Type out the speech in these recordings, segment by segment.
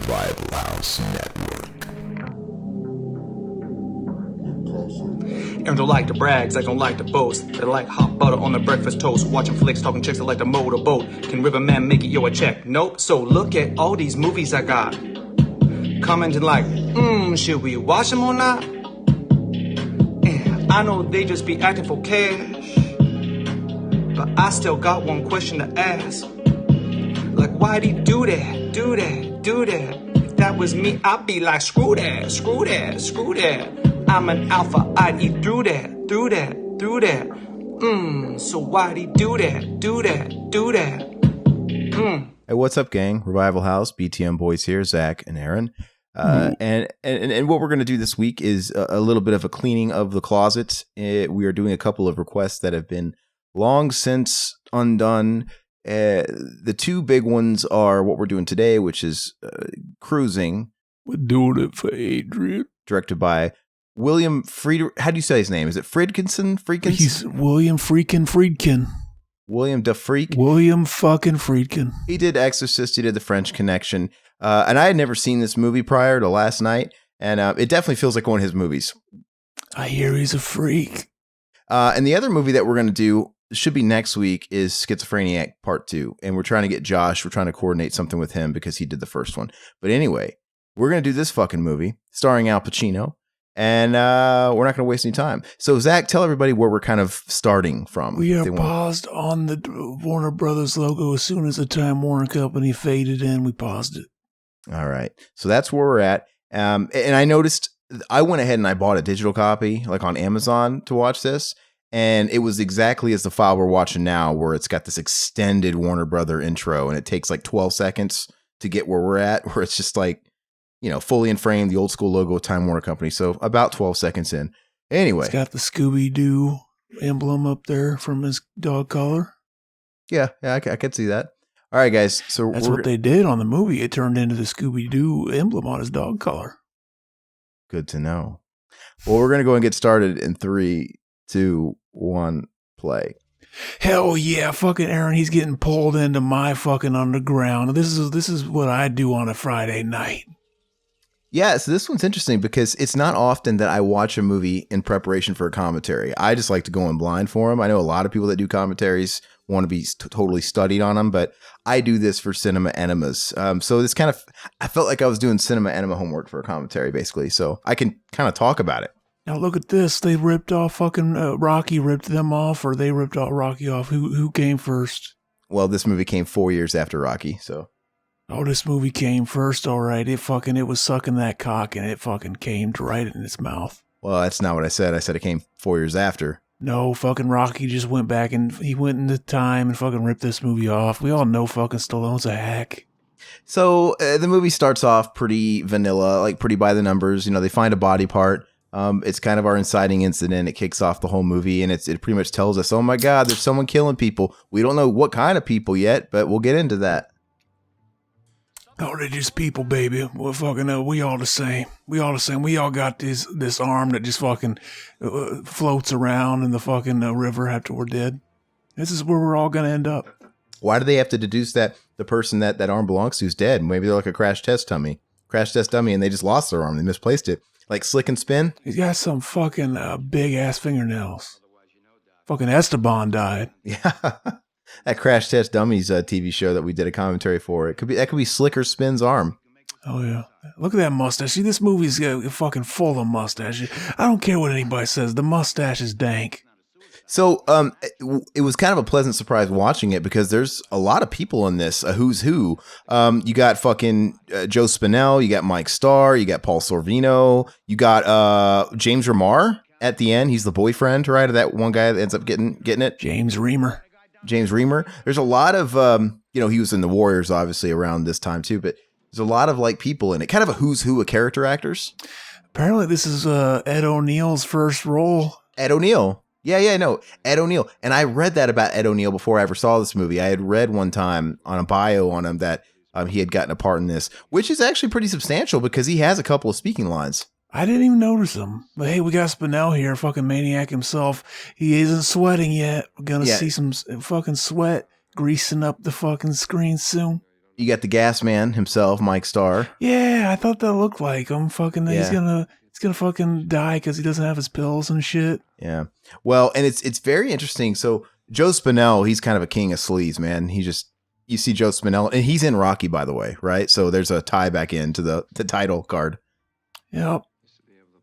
Revival House Network. And don't like the brags, I don't like the boast. They like hot butter on the breakfast toast. Watching flicks, talking chicks, I like to motorboat. Can Riverman make it, yo, a check? Nope. So look at all these movies I got. Commenting like, should we watch them or not? And I know they just be acting for cash, but I still got one question to ask. Like, why'd he do that, do that, do that? If that was me, I'd be like, screw that, screw that, screw that. I'm an alpha, I'd eat through that, through that, through that. So why'd he do that, do that, do that? Hey, what's up, gang? Revival House, BTM boys here, Zach and Aaron. And what we're going to do this week is a little bit of a cleaning of the closet. We are doing a couple of requests that have been long since undone. The two big ones are what we're doing today, which is Cruising. We're doing it for Adrian. Directed by William how do you say his name? Is it Friedkin? He's William Friedkin. William the Freak? William fucking Friedkin. He did Exorcist. He did The French Connection. And I had never seen this movie prior to last night. And it definitely feels like one of his movies. I hear he's a freak. And the other movie that we're going to do should be next week is Schizophrenic Part 2. And we're trying to get Josh. We're trying to coordinate something with him because he did the first one. But anyway, we're going to do this fucking movie starring Al Pacino. And we're not going to waste any time. So, Zach, tell everybody where we're kind of starting from. We are paused on the Warner Brothers logo. As soon as the Time Warner Company faded in, we paused it. All right. So that's where we're at. And I noticed I went ahead and I bought a digital copy like on Amazon to watch this. And it was exactly as the file we're watching now, where it's got this extended Warner Brother intro. And it takes like 12 seconds to get where we're at, where it's just like, you know, fully in frame, the old school logo of Time Warner Company. So about 12 seconds in. Anyway. It's got the Scooby-Doo emblem up there from his dog collar. Yeah, I could see that. All right, guys. So that's what they did on the movie. It turned into the Scooby-Doo emblem on his dog collar. Good to know. Well, we're going to go and get started in 3, 2, 1, play. Hell yeah, fucking Aaron, he's getting pulled into my fucking underground. This is what I do on a Friday night. Yeah, so this one's interesting because it's not often that I watch a movie in preparation for a commentary. I just like to go in blind for them. I know a lot of people that do commentaries want to be totally studied on them, but I do this for cinema enemas. So this kind of, I felt like I was doing cinema enema homework for a commentary, basically. So I can kind of talk about it. Now look at this. They ripped off fucking Rocky, ripped them off, or they ripped off Rocky off. Who came first? Well, this movie came 4 years after Rocky, so. Oh, this movie came first, all right. It was sucking that cock and it fucking came right in its mouth. Well, that's not what I said. I said it came 4 years after. No, fucking Rocky just went back and he went into time and fucking ripped this movie off. We all know fucking Stallone's a hack. So the movie starts off pretty vanilla, like pretty by the numbers. You know, they find a body part. It's kind of our inciting incident. It kicks off the whole movie and it pretty much tells us, oh my God, there's someone killing people. We don't know what kind of people yet, but we'll get into that. Oh, they're just people, baby. Well, fucking, we all the same. We all the same. We all got this arm that just fucking floats around in the fucking river after we're dead. This is where we're all going to end up. Why do they have to deduce that the person that arm belongs to is dead? Maybe they're like a crash test dummy, and they just lost their arm. They misplaced it. Like Slick and Spin. He's got some fucking big ass fingernails. Fucking Esteban died. Yeah. That Crash Test Dummies TV show that we did a commentary for. That could be Slick or Spin's arm. Oh yeah, look at that mustache. See, this movie's fucking full of mustache. I don't care what anybody says. The mustache is dank. So it was kind of a pleasant surprise watching it because there's a lot of people in this. Who's who? You got fucking Joe Spinell. You got Mike Starr. You got Paul Sorvino. You got James Remar at the end. He's the boyfriend, right? Of that one guy that ends up getting it. James Remar. There's a lot of, he was in the Warriors obviously around this time too, but there's a lot of like people in it, kind of a who's who of character actors. Apparently this is Ed O'Neill's first role. Ed O'Neill. Yeah, no, Ed O'Neill. And I read that about Ed O'Neill before I ever saw this movie. I had read one time on a bio on him that he had gotten a part in this, which is actually pretty substantial because he has a couple of speaking lines. I didn't even notice him. But hey, we got Spinell here, fucking maniac himself. He isn't sweating yet. We're going to see some fucking sweat greasing up the fucking screen soon. You got the gas man himself, Mike Starr. Yeah, I thought that looked like him. Fucking, he's Yeah. gonna fucking die because he doesn't have his pills and shit. Yeah. Well, and it's very interesting. So Joe Spinell, he's kind of a king of sleaze, man. You see Joe Spinell, and he's in Rocky, by the way, right? So there's a tie back into the title card. Yep.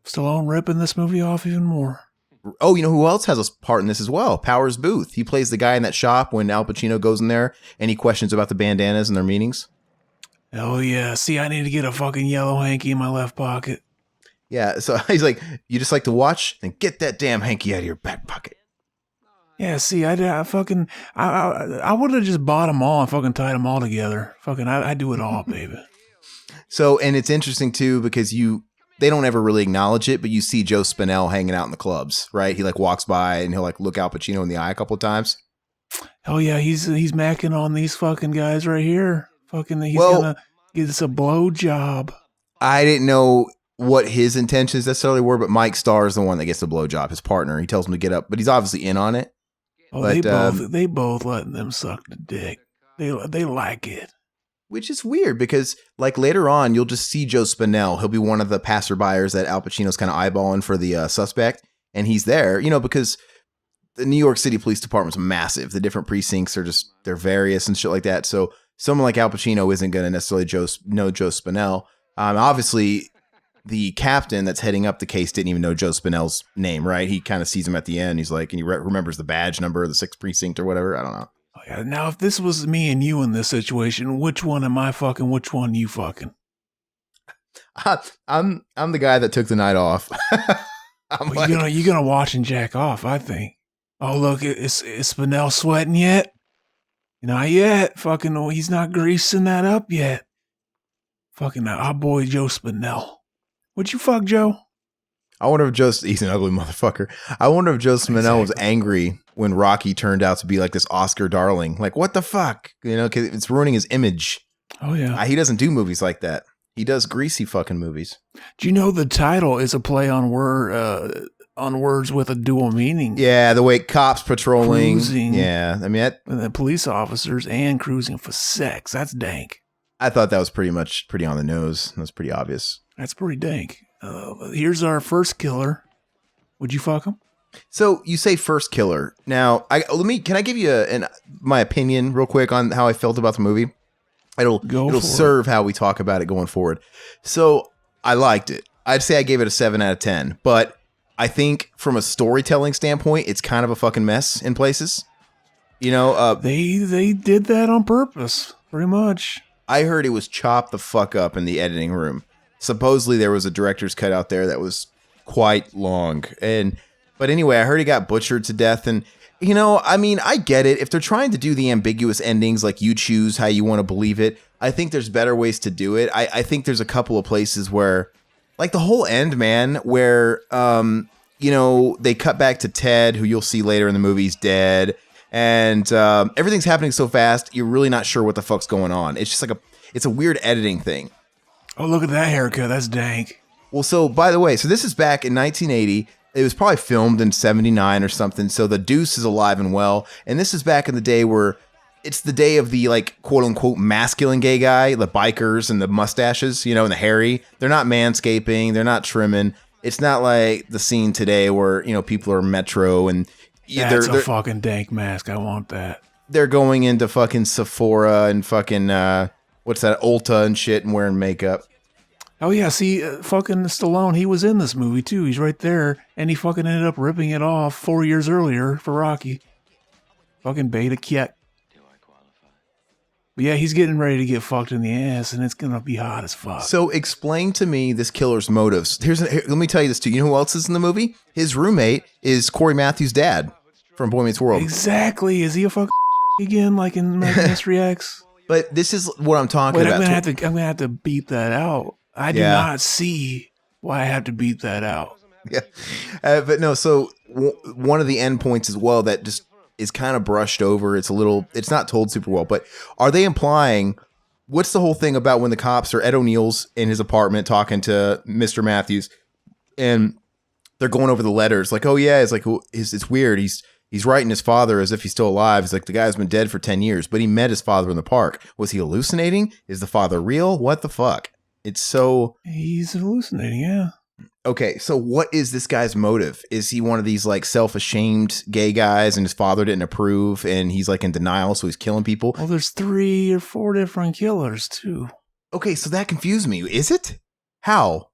Stallone ripping this movie off even more. Oh, you know who else has a part in this as well? Powers Booth. He plays the guy in that shop when Al Pacino goes in there and he questions about the bandanas and their meanings. Oh yeah. See, I need to get a fucking yellow hanky in my left pocket. Yeah, so he's like, you just like to watch? Then get that damn hanky out of your back pocket. Yeah, see, I would have just bought them all and fucking tied them all together. Fucking, I do it all, baby. So, and it's interesting too because they don't ever really acknowledge it, but you see Joe Spinell hanging out in the clubs, right? He like walks by and he'll like look Al Pacino in the eye a couple of times. Oh yeah, he's macking on these fucking guys right here. Fucking, he's gonna give us a blow job. I didn't know what his intentions necessarily were, but Mike Starr is the one that gets the blowjob, his partner. He tells him to get up, but he's obviously in on it. Oh, but, they both letting them suck the dick. They like it. Which is weird because like later on, you'll just see Joe Spinell. He'll be one of the passerbyers that Al Pacino's kind of eyeballing for the suspect. And he's there, because the New York City Police Department's massive. The different precincts are they're various and shit like that. So someone like Al Pacino isn't going to necessarily know Joe Spinell. Obviously, the captain that's heading up the case didn't even know Joe Spinell's name, right? He kind of sees him at the end. He's like, and he remembers the badge number of the 6th precinct or whatever. I don't know. Oh, yeah. Now, if this was me and you in this situation, which one am I fucking? Which one you fucking? I'm the guy that took the night off. You're gonna watch and jack off, I think. Oh look, is Spinell sweating yet? Not yet. Fucking, he's not greasing that up yet. Fucking our boy Joe Spinell. Would you fuck Joe? I wonder if he's an ugly motherfucker. I wonder if Joe Spinell was angry when Rocky turned out to be like this Oscar darling. Like, what the fuck? Because it's ruining his image. Oh, yeah. He doesn't do movies like that. He does greasy fucking movies. Do you know the title is a play on words with a dual meaning? Yeah, the way cops patrolling. Cruising. Yeah, I mean, and the police officers and cruising for sex. That's dank. I thought that was pretty on the nose. That's pretty obvious. That's pretty dank. Here's our first killer. Would you fuck him? So you say first killer. Now, can I give you my opinion real quick on how I felt about the movie? It'll serve how we talk about it going forward. So I liked it. I'd say I gave it a 7 out of 10, but I think from a storytelling standpoint, it's kind of a fucking mess in places. They did that on purpose, pretty much. I heard it was chopped the fuck up in the editing room. Supposedly there was a director's cut out there that was quite long. But anyway, I heard he got butchered to death. And, I get it. If they're trying to do the ambiguous endings, like you choose how you want to believe it, I think there's better ways to do it. I think there's a couple of places where, like the whole end, man, where, they cut back to Ted, who you'll see later in the movie, is dead. And everything's happening so fast, you're really not sure what the fuck's going on. It's just like it's a weird editing thing. Oh, look at that haircut. That's dank. Well, so by the way, this is back in 1980. It was probably filmed in 79 or something. So the Deuce is alive and well. And this is back in the day where it's the day of the like quote unquote masculine gay guy, the bikers and the mustaches, and the hairy. They're not manscaping. They're not trimming. It's not like the scene today where, people are metro and that's a fucking dank mask. I want that. They're going into fucking Sephora and fucking, what's that, Ulta and shit and wearing makeup. Oh, yeah. See, fucking Stallone, he was in this movie, too. He's right there. And he fucking ended up ripping it off 4 years earlier for Rocky. Fucking beta kiet. But yeah, he's getting ready to get fucked in the ass, and it's going to be hot as fuck. So explain to me this killer's motives. Let me tell you this, too. You know who else is in the movie? His roommate is Corey Matthews' dad from Boy Meets World. Exactly. Is he a fucking again, like in American History X? But this is what I'm talking about. I'm gonna have to beat that out. I do not see why I have to beat that out. Yeah, but no. So one of the end points as well that just is kind of brushed over. It's not told super well. But are they implying? What's the whole thing about when the cops are Ed O'Neill's in his apartment talking to Mr. Matthews, and they're going over the letters? Like, oh yeah, it's like it's weird. He's writing his father as if he's still alive. He's like, the guy's been dead for 10 years, but he met his father in the park. Was he hallucinating? Is the father real? What the fuck? It's so... He's hallucinating, yeah. Okay, so what is this guy's motive? Is he one of these like self-ashamed gay guys and his father didn't approve and he's like in denial, so he's killing people? Well, there's 3 or 4 different killers, too. Okay, so that confused me. Is it? How?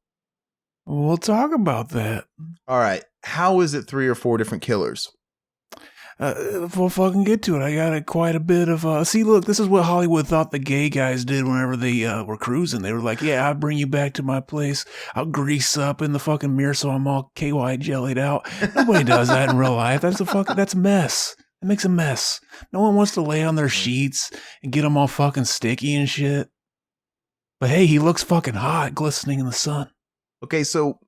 We'll talk about that. All right. How is it 3 or 4 different killers? We'll fucking get to it. I got quite a bit of... See, look, this is what Hollywood thought the gay guys did whenever they were cruising. They were like, yeah, I'll bring you back to my place. I'll grease up in the fucking mirror so I'm all KY jellied out. Nobody does that in real life. That's a mess. It makes a mess. No one wants to lay on their sheets and get them all fucking sticky and shit. But hey, he looks fucking hot, glistening in the sun. Okay, so...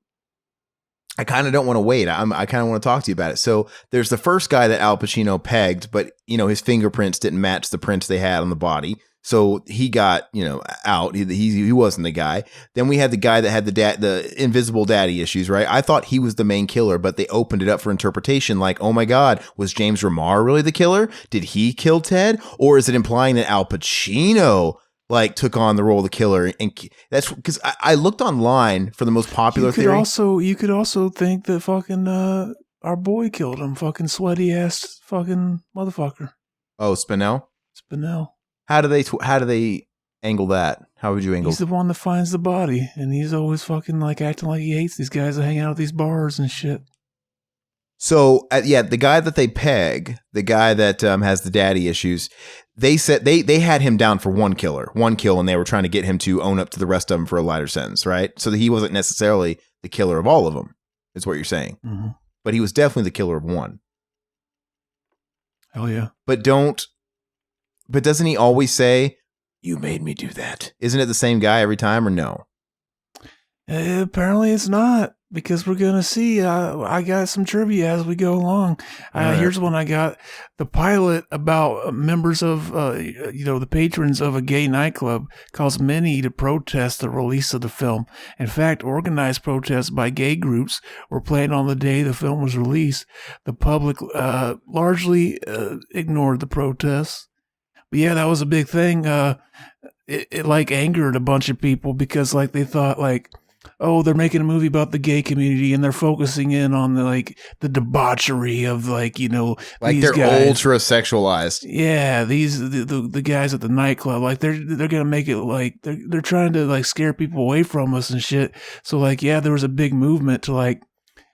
I kind of don't want to wait. I kind of want to talk to you about it. So there's the first guy that Al Pacino pegged, but, you know, his fingerprints didn't match the prints they had on the body. So he got, you know, out. He wasn't the guy. Then we had the guy that had the invisible daddy issues, right? I thought he was the main killer, but they opened it up for interpretation. Like, oh my God, was James Remar really the killer? Did he kill Ted? Or is it implying that Al Pacino like took on the role of the killer? And that's because I looked online for the most popular theory. You could also think that fucking our boy killed him. Fucking sweaty ass fucking motherfucker. Oh, Spinell. How do they angle that? How would you angle? He's the one that finds the body, and he's always fucking like acting like he hates these guys that hang out at these bars and shit. So yeah, the guy that they peg, the guy that has the daddy issues, they said they had him down for one kill, and they were trying to get him to own up to the rest of them for a lighter sentence, right? So that he wasn't necessarily the killer of all of them, is what you're saying. Mm-hmm. But he was definitely the killer of one. Hell yeah. But doesn't he always say, "You made me do that"? Isn't it the same guy every time, or no? Apparently it's not, because we're going to see. I got some trivia as we go along. Right. Here's one I got. The pilot about members of, the patrons of a gay nightclub caused many to protest the release of the film. In fact, organized protests by gay groups were planned on the day the film was released. The public largely ignored the protests. But yeah, that was a big thing. It like angered a bunch of people because like they thought like, oh, they're making a movie about the gay community and they're focusing in on the debauchery of like these they're guys. Ultra sexualized. Yeah, the guys at the nightclub, like they're gonna make it like they're trying to like scare people away from us and shit. So like yeah, there was a big movement to like,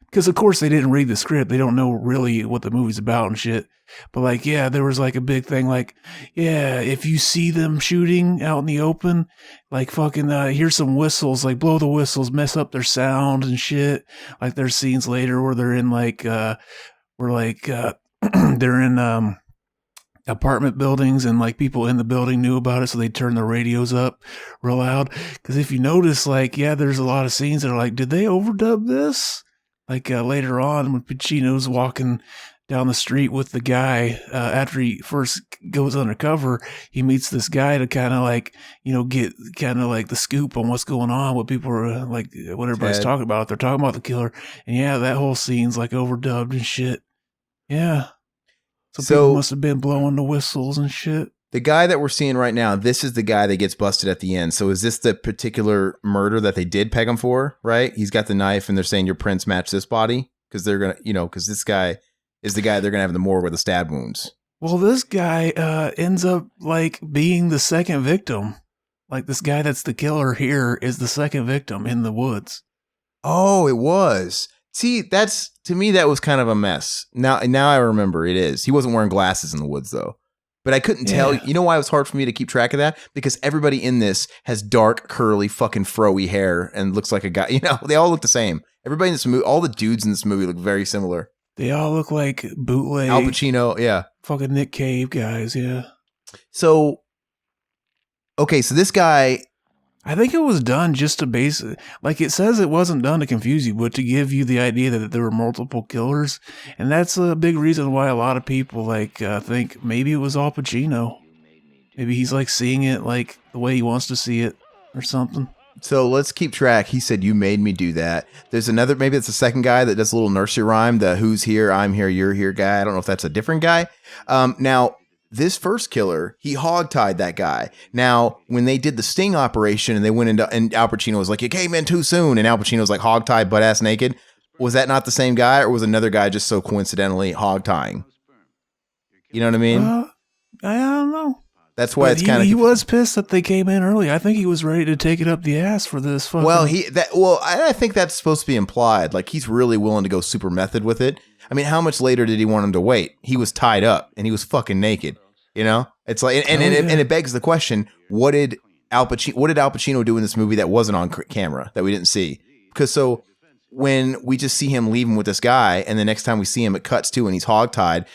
because of course they didn't read the script, they don't know really what the movie's about and shit. But like, yeah, there was like a big thing like, yeah, if you see them shooting out in the open, like fucking hear some whistles, like blow the whistles, mess up their sound and shit. Like there's scenes later where they're in like, they're in apartment buildings and like people in the building knew about it, so they turned the radios up real loud. Because if you notice, like, yeah, there's a lot of scenes that are like, did they overdub this? Like later on when Pacino's walking down the street with the guy, after he first goes undercover, he meets this guy to kind of like, get kind of like the scoop on what's going on, what people are like, what everybody's talking about. They're talking about the killer. And yeah, that whole scene's like overdubbed and shit. Yeah. So people must have been blowing the whistles and shit. The guy that we're seeing right now, this is the guy that gets busted at the end. So is this the particular murder that they did peg him for, right? He's got the knife and they're saying your prints match this body? Because they're going to, because this guy is the guy they're going to have in the morgue with the stab wounds. Well, this guy ends up like being the second victim. Like this guy that's the killer here is the second victim in the woods. Oh, it was. See, to me, that was kind of a mess. Now I remember it is. He wasn't wearing glasses in the woods though. But I couldn't tell. You know why it was hard for me to keep track of that? Because everybody in this has dark, curly, fucking fro-y hair and looks like a guy. They all look the same. Everybody in this movie, all the dudes in this movie look very similar. They all look like bootleg. Al Pacino, yeah. Fucking Nick Cave guys, yeah. So, okay, so this guy... I think it was done just to like it says it wasn't done to confuse you, but to give you the idea that there were multiple killers. And that's a big reason why a lot of people like think maybe it was Al Pacino. Maybe he's like seeing it like the way he wants to see it or something. So let's keep track. He said, "You made me do that." There's another, maybe it's the second guy that does a little nursery rhyme, the "who's here, I'm here, you're here" guy. I don't know if that's a different guy. Now, this first killer, he hogtied that guy. Now, when they did the sting operation and they went into, and Al Pacino was like, "You came in too soon," and Al Pacino was like hogtied, butt ass naked. Was that not the same guy, or was another guy just so coincidentally hogtying? You know what I mean? I don't know. That's why it's kind of. He was pissed that they came in early. I think he was ready to take it up the ass for this fucking. Well, I think that's supposed to be implied. Like he's really willing to go super method with it. I mean, how much later did he want him to wait? He was tied up and he was fucking naked. You know, it's like, and it begs the question: what did Al Pacino do in this movie that wasn't on camera that we didn't see? Because so when we just see him leaving with this guy, and the next time we see him, it cuts to and he's hogtied.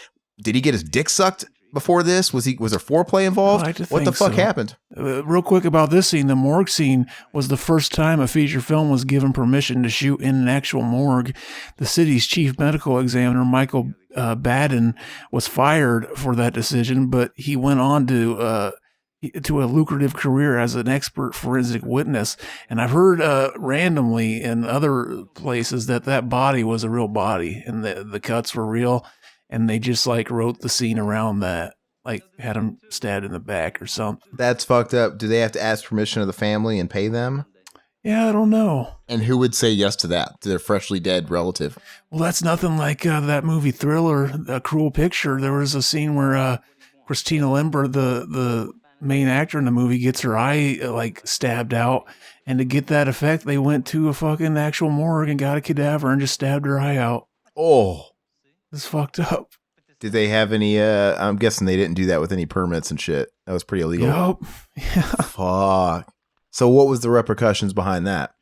Did he get his dick sucked before this? Was there foreplay involved? What the fuck happened? Real quick about this scene, the morgue scene was the first time a feature film was given permission to shoot in an actual morgue. The city's chief medical examiner, Michael Baden, was fired for that decision, but he went on to a lucrative career as an expert forensic witness. And I've heard randomly in other places that body was a real body and the cuts were real. And they just like wrote the scene around that, like had him stabbed in the back or something. That's fucked up. Do they have to ask permission of the family and pay them? Yeah, I don't know. And who would say yes to that? To their freshly dead relative? Well, that's nothing like that movie Thriller, A Cruel Picture. There was a scene where Christina Lindbergh, the main actor in the movie, gets her eye like stabbed out. And to get that effect, they went to a fucking actual morgue and got a cadaver and just stabbed her eye out. Oh. It's fucked up. Did they have any, I'm guessing they didn't do that with any permits and shit. That was pretty illegal. Yup. Yeah. Fuck. So what was the repercussions behind that?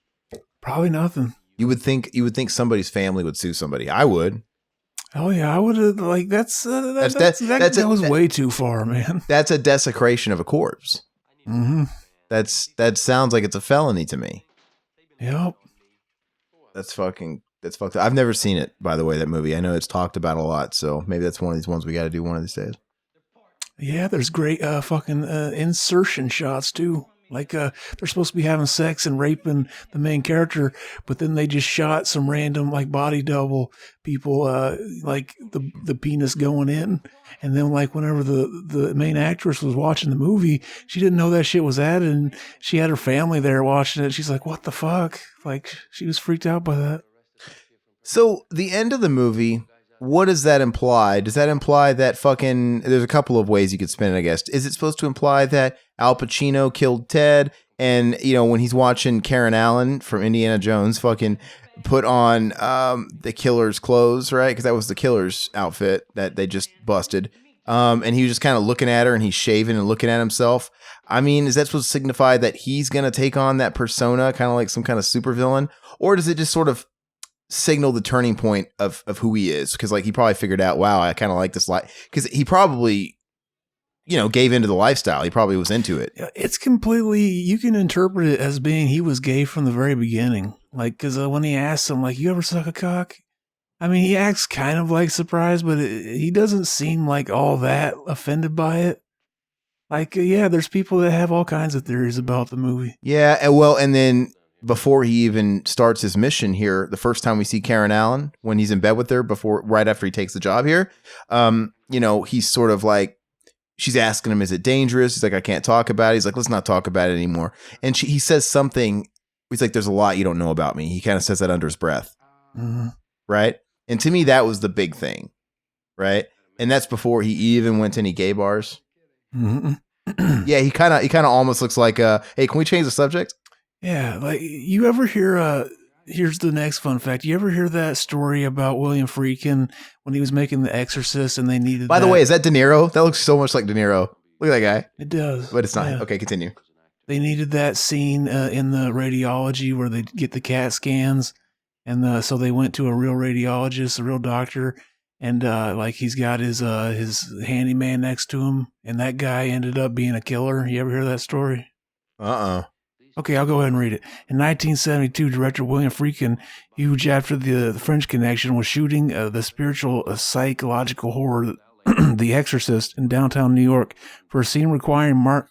Probably nothing. You would think somebody's family would sue somebody. I would. Oh yeah, I would have. Like that goes way too far, man. That's a desecration of a corpse. Mm-hmm. That sounds like it's a felony to me. Yep. That's fucked up. I've never seen it, by the way, that movie. I know it's talked about a lot, so maybe that's one of these ones we got to do one of these days. Yeah, there's great fucking insertion shots too. Like they're supposed to be having sex and raping the main character, but then they just shot some random like body double people, like the penis going in, and then like whenever the main actress was watching the movie, she didn't know that shit was added, and she had her family there watching it. She's like, "What the fuck?" Like she was freaked out by that. So the end of the movie, what does that imply? Does that imply that fucking, there's a couple of ways you could spin it, I guess. Is it supposed to imply that Al Pacino killed Ted and, you know, when he's watching Karen Allen from Indiana Jones fucking put on the killer's clothes, right? Because that was the killer's outfit that they just busted. And he was just kind of looking at her and he's shaving and looking at himself. I mean, is that supposed to signify that he's going to take on that persona, kind of like some kind of supervillain? Or does it just sort of signal the turning point of who he is? Because like he probably figured out, wow, I kind of like this life, because he probably, you know, gave into the lifestyle. He probably was into it. It's completely, you can interpret it as being he was gay from the very beginning. Like, because when he asks him, like, you ever suck a cock? I mean, he acts kind of like surprised, but he doesn't seem like all that offended by it. Like, yeah, there's people that have all kinds of theories about the movie. Yeah, and then before he even starts his mission here, the first time we see Karen Allen, when he's in bed with her, right after he takes the job here, you know, he's sort of like, she's asking him, is it dangerous? He's like, I can't talk about it. He's like, let's not talk about it anymore. And he says something, he's like, there's a lot you don't know about me. He kind of says that under his breath. Mm-hmm. Right? And to me, that was the big thing. Right? And that's before he even went to any gay bars. Mm-hmm. Yeah, he kind of almost looks like, hey, can we change the subject? Yeah, like you ever hear, here's the next fun fact. You ever hear that story about William Friedkin when he was making The Exorcist and they needed By the way, is that De Niro? That looks so much like De Niro. Look at that guy. It does. But it's not. Yeah. Okay, continue. They needed that scene in the radiology where they get the CAT scans. And so they went to a real radiologist, a real doctor. And like he's got his handyman next to him. And that guy ended up being a killer. You ever hear that story? Okay, I'll go ahead and read it. In 1972, director William Friedkin, huge after the French Connection, was shooting the spiritual psychological horror The Exorcist in downtown New York for a scene requiring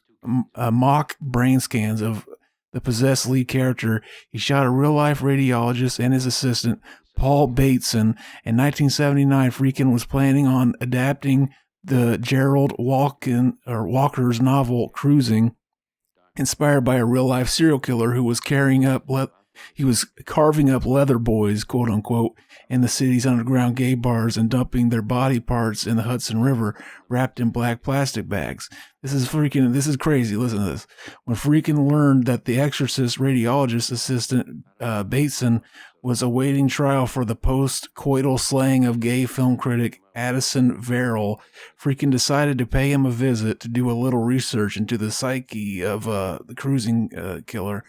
mock brain scans of the possessed lead character, he shot a real-life radiologist and his assistant, Paul Bateson. In 1979, Friedkin was planning on adapting the Gerald Walker's novel Cruising, inspired by a real-life serial killer who was carving up leather boys, quote unquote, in the city's underground gay bars and dumping their body parts in the Hudson River, wrapped in black plastic bags. This is crazy. Listen to this. When Friedkin learned that the Exorcist radiologist assistant Bateson was awaiting trial for the post-coital slaying of gay film critic Addison Verrill, Friedkin decided to pay him a visit to do a little research into the psyche of the cruising killer.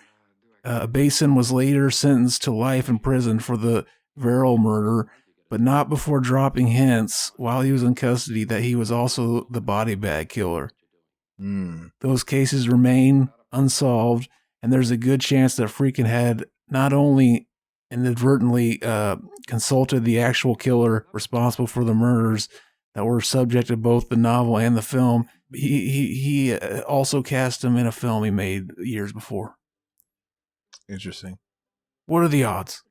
Bateson was later sentenced to life in prison for the Verrill murder, but not before dropping hints while he was in custody that he was also the body bag killer. Those cases remain unsolved, and there's a good chance that Friedkin had not only inadvertently consulted the actual killer responsible for the murders that were subject to both the novel and the film, he also cast him in a film he made years before. Interesting. What are the odds?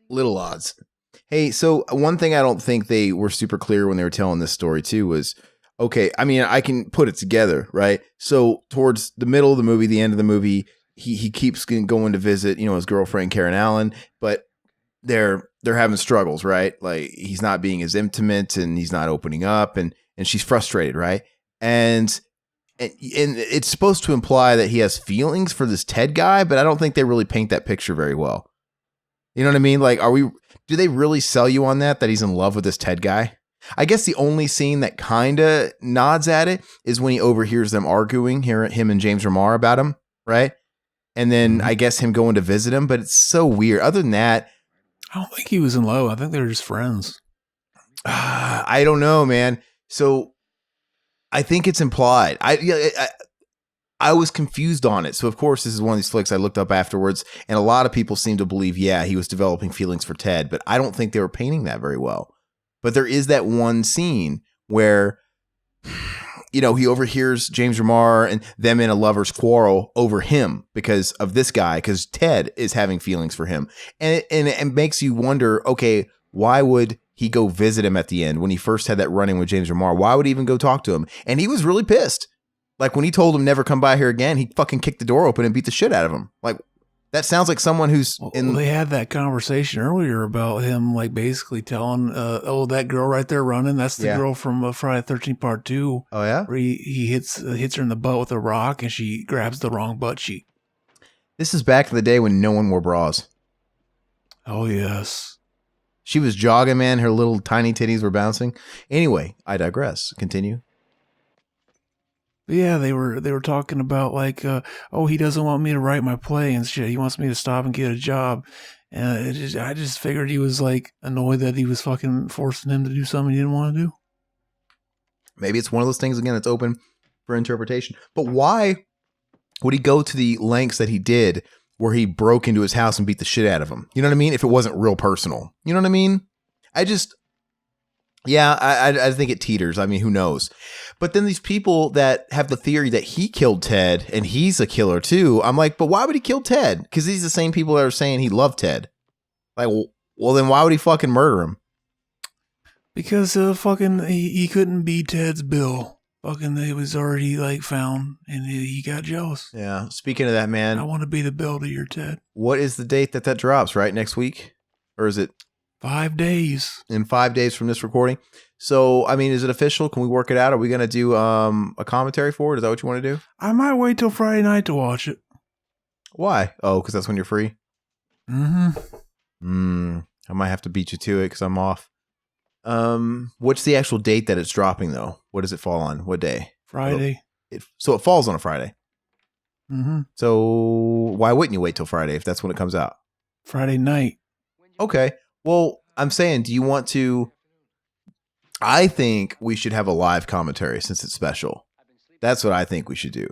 Little odds. Hey, so one thing I don't think they were super clear when they were telling this story too was, okay, I mean, I can put it together, right? So towards the middle of the movie, the end of the movie, he keeps going to visit, his girlfriend Karen Allen, but they're having struggles, right? Like he's not being as intimate and he's not opening up, and she's frustrated, right? And it's supposed to imply that he has feelings for this Ted guy, but I don't think they really paint that picture very well. You know what I mean? Like, do they really sell you on that he's in love with this Ted guy? I guess the only scene that kind of nods at it is when he overhears them arguing, him and James Remar about him, right? And then I guess him going to visit him, but it's so weird. Other than that, I don't think he was in love. I think they were just friends. I don't know, man. So I think it's implied. I was confused on it. So, of course, this is one of these flicks I looked up afterwards, and a lot of people seem to believe, he was developing feelings for Ted, but I don't think they were painting that very well. But there is that one scene where, he overhears James Remar and them in a lover's quarrel over him because of this guy, because Ted is having feelings for him. And it makes you wonder, okay, why would he go visit him at the end when he first had that run-in with James Remar? Why would he even go talk to him? And he was really pissed. Like when he told him never come by here again, he fucking kicked the door open and beat the shit out of him. Like that sounds like someone who's in. They had that conversation earlier about him, like basically telling, that girl right there running, that's the girl from Friday the 13th Part 2. Oh yeah, where he hits her in the butt with a rock and she grabs the wrong butt cheek. This is back in the day when no one wore bras. Oh yes. She was jogging, man. Her little tiny titties were bouncing. Anyway, I digress. Continue. Yeah, they were talking about like, he doesn't want me to write my play and shit. He wants me to stop and get a job. And I just figured he was like annoyed that he was fucking forcing him to do something he didn't want to do. Maybe it's one of those things, again, that's open for interpretation. But why would he go to the lengths that he did where he broke into his house and beat the shit out of him? You know what I mean? If it wasn't real personal. You know what I mean? I think it teeters. I mean, who knows? But then these people that have the theory that he killed Ted and he's a killer too, I'm like, but why would he kill Ted? Because these are the same people that are saying he loved Ted. Like, well, then why would he fucking murder him? Because he couldn't be Ted's bill. Fucking it was already like found and he got jealous. Yeah. Speaking of that, man, I want to be the bill to your Ted. What is the date that drops, right? Next week? Or is it 5 days? In 5 days from this recording. So, I mean, is it official? Can we work it out? Are we going to do a commentary for it? Is that what you want to do? I might wait till Friday night to watch it. Why? Oh, because that's when you're free? Mm-hmm. I might have to beat you to it because I'm off. What's the actual date that it's dropping, though? What does it fall on? What day? Friday. So it falls on a Friday. Mm-hmm. So why wouldn't you wait till Friday if that's when it comes out? Friday night. Okay. Well, I'm saying, do you want to... I think we should have a live commentary since it's special. That's what I think we should do.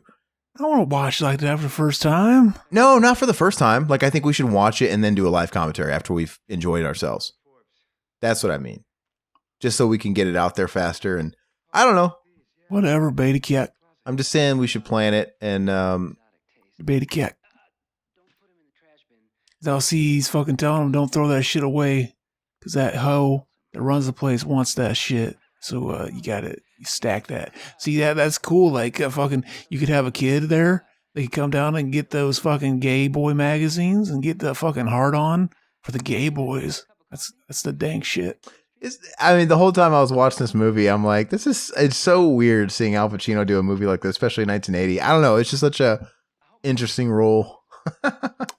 I don't want to watch like that for the first time. No, not for the first time. Like, I think we should watch it and then do a live commentary after we've enjoyed ourselves. That's what I mean. Just so we can get it out there faster. And I don't know. Whatever, beta cat. I'm just saying we should plan it and beta cat. They'll see he's fucking telling him don't throw that shit away because that hoe that runs the place wants that shit. So you gotta stack that. See that's cool. Like fucking, you could have a kid there. They could come down and get those fucking gay boy magazines and get the fucking hard on for the gay boys. That's the dank shit. I mean, the whole time I was watching this movie, I'm like, it's so weird seeing Al Pacino do a movie like this, especially in 1980. I don't know. It's just such a interesting role.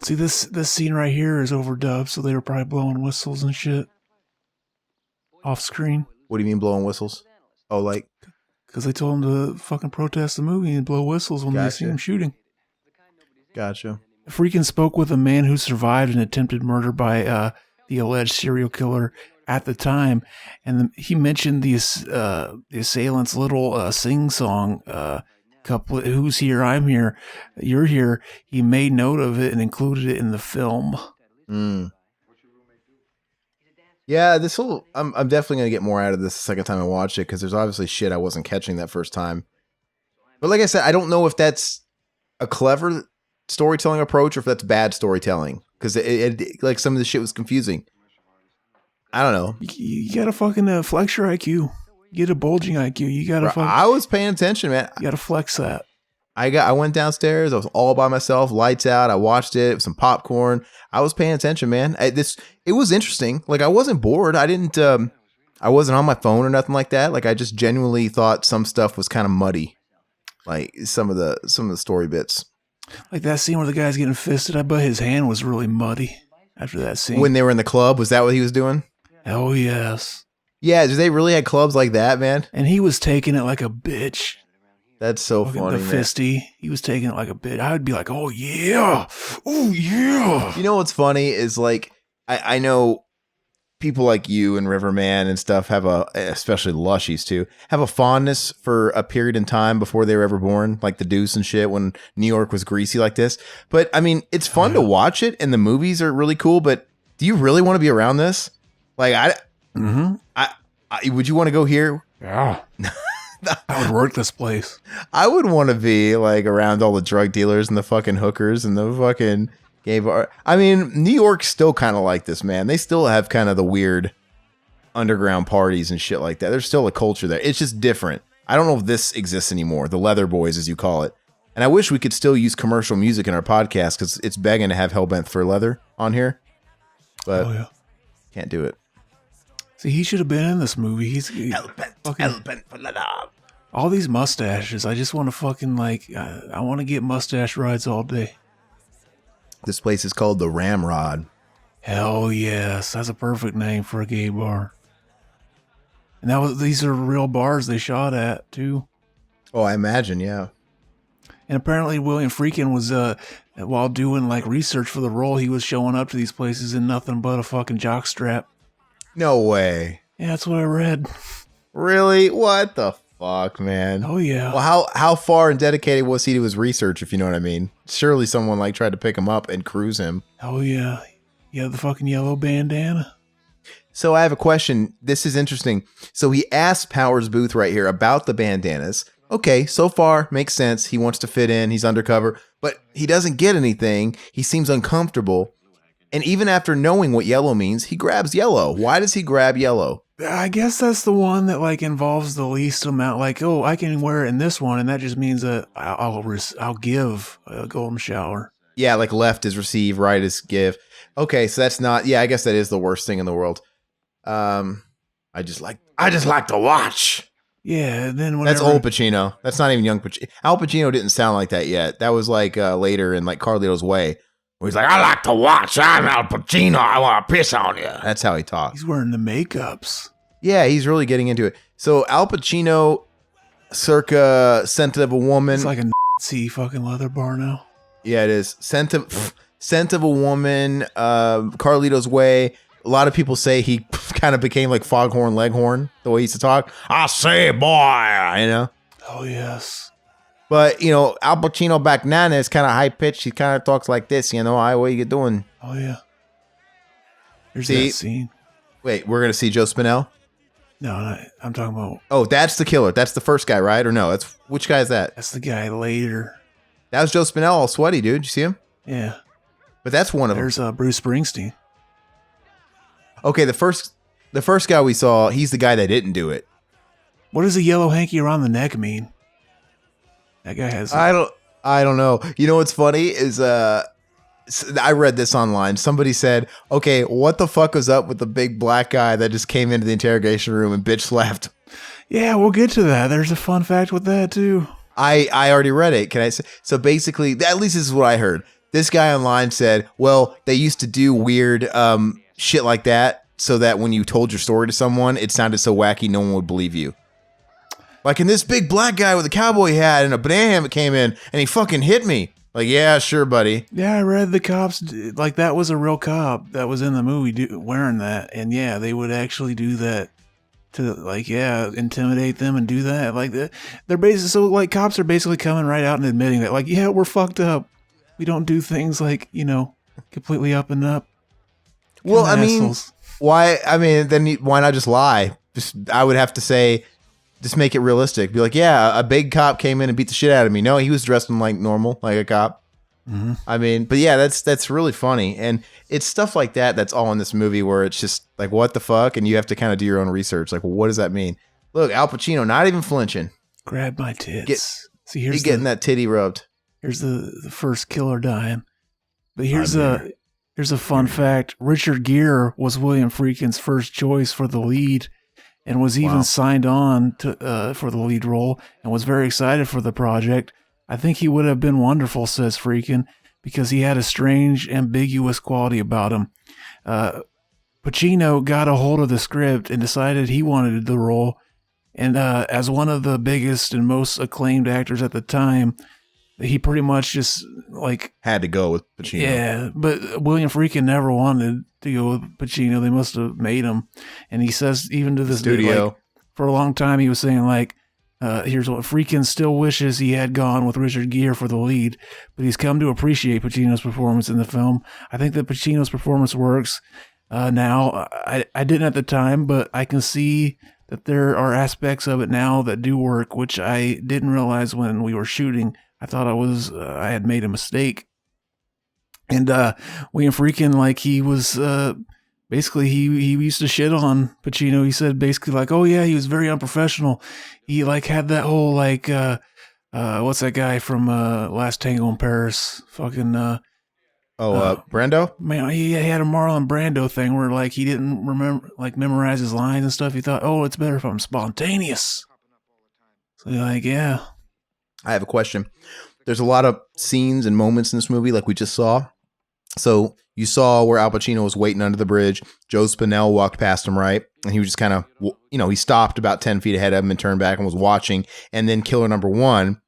See, this scene right here is overdubbed, so they were probably blowing whistles and shit off screen. What do you mean blowing whistles? Oh, like? Because they told him to fucking protest the movie and blow whistles when they see him shooting. Gotcha. Friedkin spoke with a man who survived an attempted murder by the alleged serial killer at the time, and he mentioned the assailant's little sing-song, couple, who's here, I'm here, you're here. He made note of it and included it in the film. Yeah, I'm definitely going to get more out of this the second time I watch it, because there's obviously shit I wasn't catching that first time. But like I said, I don't know if that's a clever storytelling approach or if that's bad storytelling, because it like some of the shit was confusing. I don't know. You gotta fucking flex your IQ. Get a bulging IQ. You gotta fucking... I was paying attention, man. You gotta flex that. I went downstairs. I was all by myself, lights out. I watched it with some popcorn. I was paying attention, man. It was interesting. Like, I wasn't bored. I wasn't on my phone or nothing like that. Like, I just genuinely thought some stuff was kind of muddy. Like some of the story bits. Like that scene where the guy's getting fisted. I bet his hand was really muddy after that scene. When they were in the club, was that what he was doing? Oh, yes. Yeah, do they really had clubs like that, man? And he was taking it like a bitch. That's so funny, the fisty. He was taking it like a bitch. I would be like, oh, yeah. Oh, yeah. You know what's funny is, like, I know people like you and Riverman and stuff have especially the Lushies too, have a fondness for a period in time before they were ever born, like the Deuce and shit, when New York was greasy like this. But, I mean, it's fun to watch it, and the movies are really cool, but do you really want to be around this? Like, would you want to go here? Yeah. I would work this place. I would want to be like around all the drug dealers and the fucking hookers and the fucking gay bar. I mean, New York's still kind of like this, man. They still have kind of the weird underground parties and shit like that. There's still a culture there. It's just different. I don't know if this exists anymore. The Leather Boys, as you call it. And I wish we could still use commercial music in our podcast, because it's begging to have Hellbent for Leather on here. But can't do it. See, he should have been in this movie. He's Hellbent for Leather. All these mustaches. I just want to fucking like, I want to get mustache rides all day. This place is called the Ramrod. Hell yes. That's a perfect name for a gay bar. And these are real bars they shot at too. Oh, I imagine, yeah. And apparently William Friedkin was, while doing like research for the role, he was showing up to these places in nothing but a fucking jockstrap. No way. Yeah, that's what I read. Really? What the fuck, man? Oh, yeah. Well, how far and dedicated was he to his research, if you know what I mean? Surely someone like tried to pick him up and cruise him. Oh, yeah. You have the fucking yellow bandana. So I have a question. This is interesting. So he asked Powers Booth right here about the bandanas. Okay, so far, makes sense. He wants to fit in. He's undercover. But he doesn't get anything. He seems uncomfortable. And even after knowing what yellow means, he grabs yellow. Why does he grab yellow? I guess that's the one that like involves the least amount. Like, oh, I can wear it in this one, and that just means that I'll give a golden shower. Yeah, like left is receive, right is give. Okay, so that's not. Yeah, I guess that is the worst thing in the world. I just like to watch. Yeah, and then that's old Pacino. That's not even young Pacino. Al Pacino didn't sound like that yet. That was like later in like Carlito's Way. Where he's like, I like to watch. I'm Al Pacino. I want to piss on you. That's how he talks. He's wearing the makeups. Yeah, he's really getting into it. So Al Pacino, circa Scent of a Woman. It's like a Nazi fucking leather bar now. Yeah, it is. Scent of a Woman, Carlito's Way. A lot of people say he kind of became like Foghorn Leghorn, the way he used to talk. I say, boy, you know? Oh, yes. But, you know, Al Pacino back then is kind of high-pitched. He kind of talks like this, you know? What are you doing? Oh, yeah. There's that scene. Wait, we're going to see Joe Spinell? No, I'm talking about... Oh, that's the killer. That's the first guy, right? Or no? Which guy is that? That's the guy later. That was Joe Spinell, all sweaty, dude. Did you see him? Yeah. But that's one of them. There's Bruce Springsteen. Okay, the first guy we saw, he's the guy that didn't do it. What does a yellow hanky around the neck mean? That guy has. I don't know. You know what's funny is I read this online. Somebody said, "Okay, what the fuck was up with the big black guy that just came into the interrogation room and bitch slapped?" Yeah, we'll get to that. There's a fun fact with that too. I already read it. Can I say? So basically, at least this is what I heard. This guy online said, "Well, they used to do weird shit like that, so that when you told your story to someone, it sounded so wacky, no one would believe you." Like, and this big black guy with a cowboy hat and a banana hammock came in and he fucking hit me. Like, yeah, sure, buddy. Yeah, I read the cops, like, that was a real cop that was in the movie wearing that. And yeah, they would actually do that to, like, yeah, intimidate them and do that. Like, they're basically, so, like, cops are basically coming right out and admitting that, like, yeah, we're fucked up. We don't do things like, you know, completely up and up. Well, I mean, why not just lie? I would have to say, just make it realistic. Be like, yeah, a big cop came in and beat the shit out of me. No, he was dressed in like normal, like a cop. Mm-hmm. I mean, but yeah, that's really funny. And it's stuff like that that's all in this movie where it's just like, what the fuck? And you have to kind of do your own research. Like, well, what does that mean? Look, Al Pacino, not even flinching. Grab my tits. See, here's getting that titty rubbed. Here's the first killer dying. But here's a fun fact. Richard Gere was William Friedkin's first choice for the lead, and was even signed on to for the lead role, and was very excited for the project. I think he would have been wonderful, says Friedkin, because he had a strange, ambiguous quality about him. Pacino got a hold of the script and decided he wanted the role, and as one of the biggest and most acclaimed actors at the time, he pretty much just like had to go with Pacino. Yeah, but William Friedkin never wanted to go with Pacino. They must have made him. And he says, even to this day, like, for a long time, he was saying, like, here's what Friedkin still wishes he had gone with Richard Gere for the lead, but he's come to appreciate Pacino's performance in the film. I think that Pacino's performance works now. I didn't at the time, but I can see that there are aspects of it now that do work, which I didn't realize when we were shooting. I thought I had made a mistake. And William Friedkin, like, he was basically he used to shit on Pacino. He said basically like, oh yeah, he was very unprofessional. He like had that whole like what's that guy from Last Tango in Paris? Fucking Brando? Man, he had a Marlon Brando thing where like he didn't memorize his lines and stuff. He thought, oh, it's better if I'm spontaneous. So like, yeah. I have a question. There's a lot of scenes and moments in this movie like we just saw. So you saw where Al Pacino was waiting under the bridge. Joe Spinell walked past him, right? And he was just kind of, he stopped about 10 feet ahead of him and turned back and was watching. And then killer number one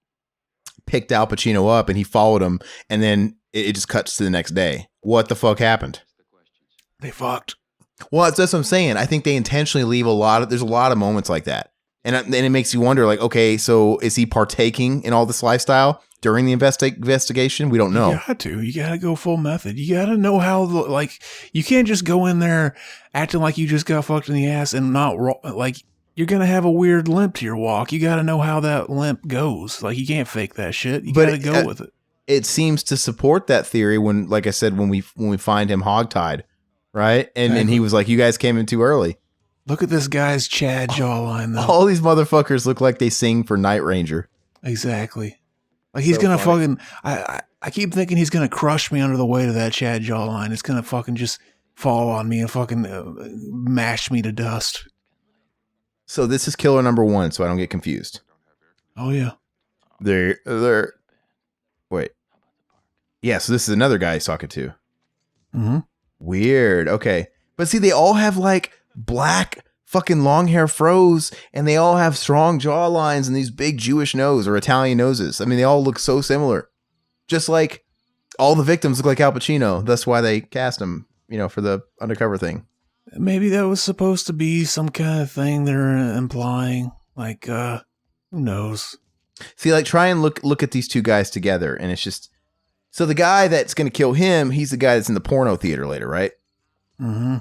picked Al Pacino up and he followed him. And then it just cuts to the next day. What the fuck happened? They fucked. Well, that's what I'm saying. I think they intentionally leave there's a lot of moments like that. And then it makes you wonder, like, okay, so is he partaking in all this lifestyle during the investigation? We don't know. You got to go full method. You got to know how, like, you can't just go in there acting like you just got fucked in the ass and not, like, you're going to have a weird limp to your walk. You got to know how that limp goes. Like, you can't fake that shit. You got to go with it. It seems to support that theory when, like I said, when we find him hogtied, right? And he was like, you guys came in too early. Look at this guy's Chad jawline, though. All these motherfuckers look like they sing for Night Ranger. Exactly. Like, he's going to fucking... I keep thinking he's going to crush me under the weight of that Chad jawline. It's going to fucking just fall on me and fucking mash me to dust. So this is killer number one, so I don't get confused. Oh, yeah. They're... Wait. Yeah, so this is another guy he's talking to. Mm-hmm. Weird. Okay. But see, they all have, like, black fucking long hair froze, and they all have strong jawlines and these big Jewish nose or Italian noses. I mean, they all look so similar. Just like all the victims look like Al Pacino. That's why they cast him, for the undercover thing. Maybe that was supposed to be some kind of thing they're implying. Like, who knows? See, like, try and look at these two guys together, and it's just... So the guy that's going to kill him, he's the guy that's in the porno theater later, right? Mm-hmm.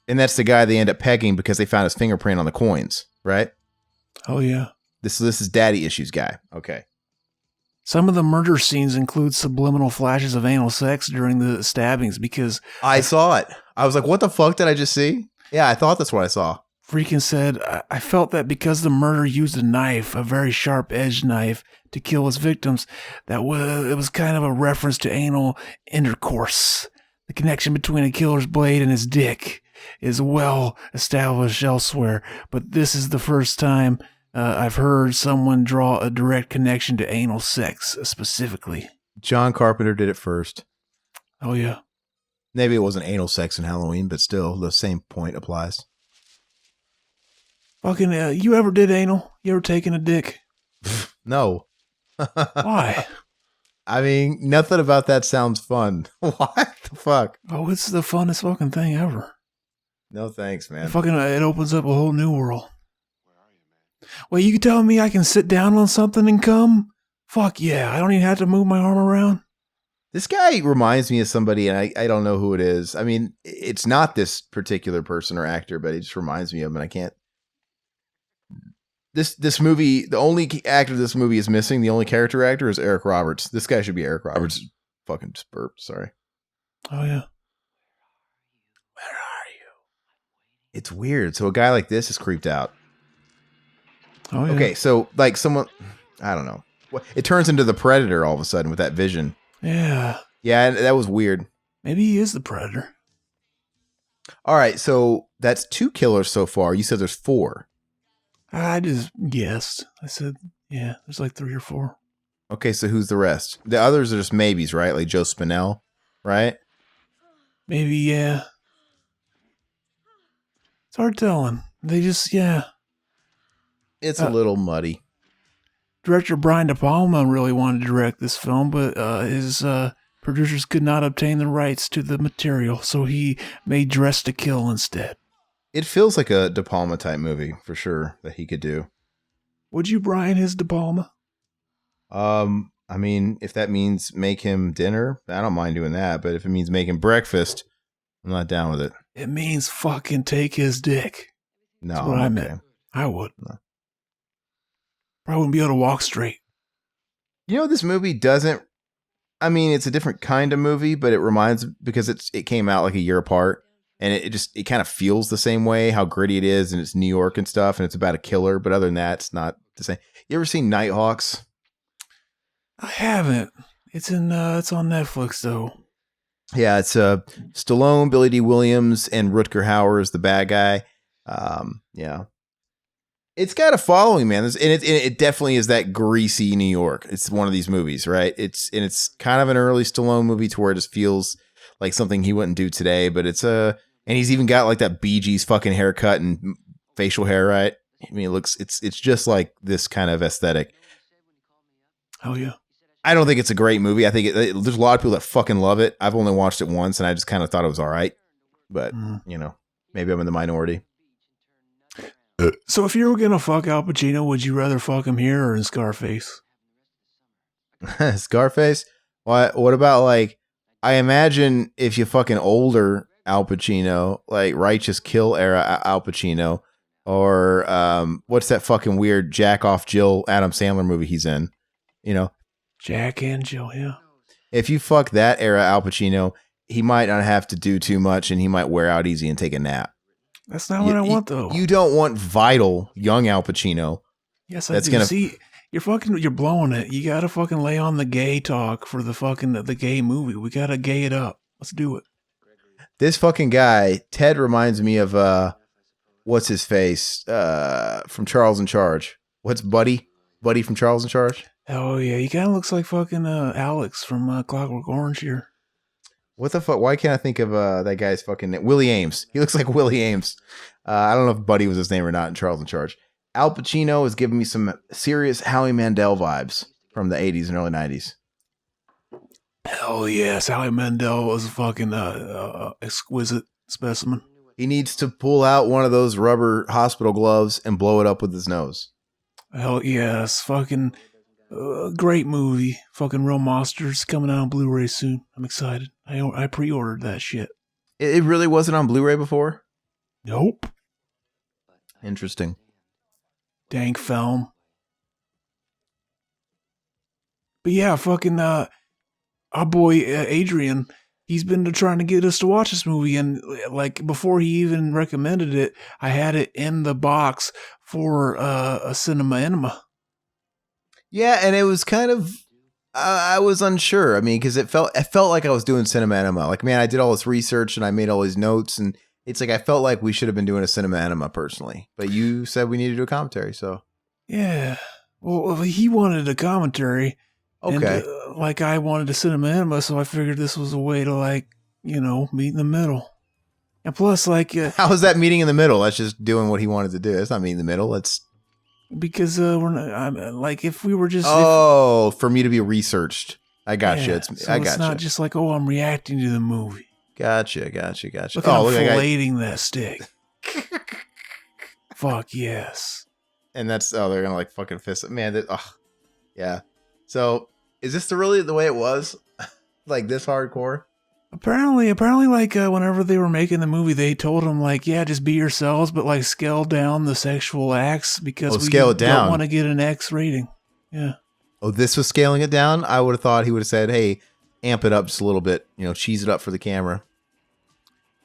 And that's the guy they end up pegging because they found his fingerprint on the coins, right? Oh, yeah. This is Daddy Issues guy. Okay. Some of the murder scenes include subliminal flashes of anal sex during the stabbings because I saw it. I was like, what the fuck did I just see? Yeah, I thought that's what I saw. Friedkin said, I felt that because the murderer used a knife, a very sharp-edged knife, to kill his victims, it was kind of a reference to anal intercourse. The connection between a killer's blade and his dick is well established elsewhere, but this is the first time I've heard someone draw a direct connection to anal sex specifically. John Carpenter did it first. Oh, yeah. Maybe it wasn't anal sex in Halloween, but still, the same point applies. Fucking, you ever did anal? You ever taken a dick? No. Why? I mean, nothing about that sounds fun. What the fuck? Oh, it's the funnest fucking thing ever. No thanks, man. It opens up a whole new world. Well, you telling me I can sit down on something and come? Fuck yeah, I don't even have to move my arm around. This guy reminds me of somebody, and I don't know who it is. I mean, it's not this particular person or actor, but it just reminds me of him, and I can't. This movie, the only actor this movie is missing, the only character actor is Eric Roberts. This guy should be Eric Roberts. Fucking just burped, sorry. Oh, yeah. Where are you? It's weird. So a guy like this is creeped out. Oh, yeah. Okay, so like someone, I don't know. It turns into the Predator all of a sudden with that vision. Yeah. Yeah, that was weird. Maybe he is the Predator. All right, so that's 2 killers so far. You said there's 4. I just guessed. I said, yeah, there's like 3 or 4. Okay, so who's the rest? The others are just maybes, right? Like Joe Spinell, right? Maybe, yeah. It's hard telling. They just, yeah. It's a little muddy. Director Brian De Palma really wanted to direct this film, but his producers could not obtain the rights to the material, so he made Dress to Kill instead. It feels like a De Palma type movie for sure that he could do. Would you Brian his De Palma? I mean, if that means make him dinner, I don't mind doing that. But if it means making breakfast, I'm not down with it. It means fucking take his dick. No, That's what I meant. I would. No. Probably wouldn't be able to walk straight. You know, this movie doesn't. I mean, it's a different kind of movie, but it reminds because it came out like a year apart. And it kind of feels the same way, how gritty it is, and it's New York and stuff, and it's about a killer. But other than that, it's not the same. You ever seen Nighthawks? I haven't. It's on Netflix though. Yeah, it's Stallone, Billy D. Williams, and Rutger Hauer is the bad guy. Yeah, it's got a following, man. It definitely is that greasy New York. It's one of these movies, right? It's kind of an early Stallone movie to where it just feels like something he wouldn't do today. But and he's even got like that Bee Gees fucking haircut and facial hair, right? I mean, it's just like this kind of aesthetic. Oh yeah. I don't think it's a great movie. I think there's a lot of people that fucking love it. I've only watched it once, and I just kind of thought it was all right. But, you know, maybe I'm in the minority. So if you were going to fuck Al Pacino, would you rather fuck him here or in Scarface? Scarface? What about, like, I imagine if you fucking older Al Pacino, like Righteous Kill era Al Pacino, or what's that fucking weird Jack Off Jill Adam Sandler movie he's in? You know? Jack and Jill, yeah. If you fuck that era Al Pacino, he might not have to do too much, and he might wear out easy and take a nap. That's not what I want, though. You don't want vital young Al Pacino. Yes, I do. See, you're blowing it. You gotta fucking lay on the gay talk for the gay movie. We gotta gay it up. Let's do it. This fucking guy, Ted, reminds me of what's his face from Charles in Charge. What's Buddy from Charles in Charge? Oh yeah, he kind of looks like fucking Alex from Clockwork Orange here. What the fuck? Why can't I think of that guy's fucking name? Willie Ames. He looks like Willie Ames. I don't know if Buddy was his name or not in Charles in Charge. Al Pacino is giving me some serious Howie Mandel vibes from the 80s and early 90s. Hell yes, Howie Mandel was a fucking exquisite specimen. He needs to pull out one of those rubber hospital gloves and blow it up with his nose. Hell yes, fucking great movie. Fucking Real Monsters coming out on Blu-ray soon. I'm excited. I pre-ordered that shit. It really wasn't on Blu-ray before? Nope. Interesting. Dank film. But yeah, fucking our boy Adrian, he's been trying to get us to watch this movie, and like before he even recommended it, I had it in the box for a cinema enema. Yeah, and it was kind of I was unsure. I mean, because it felt like I was doing cinema enema. Like, man, I did all this research and I made all these notes, and it's like I felt like we should have been doing a cinema enema personally. But you said we needed to do a commentary, so Yeah. Well, he wanted a commentary. okay. And, like I wanted a cinema enema, so I figured this was a way to like, meet in the middle. And plus, like, How is that meeting in the middle? That's just doing what he wanted to do. That's not meeting in the middle. That's because we're not, like if we were just for me to be researched. I got you. I got it's not you. just like, oh, I'm reacting to the movie. Gotcha. Look, I'm Look, filleting that steak. Fuck yes. And that's they're gonna like fucking fist it, man. Yeah. So is this really the way it was? Like this hardcore? Apparently, like whenever they were making the movie, they told them like, yeah, just be yourselves, but like scale down the sexual acts because we scale it down. don't want to get an X rating. Yeah. Oh, this was scaling it down? I would have thought he would have said, hey, amp it up just a little bit, cheese it up for the camera.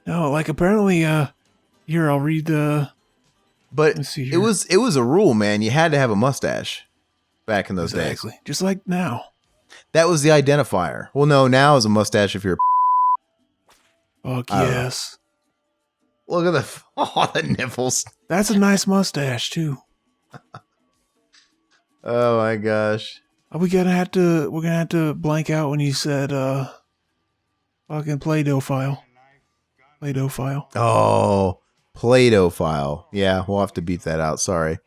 No, like apparently, here I'll read the. But Let's see it here. was a rule, man. You had to have a mustache back in those days. Just like now. That was the identifier. Well, no, now is a mustache if you're. Fuck yes. Look at the nipples. That's a nice mustache too. Oh my gosh. We're gonna have to blank out when you said fucking Play-Doh file. Oh, Play-Doh file. Yeah, we'll have to beat that out. Sorry.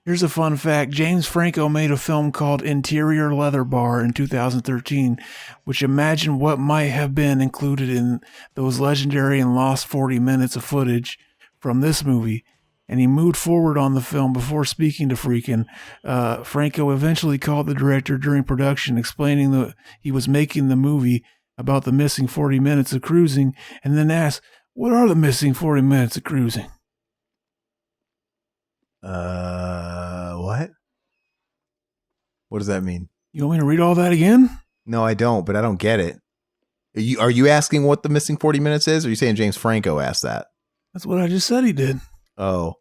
Here's a fun fact. James Franco made a film called Interior Leather Bar in 2013, which imagine what might have been included in those legendary and lost 40 minutes of footage from this movie. And he moved forward on the film before speaking to Friedkin. Franco eventually called the director during production, explaining that he was making the movie about the missing 40 minutes of cruising, and then asked, what are the missing 40 minutes of cruising? What? What does that mean? You want me to read all that again? No, I don't, but I don't get it. Are you asking what the missing 40 minutes is? Or are you saying James Franco asked that? That's what I just said he did. Oh.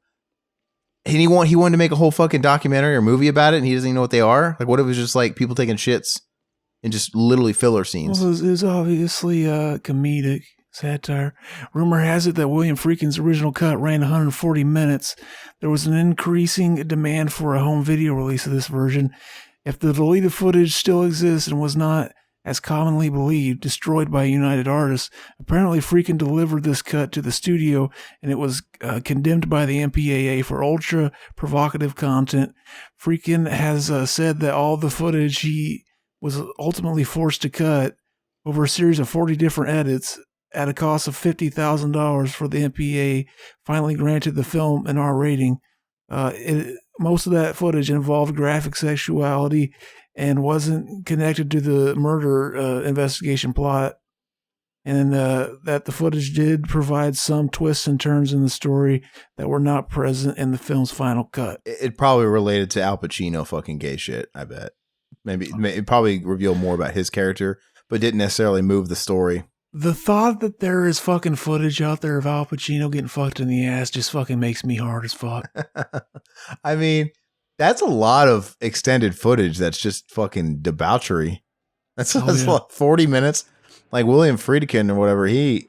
And he wanted to make a whole fucking documentary or movie about it, and he doesn't even know what they are? Like, what if it was just like people taking shits and just literally filler scenes? Well, it was obviously comedic satire. Rumor has it that William Friedkin's original cut ran 140 minutes. There was an increasing demand for a home video release of this version. If the deleted footage still exists and was not, as commonly believed, destroyed by United Artists, apparently Friedkin delivered this cut to the studio and it was condemned by the MPAA for ultra provocative content. Friedkin has said that all the footage he was ultimately forced to cut over a series of 40 different edits at a cost of $50,000 for the MPAA finally granted the film an R rating. Most of that footage involved graphic sexuality and wasn't connected to the murder investigation plot. And that the footage did provide some twists and turns in the story that were not present in the film's final cut. It probably related to Al Pacino fucking gay shit, I bet. Maybe it probably revealed more about his character, but didn't necessarily move the story. The thought that there is fucking footage out there of Al Pacino getting fucked in the ass just fucking makes me hard as fuck. I mean, that's a lot of extended footage that's just fucking debauchery. That's 40 minutes. Like William Friedkin or whatever, he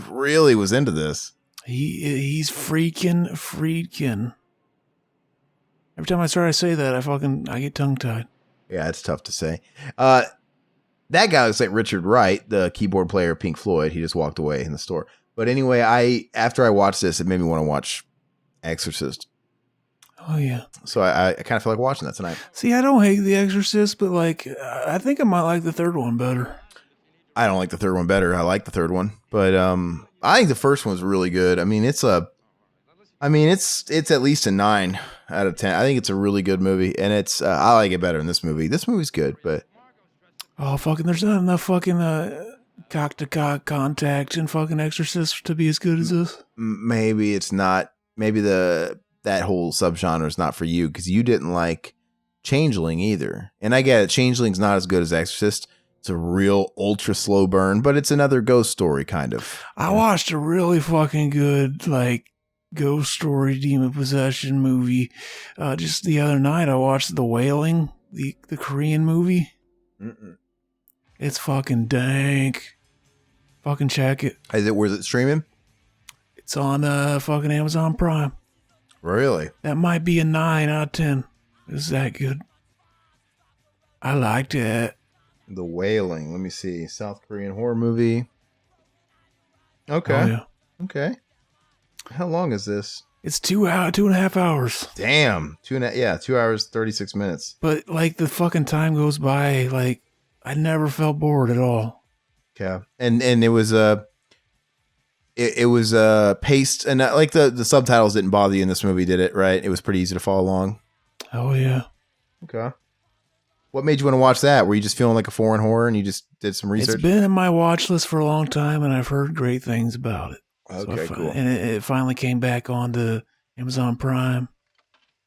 really was into this. He's freaking Friedkin. Every time I say that, I get tongue tied. Yeah, it's tough to say. That guy looks like Richard Wright, the keyboard player of Pink Floyd. He just walked away in the store. But anyway, after I watched this, it made me want to watch Exorcist. Oh, yeah. So I kind of feel like watching that tonight. See, I don't hate The Exorcist, but like, I think I might like the third one better. I don't like the third one better. I like the third one. But I think the first one's really good. I mean, it's at least a 9 out of 10. I think it's a really good movie. And I like it better than this movie. This movie's good, but... Oh, fucking, there's not enough fucking cock-to-cock contact in fucking Exorcist to be as good as this. Maybe it's not. Maybe that whole subgenre is not for you because you didn't like Changeling either. And I get it, Changeling's not as good as Exorcist. It's a real ultra slow burn, but it's another ghost story kind of. I watched a really fucking good like ghost story demon possession movie just the other night. I watched The Wailing, the Korean movie. Mm-mm. It's fucking dank. Fucking check it. Where's it streaming? It's on fucking Amazon Prime. Really? That might be a 9 out of 10. It's that good. I liked it. The Wailing. Let me see. South Korean horror movie. Okay. Oh, yeah. Okay. How long is this? It's 2.5 hours. Damn. 2 hours, 36 minutes. But like the fucking time goes by, like I never felt bored at all. Okay. And it was it was paced, and like the subtitles didn't bother you in this movie, did it? Right? It was pretty easy to follow along. Oh yeah. Okay. What made you want to watch that? Were you just feeling like a foreign horror and you just did some research? It's been in my watch list for a long time, and I've heard great things about it. Okay, so cool. And it finally came back onto Amazon Prime,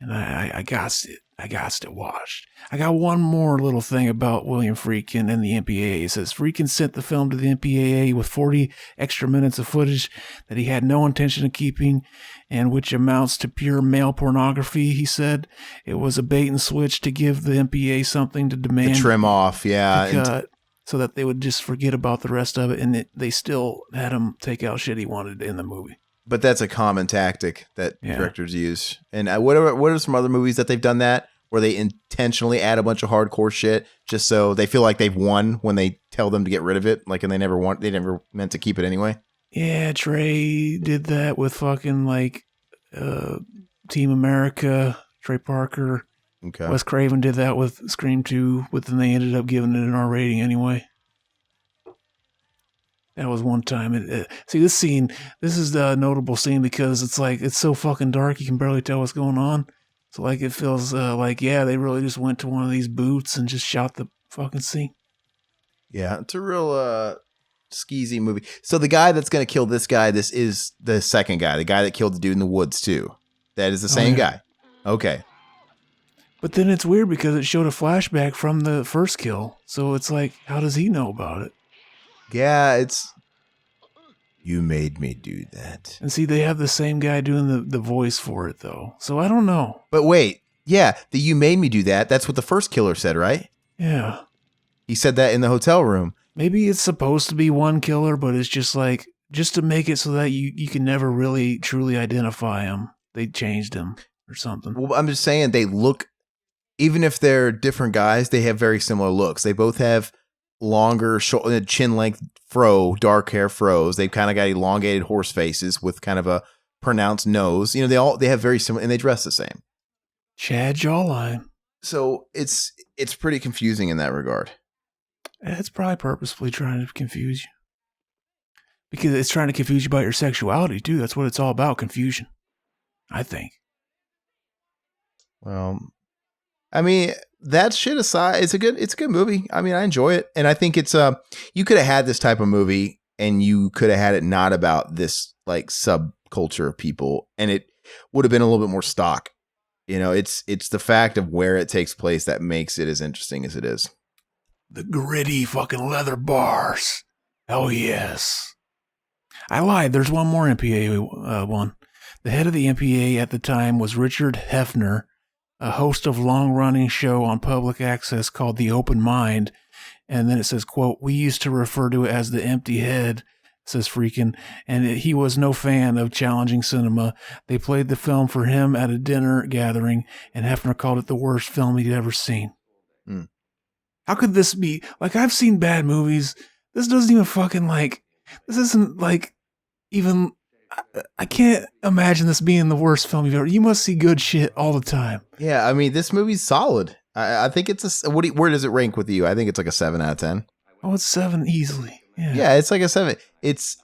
and I got it. I got it watched. I got one more little thing about William Friedkin and the MPAA. It says Friedkin sent the film to the MPAA with 40 extra minutes of footage that he had no intention of keeping, and which amounts to pure male pornography. He said it was a bait and switch to give the MPAA something to demand. To trim off, yeah. To cut, so that they would just forget about the rest of it, and they still had him take out shit he wanted in the movie. But that's a common tactic that directors use. And what are some other movies that they've done that, where they intentionally add a bunch of hardcore shit just so they feel like they've won when they tell them to get rid of it, like, and they never meant to keep it anyway? Yeah, Trey did that with fucking like Team America, Trey Parker. Okay. Wes Craven did that with Scream 2, but then they ended up giving it an R rating anyway. That was one time. See, this scene, this is the notable scene because it's like, it's so fucking dark, you can barely tell what's going on. So, like, it feels like, yeah, they really just went to one of these booths and just shot the fucking scene. Yeah, it's a real skeezy movie. So the guy that's going to kill this guy, this is the second guy, the guy that killed the dude in the woods, too. That is the same guy. Okay. But then it's weird because it showed a flashback from the first kill. So it's like, how does he know about it? Yeah, it's... You made me do that. And see, they have the same guy doing the voice for it, though. So I don't know. But wait, yeah, the you made me do that, that's what the first killer said, right? Yeah. He said that in the hotel room. Maybe it's supposed to be one killer, but it's just like, just to make it so that you can never really truly identify him, they changed him or something. Well, I'm just saying they look, even if they're different guys, they have very similar looks. They both have longer chin length dark hair froze. They've kind of got elongated horse faces with kind of a pronounced nose. You know, they have very similar, and they dress the same. Chad jawline. So it's pretty confusing in that regard. It's probably purposefully trying to confuse you. Because it's trying to confuse you about your sexuality, too. That's what it's all about, confusion. I think. Well, I mean, that shit aside, it's a good movie. I mean, I enjoy it. And I think it's you could have had this type of movie and you could have had it not about this like subculture of people, and it would have been a little bit more stock. You know, it's the fact of where it takes place that makes it as interesting as it is. The gritty fucking leather bars. Oh, yes. I lied. There's one more MPA one. The head of the MPA at the time was Richard Hefner, a host of long-running show on public access called The Open Mind. And then it says, quote, "We used to refer to it as the empty head," says Friedkin, and he was no fan of challenging cinema. They played the film for him at a dinner gathering, and Hefner called it the worst film he'd ever seen. Mm. How could this be? Like, I've seen bad movies. This doesn't even fucking like, this isn't like even, I can't imagine this being the worst film you've ever, you must see good shit all the time. Yeah, I mean, this movie's solid. I think it's where does it rank with you? I think it's like a 7 out of 10. Oh, it's 7 easily. Yeah, it's like a 7.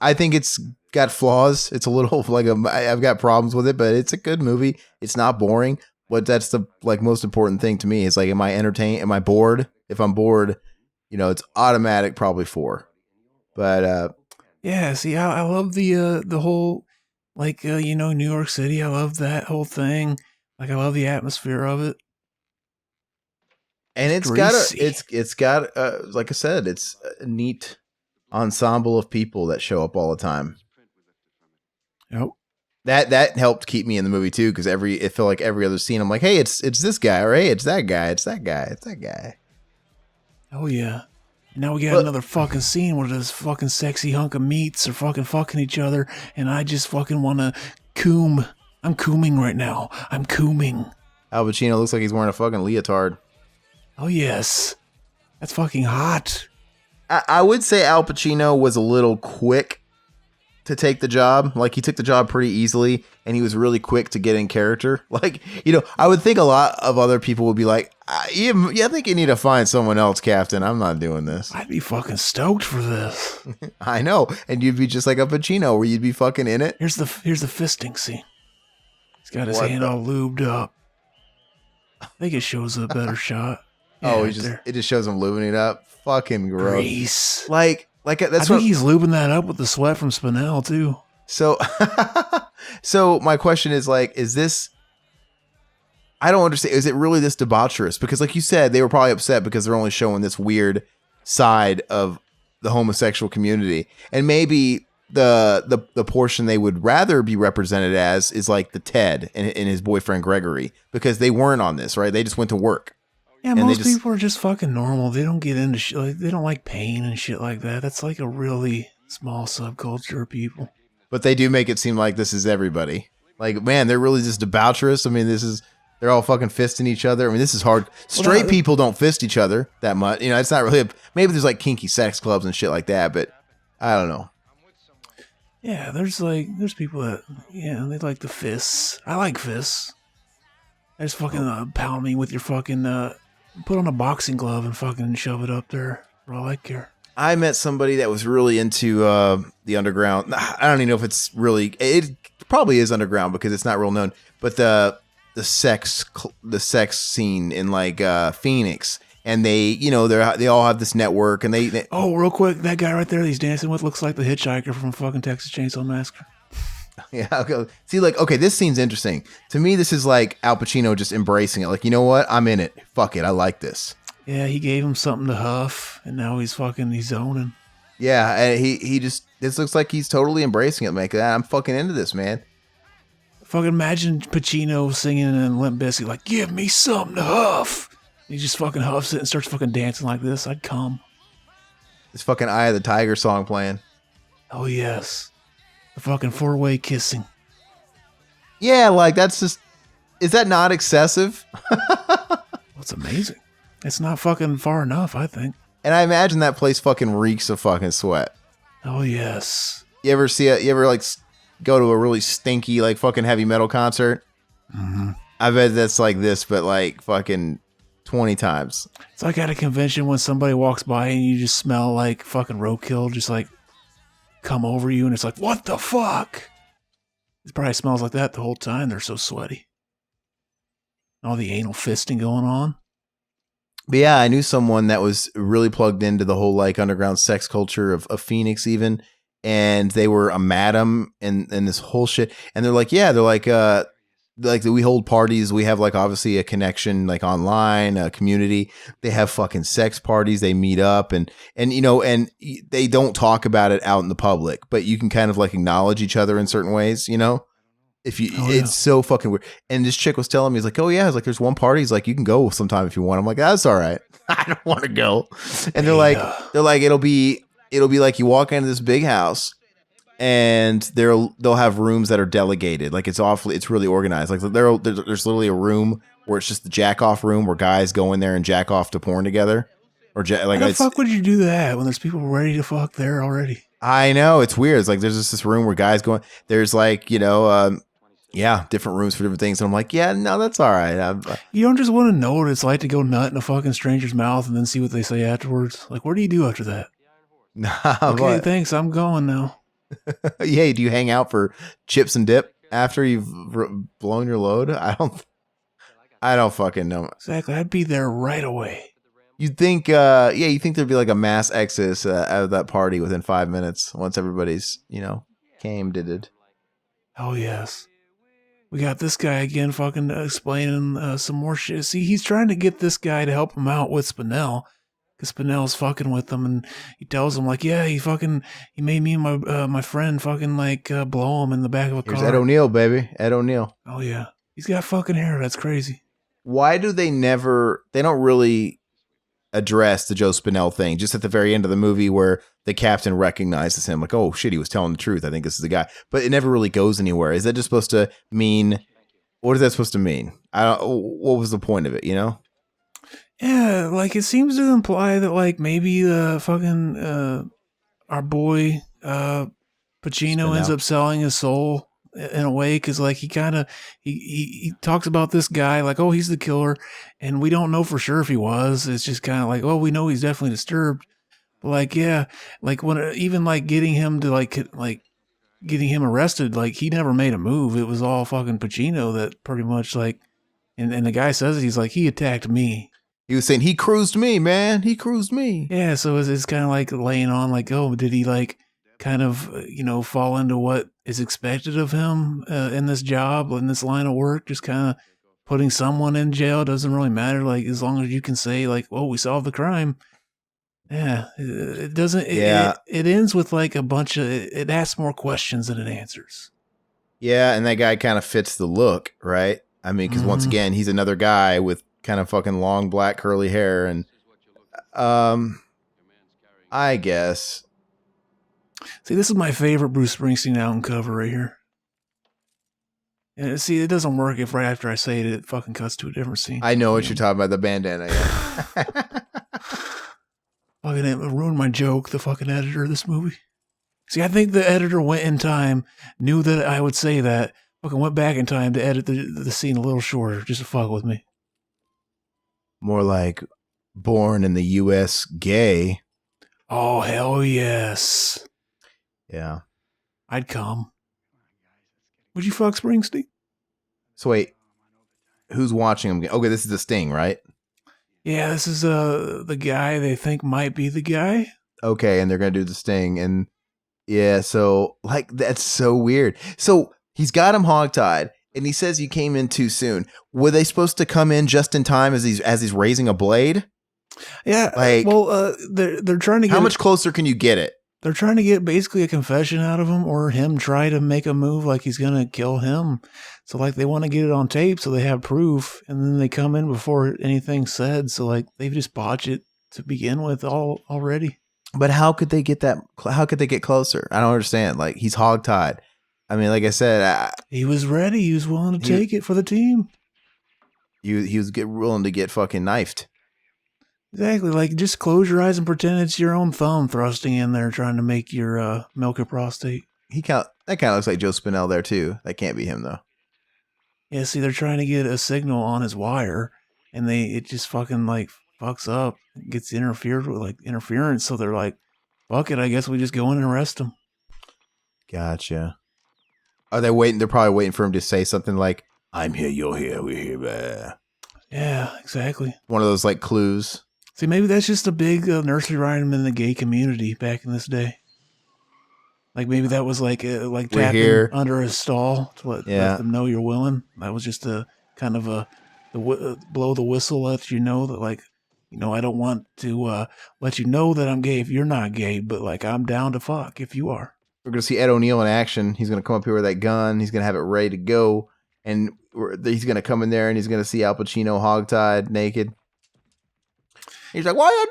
I think it's got flaws. It's a little like I've got problems with it, but it's a good movie. It's not boring. But that's the like most important thing to me is like, am I entertained? Am I bored? If I'm bored, you know, it's automatic probably 4. But yeah, see, I love the whole like you know, New York City. I love that whole thing. Like, I love the atmosphere of it. And it's greasy. got like I said, it's a neat ensemble of people that show up all the time. Yep. That helped keep me in the movie too, because it felt like every other scene I'm like, hey, it's this guy, or hey, it's that guy, it's that guy, it's that guy. Oh yeah. Now we got Well- another fucking scene where this fucking sexy hunk of meats are fucking each other, and I just fucking want to coom. I'm cooming right now. I'm cooming. Al Pacino looks like he's wearing a fucking leotard. Oh yes, that's fucking hot. I would say Al Pacino was a little quick to take the job. Like, he took the job pretty easily, and he was really quick to get in character. Like, I would think a lot of other people would be like, I think you need to find someone else, Captain. I'm not doing this. I'd be fucking stoked for this. I know. And you'd be just like a Pacino, where you'd be fucking in it. Here's the fisting scene. He's got his What hand the- all lubed up. I think it shows a better shot. Oh, Yeah, it just shows him lubing it up. Fucking gross. grease. Like I that's think what. he's lubing that up with the sweat from Spinell too. So, so my question is like, is this? I don't understand. Is it really this debaucherous? Because, like you said, they were probably upset because they're only showing this weird side of the homosexual community, and maybe the portion they would rather be represented as is like the Ted and his boyfriend Gregory, because they weren't on this, right? They just went to work. Yeah, And they most just- people are just fucking normal. They don't get into shit. Like, they don't like pain and shit like that. That's like a really small subculture of people. But they do make it seem like this is everybody. Like, man, they're really just debaucherous. I mean, they're all fucking fisting each other. I mean, this is hard. Straight people don't fist each other that much. It's not really maybe there's like kinky sex clubs and shit like that, but I don't know. Yeah, there's people that, they like the fists. I like fists. I just fucking pound me with your fucking, put on a boxing glove and fucking shove it up there for all I care. I met somebody that was really into the underground. I don't even know if it's really. It probably is underground because it's not real known. But the sex scene in like Phoenix, and they all have this network, and they Oh, real quick, that guy right there that he's dancing with looks like the hitchhiker from fucking Texas Chainsaw Massacre. yeah. Okay. See, like, okay, this scene's interesting to me. This is like Al Pacino just embracing it. Like, you know what? I'm in it. Fuck it. I like this. Yeah, he gave him something to huff, and now he's zoning. Yeah, and he just, this looks like he's totally embracing it. Like, I'm fucking into this, man. Fucking imagine Pacino singing in Limp Bizkit, like, give me something to huff. He just fucking huffs it and starts fucking dancing like this. I'd come. This fucking Eye of the Tiger song playing. Oh, yes. The fucking four-way kissing. Yeah, like, that's just, is that not excessive? Well, it's amazing. It's not fucking far enough, I think. And I imagine that place fucking reeks of fucking sweat. Oh, yes. You ever like go to a really stinky, like, fucking heavy metal concert? Mm-hmm. I bet that's like this, but like fucking 20 times. It's like at a convention when somebody walks by and you just smell like fucking roadkill just like come over you, and it's like, what the fuck? It probably smells like that the whole time. They're so sweaty. All the anal fisting going on. But yeah, I knew someone that was really plugged into the whole like underground sex culture of Phoenix even. And they were a madam and this whole shit. And they're like, we hold parties. We have like obviously a connection, like online, a community. They have fucking sex parties. They meet up and they don't talk about it out in the public, but you can kind of like acknowledge each other in certain ways, it's so fucking weird. And this chick was telling me, he's like, oh yeah, it's like, there's one party. He's like, you can go sometime if you want. I'm like, that's all right. I don't want to go. And they're like, it'll be like you walk into this big house and they'll have rooms that are delegated. Like it's really organized. Like there's literally a room where it's just the jack off room where guys go in there and jack off to porn together. Or Why the fuck would you do that when there's people ready to fuck there already? I know, it's weird. It's like there's just this room where guys go. There's like different rooms for different things. And I'm like, yeah, no, that's all right. You don't just want to know what it's like to go nut in a fucking stranger's mouth and then see what they say afterwards. Like, what do you do after that? Okay, thanks. I'm going now. Yeah, do you hang out for chips and dip after you've blown your load? I don't fucking know. Exactly. I'd be there right away. You'd think, you think there'd be like a mass exodus out of that party within 5 minutes once everybody's, came did it. Oh, yes. We got this guy again fucking explaining some more shit. See, he's trying to get this guy to help him out with Spinell. Because Spinell's fucking with him, and he tells him, like, yeah, he made me and my friend fucking, like, blow him in the back of a Here's car. Ed O'Neill, baby. Ed O'Neill. Oh, yeah. He's got fucking hair. That's crazy. Why do they don't really address the Joe Spinell thing just at the very end of the movie where the captain recognizes him, like, oh shit, he was telling the truth. I think this is the guy. But it never really goes anywhere. Is that just supposed to mean, what is that supposed to mean? What was the point of it, you know? Yeah, like, it seems to imply that, like, maybe fucking our boy Pacino Spinell ends up selling his soul in a way, because, like, he talks about this guy like, oh, he's the killer, and we don't know for sure if he was. It's just kind of like, oh, we know he's definitely disturbed. But, like, yeah, like, when even like getting him to like getting him arrested, like, he never made a move. It was all fucking Pacino that pretty much, like, and the guy says it, he's like, he attacked me. He was saying, he cruised me, man. He cruised me. Yeah, so it's kind of like laying on, like, oh, did he, like, kind of, fall into what is expected of him in this job, in this line of work? Just kind of putting someone in jail doesn't really matter, like, as long as you can say, like, oh, we solved the crime. Yeah, it doesn't. Yeah. It ends with, like, a bunch of. It asks more questions than it answers. Yeah, and that guy kind of fits the look, right? I mean, because once again, he's another guy with kind of fucking long black curly hair, and I guess. See, this is my favorite Bruce Springsteen album cover right here. And see, it doesn't work if right after I say it, it fucking cuts to a different scene. I know what you're talking about, the bandana. Yeah. Fucking it ruined my joke, the fucking editor of this movie. See, I think the editor went in time, knew that I would say that, fucking went back in time to edit the scene a little shorter, just to fuck with me. More like born in the U.S. gay. Oh, hell yes. Yeah. I'd come. Would you fuck Springsteen? So wait, who's watching him? Okay, this is the Sting, right? Yeah, this is the guy they think might be the guy. Okay, and they're gonna do the Sting, and yeah, so like that's so weird. So he's got him hogtied, and he says you came in too soon. Were they supposed to come in just in time as he's raising a blade? Yeah, like, well, they're trying to get. How much closer can you get it? They're trying to get basically a confession out of him, or him try to make a move like he's gonna kill him. So like they want to get it on tape so they have proof, and then they come in before anything's said. So like they've just botched it to begin with already. But how could they get that? How could they get closer? I don't understand. Like he's hogtied. I mean, like I said, he was ready. He was willing to take it for the team. He was willing to get fucking knifed. Exactly. Like, just close your eyes and pretend it's your own thumb thrusting in there trying to make your milk your prostate. That kind of looks like Joe Spinell there too. That can't be him though. Yeah, see, they're trying to get a signal on his wire, and it just fucking like fucks up, gets interfered with, like interference. So they're like, fuck it, I guess we just go in and arrest him. Gotcha. Are they waiting? They're probably waiting for him to say something like, "I'm here, you're here, we're here." Blah. Yeah, exactly. One of those like clues. See, maybe that's just a big nursery rhyme in the gay community back in this day. Like maybe that was like tapping under a stall to let them know you're willing. That was just a kind of blow the whistle, let you know that, like, I don't want to let you know that I'm gay if you're not gay, but like I'm down to fuck if you are. We're gonna see Ed O'Neill in action. He's gonna come up here with that gun. He's gonna have it ready to go, and he's gonna come in there and he's gonna see Al Pacino hogtied, naked. He's like, "What are you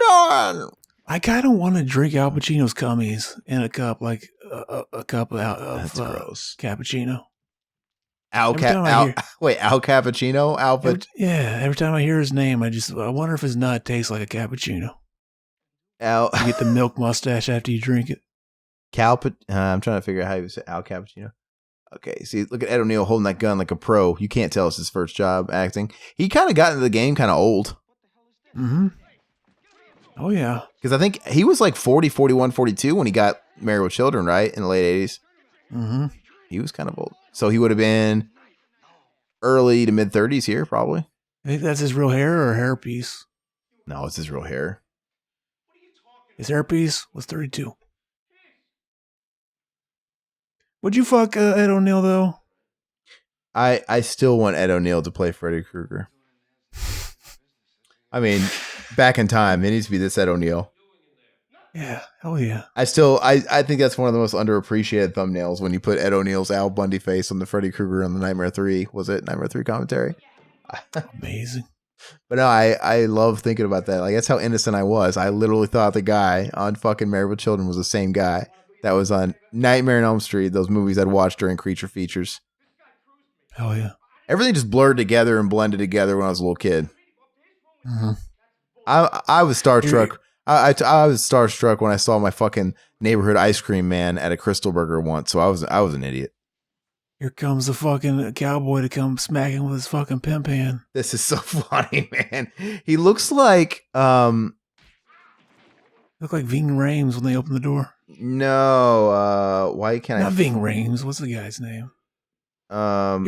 doing?" I kind of want to drink Al Pacino's cummies in a cup, like a cup of cappuccino. Al Cappuccino? Every time I hear his name, I wonder if his nut tastes like a cappuccino. Al, you get the milk mustache after you drink it. I'm trying to figure out how you say Al Cappuccino. Okay, see, look at Ed O'Neill holding that gun like a pro. You can't tell it's his first job acting. He kind of got into the game kind of old. Mm-hmm. Oh, yeah. Because I think he was like 40, 41, 42 when he got Married with Children, right? In the late 80s. Mm-hmm. He was kind of old. So he would have been early to mid 30s here, probably. I think that's his real hair or hairpiece. No, it's his real hair. His hairpiece was 32. Would you fuck Ed O'Neill, though? I still want Ed O'Neill to play Freddy Krueger. I mean, back in time, it needs to be this Ed O'Neill. Yeah, hell yeah. I think that's one of the most underappreciated thumbnails when you put Ed O'Neill's Al Bundy face on the Freddy Krueger on the Nightmare 3. Was it Nightmare 3 commentary? Amazing. But no, I love thinking about that. Like, that's how innocent I was. I literally thought the guy on fucking Married with Children was the same guy that was on Nightmare on Elm Street, those movies I'd watched during Creature Features. Hell yeah. Everything just blurred together and blended together when I was a little kid. Mm-hmm. I was starstruck. I was starstruck when I saw my fucking neighborhood ice cream man at a Crystal Burger once. So I was an idiot. Here comes the fucking cowboy to come smacking with his fucking pimp hand. This is so funny, man. He looks like Look like Ving Rhames when they open the door. no. Why can't Not Ving Rhames. What's the guy's name? I?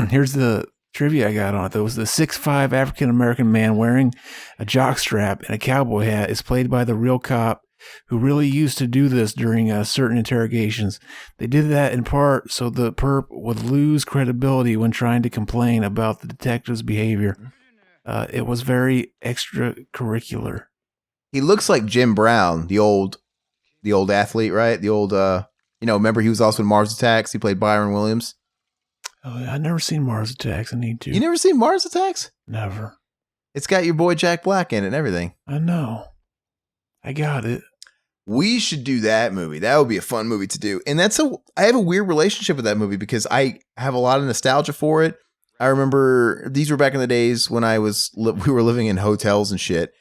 Here's the trivia I got on it. Though. It was the 6'5" African American man wearing a jockstrap and a cowboy hat is played by the real cop who really used to do this during certain interrogations. They did that in part so the perp would lose credibility when trying to complain about the detective's behavior. It was very extracurricular. He looks like Jim Brown, the old athlete, right? The old, remember he was also in Mars Attacks. He played Byron Williams. Oh, I've never seen Mars Attacks. I need to. You never seen Mars Attacks? Never. It's got your boy Jack Black in it and everything. I know. I got it. We should do that movie. That would be a fun movie to do. And I have a weird relationship with that movie because I have a lot of nostalgia for it. I remember these were back in the days when we were living in hotels and shit.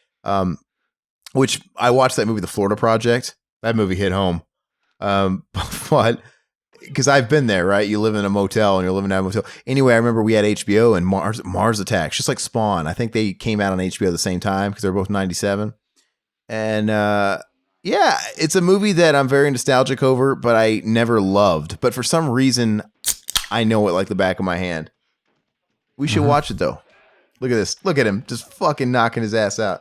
Which I watched that movie, The Florida Project. That movie hit home. But because I've been there, right? You live in a motel and you're living in a motel. Anyway, I remember we had HBO and Mars Attacks, just like Spawn. I think they came out on HBO at the same time because they're both 97. And yeah, it's a movie that I'm very nostalgic over, but I never loved. But for some reason, I know it like the back of my hand. We should watch it though. Look at this. Look at him just fucking knocking his ass out.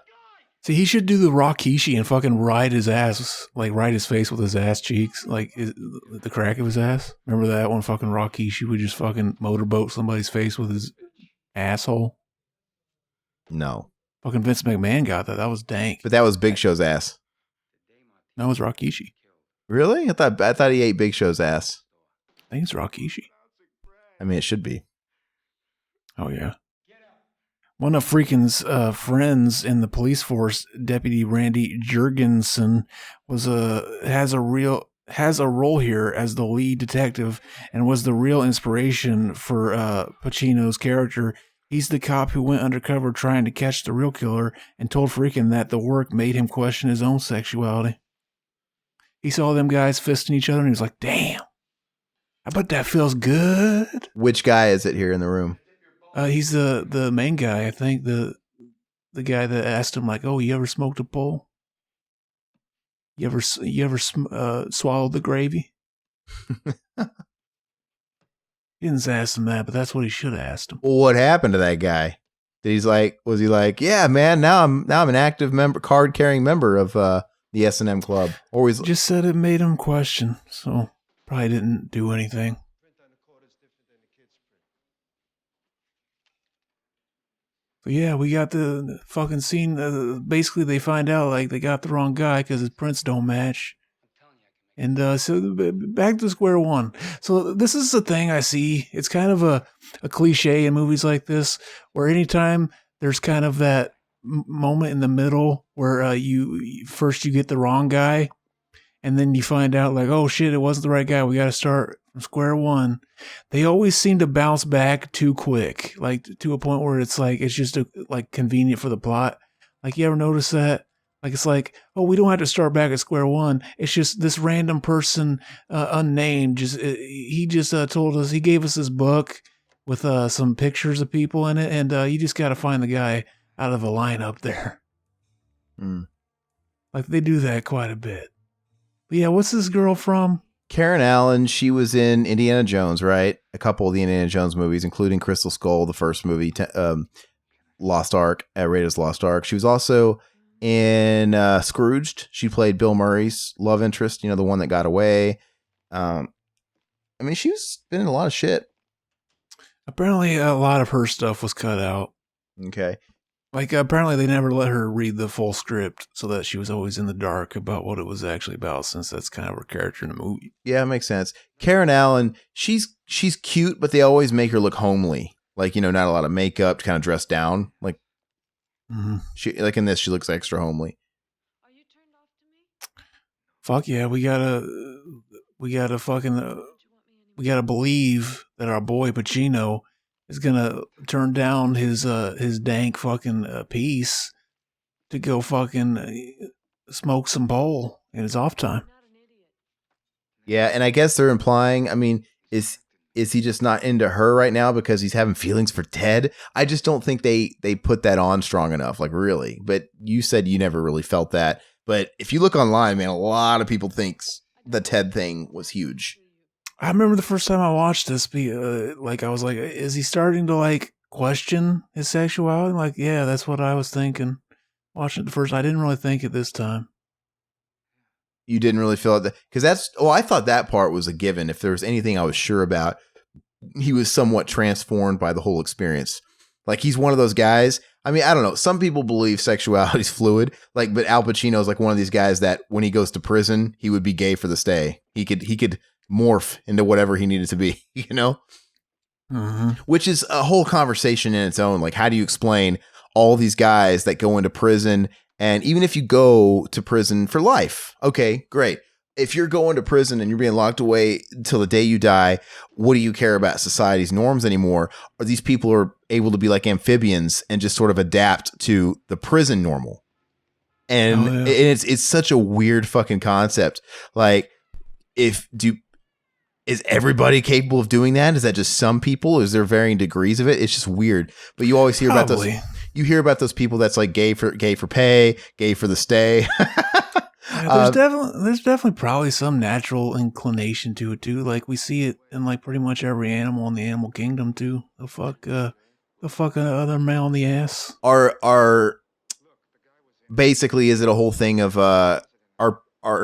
See, he should do the Rakishi and fucking ride his ass, like ride his face with his ass cheeks, like the crack of his ass. Remember that one? Fucking Rakishi would just fucking motorboat somebody's face with his asshole. No. Fucking Vince McMahon got that. That was dank. But that was Big Show's ass. That was Rakishi. Really? I thought he ate Big Show's ass. I think it's Rakishi. I mean, it should be. Oh, yeah. One of Friedkin's friends in the police force, Deputy Randy Jurgensen, has a role here as the lead detective and was the real inspiration for Pacino's character. He's the cop who went undercover trying to catch the real killer and told Friedkin that the work made him question his own sexuality. He saw them guys fisting each other and he was like, damn, I bet that feels good. Which guy is it here in the room? He's the main guy, I think. The guy that asked him, like, oh, you ever smoked a pole? You ever swallowed the gravy? He didn't ask him that, but that's what he should have asked him. Well, what happened to that guy? Was he like, yeah, man, now I'm an active member, card carrying member of the S&M club? Or he's just said it made him question, so probably didn't do anything. But yeah, we got the fucking scene. Basically, they find out like they got the wrong guy because his prints don't match. And so back to square one. So this is the thing I see. It's kind of a cliche in movies like this, where anytime there's kind of that moment in the middle where you get the wrong guy, and then you find out like, oh shit, it wasn't the right guy. We got to start from square one. They always seem to bounce back too quick, like to a point where it's like it's just like convenient for the plot. Like, you ever notice that? Like, it's like, oh, we don't have to start back at square one. It's just this random person, unnamed. He just told us, he gave us this book with some pictures of people in it, and you just got to find the guy out of a lineup there. Like, they do that quite a bit. But yeah, what's this girl from? Karen Allen. She was in Indiana Jones, right? A couple of the Indiana Jones movies, including Crystal Skull, the first movie, Lost Ark, Raiders Lost Ark. She was also in Scrooged. She played Bill Murray's love interest, the one that got away. I mean, she's been in a lot of shit. Apparently, a lot of her stuff was cut out. Okay. Like, apparently they never let her read the full script so that she was always in the dark about what it was actually about, since that's kind of her character in the movie. Yeah, it makes sense. Karen Allen, she's cute, but they always make her look homely. Like, not a lot of makeup, kind of dressed down. Like, she like in this, she looks extra homely. Fuck yeah, we gotta believe that our boy Pacino is gonna turn down his dank fucking piece to go fucking smoke some bowl in his off time. Yeah, and I guess they're implying, I mean, is he just not into her right now because he's having feelings for Ted? I just don't think they put that on strong enough, like really. But you said you never really felt that. But if you look online, man, a lot of people thinks the Ted thing was huge. I remember the first time I watched this, I was like, is he starting to like question his sexuality? Like, yeah, that's what I was thinking. Watching it the first, I didn't really think it this time. You didn't really feel it because I thought that part was a given. If there was anything I was sure about, he was somewhat transformed by the whole experience. Like he's one of those guys. I mean, I don't know. Some people believe sexuality is fluid. Like, but Al Pacino is like one of these guys that when he goes to prison, he would be gay for the stay. He could morph into whatever he needed to be, which is a whole conversation in its own. Like, how do you explain all these guys that go into prison? And even if you go to prison for life, okay, great. If you're going to prison and you're being locked away till the day you die, what do you care about society's norms anymore? Or these people are able to be like amphibians and just sort of adapt to the prison normal. And it's such a weird fucking concept. Like, is everybody capable of doing that? Is that just some people? Is there varying degrees of it? It's just weird. But you always hear about those. You hear about those people that's like gay for pay, gay for the stay. There's definitely probably some natural inclination to it too. Like we see it in like pretty much every animal in the animal kingdom too. The fuck another male in the ass. Are basically, is it a whole thing of are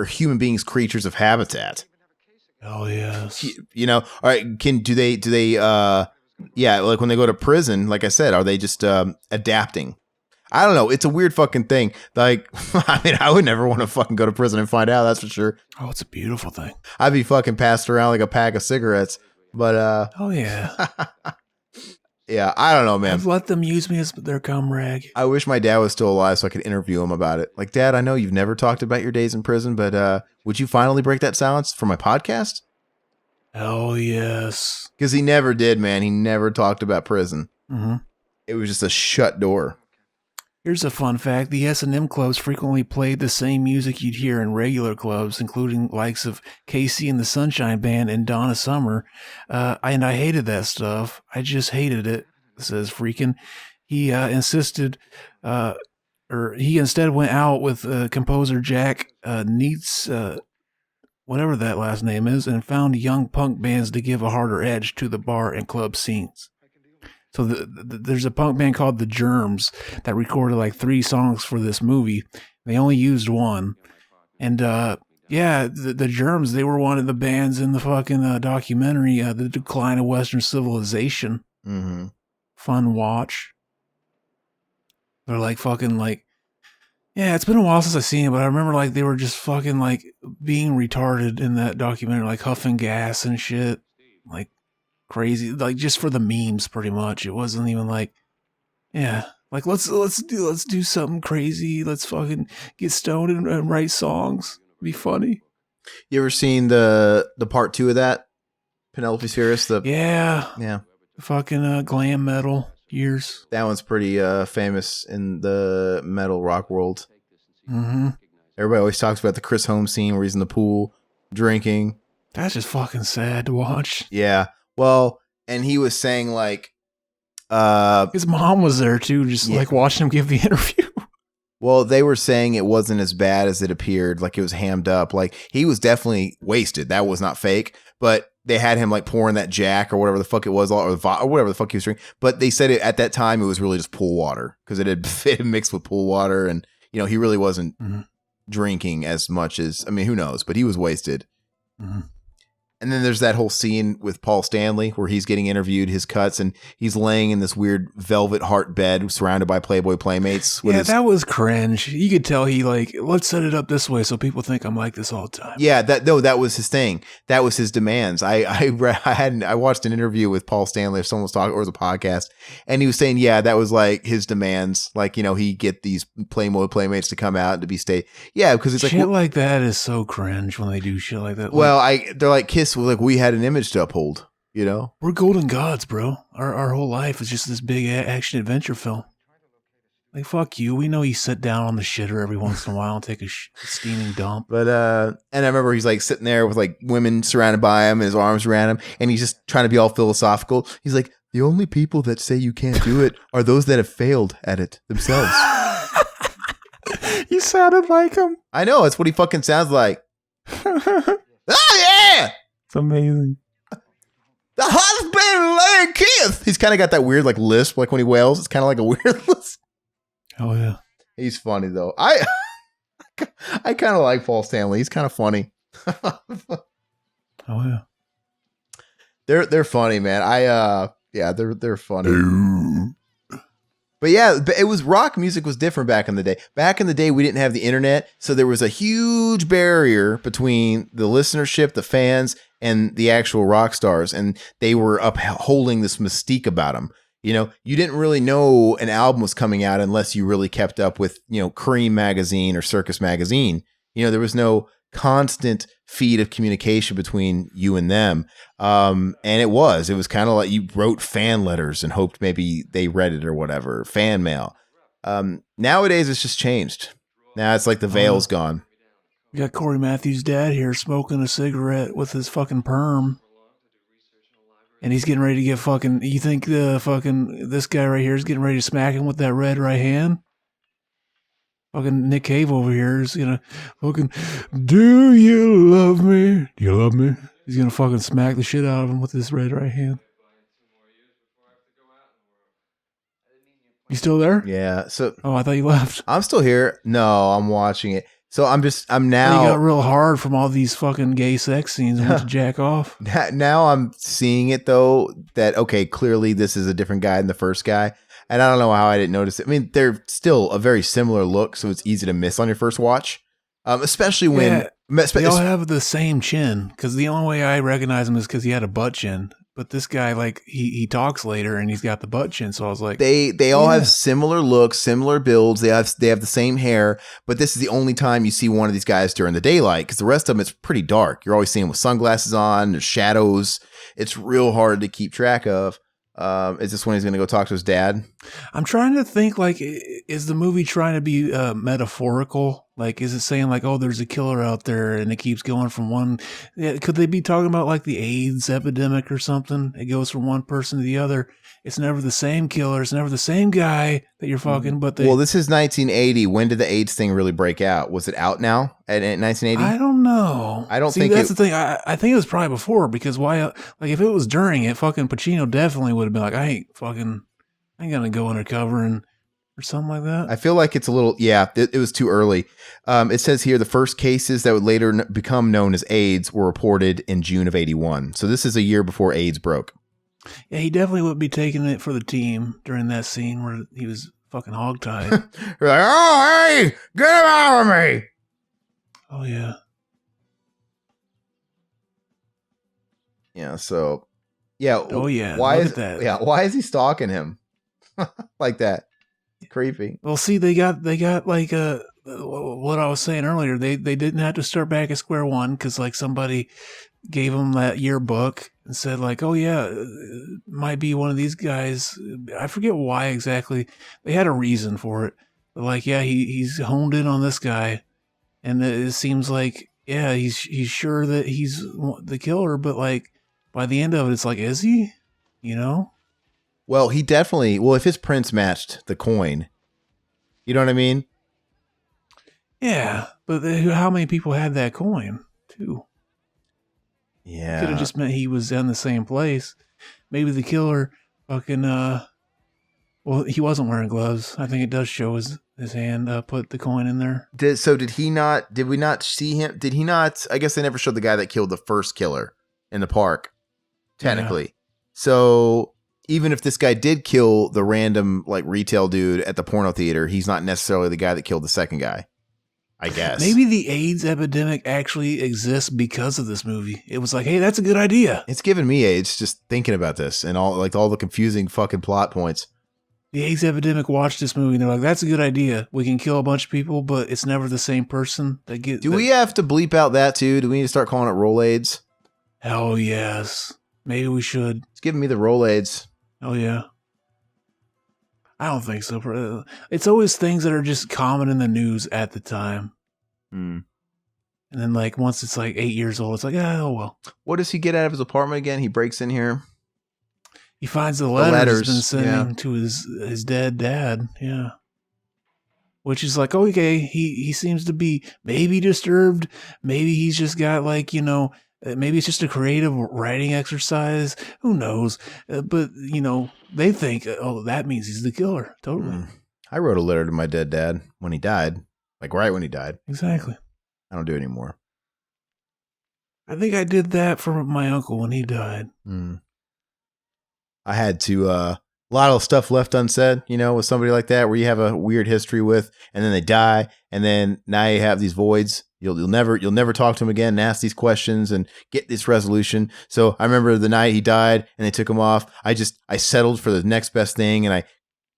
human beings creatures of habitat? Oh yes. All right. Do they like when they go to prison, like I said, are they just adapting? I don't know. It's a weird fucking thing. Like, I mean, I would never want to fucking go to prison and find out. That's for sure. Oh, it's a beautiful thing. I'd be fucking passed around like a pack of cigarettes. But oh yeah. Yeah, I don't know, man. I've let them use me as their cum rag. I wish my dad was still alive so I could interview him about it. Like, Dad, I know you've never talked about your days in prison, but would you finally break that silence for my podcast? Oh, yes. Because he never did, man. He never talked about prison. Mm-hmm. It was just a shut door. Here's a fun fact. The S&M clubs frequently played the same music you'd hear in regular clubs, including likes of Casey and the Sunshine Band and Donna Summer. And I hated that stuff. I just hated it, says Friedkin. He he instead went out with composer Jack Neitz, whatever that last name is, and found young punk bands to give a harder edge to the bar and club scenes. So there's a punk band called The Germs that recorded like 3 songs for this movie. They only used one. And the Germs, they were one of the bands in the fucking documentary, The Decline of Western Civilization. Mm-hmm. Fun watch. They're like fucking like, yeah, it's been a while since I've seen it, but I remember like they were just fucking like being retarded in that documentary, like huffing gas and shit. Like, crazy, like just for the memes, pretty much. It wasn't even like, yeah, like let's do something crazy. Let's fucking get stoned and write songs. Be funny. You ever seen the part 2 of that? Penelope Spheris. Yeah. Fucking glam metal years. That one's pretty famous in the metal rock world. Mm-hmm. Everybody always talks about the Chris Holmes scene where he's in the pool drinking. That's just fucking sad to watch. Yeah. Well, and he was saying like, his mom was there too, just like watching him give the interview. Well, they were saying it wasn't as bad as it appeared, like it was hammed up. Like he was definitely wasted. That was not fake, but they had him like pouring that Jack or whatever the fuck it was, or whatever the fuck he was drinking. But they said at that time it was really just pool water because it had mixed with pool water, and he really wasn't drinking as much as, I mean, who knows? But he was wasted. Mm-hmm. And then there's that whole scene with Paul Stanley where he's getting interviewed, his cuts, and he's laying in this weird velvet heart bed surrounded by Playboy Playmates. With that was cringe. You could tell he like, let's set it up this way so people think I'm like this all the time. Yeah, that was his thing. That was his demands. I watched an interview with Paul Stanley, if someone was talking, or it was a podcast, and he was saying, yeah, that was like his demands. Like, he get these Playboy Playmates to come out and to be stay. Yeah, because it's shit like that is so cringe when they do shit like that. Well, they're like Kiss. Like we had an image to uphold, We're golden gods, bro. Our whole life is just this big action adventure film. Like, fuck you. We know you sit down on the shitter every once in a while and take a steaming dump. But, and I remember he's like sitting there with like women surrounded by him and his arms around him, and he's just trying to be all philosophical. He's like, the only people that say you can't do it are those that have failed at it themselves. You sounded like him. I know. That's what he fucking sounds like. Oh, yeah. It's amazing. The hottest band in Land Kiss. He's kind of got that weird like lisp, like when he wails. It's kind of like a weird lisp. Oh yeah. He's funny though. I kind of like Paul Stanley. He's kind of funny. Oh yeah. They're funny, man. They're funny. But yeah, it was rock music was different back in the day. Back in the day, we didn't have the internet, so there was a huge barrier between the listenership, the fans, and the actual rock stars, and they were upholding this mystique about them. You didn't really know an album was coming out unless you really kept up with, Cream magazine or Circus magazine. There was no constant feed of communication between you and them. And it was kind of like you wrote fan letters and hoped maybe they read it or whatever, fan mail. Nowadays it's just changed. Now it's like the veil's gone. We got Corey Matthews' dad here smoking a cigarette with his fucking perm. And he's getting ready to get fucking, you think this guy right here is getting ready to smack him with that red right hand? Fucking Nick Cave over here is gonna fucking, do you love me? Do you love me? He's gonna fucking smack the shit out of him with this red right hand. You still there? Yeah. So. Oh, I thought you left. I'm still here. No, I'm watching it. So I'm now. You got real hard from all these fucking gay sex scenes and went to jack off. Now I'm seeing it though, that, okay, clearly this is a different guy than the first guy. And I don't know how I didn't notice it. I mean, they're still a very similar look, so it's easy to miss on your first watch. Especially when they all have the same chin. Because the only way I recognize him is because he had a butt chin. But this guy, like, he talks later and he's got the butt chin. So I was like, they all have similar looks, similar builds. They have the same hair. But this is the only time you see one of these guys during the daylight, because the rest of them, it's pretty dark. You're always seeing them with sunglasses on. There's shadows. It's real hard to keep track of. Is this when he's going to go talk to his dad? I'm trying to think, like, is the movie trying to be metaphorical? Like, is it saying like, oh, there's a killer out there and it keeps going from one? Could they be talking about like the AIDS epidemic or something? It goes from one person to the other. It's never the same killer. It's never the same guy that you're fucking. But well, this is 1980. When did the AIDS thing really break out? Was it out now at 1980? I don't know. I don't think that's the thing. I think it was probably before, because why? Like, if it was during it, fucking Pacino definitely would have been like, I ain't gonna go undercover or something like that. I feel like it's a little, it was too early. It says here the first cases that would later become known as AIDS were reported in June of 81. So this is a year before AIDS broke. Yeah, he definitely would be taking it for the team during that scene where he was fucking hogtied. You're like, oh, hey, get him out of me. Oh, yeah. Yeah, so, yeah. Oh, yeah. Why Look is at that? Yeah, why is he stalking him like that? Creepy. Well, see, they got like what I was saying earlier. They didn't have to start back at square one, because like somebody gave them that yearbook and said like, oh yeah, it might be one of these guys. I forget why exactly. They had a reason for it. But like, yeah, he's honed in on this guy, and it seems like, yeah, he's sure that he's the killer. But like by the end of it, it's like, is he? Well, he definitely. Well, if his prints matched the coin, you know what I mean? Yeah, but how many people had that coin too? Yeah, could have just meant he was in the same place. Maybe the killer fucking. Well, he wasn't wearing gloves. I think it does show his hand put the coin in there. Did we not see him? Did he not? I guess they never showed the guy that killed the first killer. in the park, technically. So even if this guy did kill the random like retail dude at the porno theater, he's not necessarily the guy that killed the second guy, I guess. Maybe the AIDS epidemic actually exists because of this movie. It was like, hey, that's a good idea. It's giving me AIDS just thinking about this and all the confusing fucking plot points. The AIDS epidemic watched this movie and they're like, that's a good idea. We can kill a bunch of people, but it's never the same person that gets. Do we have to bleep out that too? Do we need to start calling it roll AIDS? Hell yes. Maybe we should. It's giving me the roll AIDS. Oh yeah. I don't think so. It's always things that are just common in the news at the time. Hmm. And then like once it's like 8 years old, it's like, oh well. What does he get out of his apartment again? He breaks in here. He finds the letters he's been sending yeah. to his dead dad. Yeah. Which is like, okay, he seems to be maybe disturbed. Maybe he's just got like, maybe it's just a creative writing exercise. Who knows? But, they think, oh, that means he's the killer. Totally. I wrote a letter to my dead dad when he died. Like right when he died. Exactly. I don't do it anymore. I think I did that for my uncle when he died. I had to, a lot of stuff left unsaid, with somebody like that where you have a weird history with, and then they die. And then now you have these voids. You'll never talk to him again and ask these questions and get this resolution. So I remember the night he died and they took him off. I settled for the next best thing. And I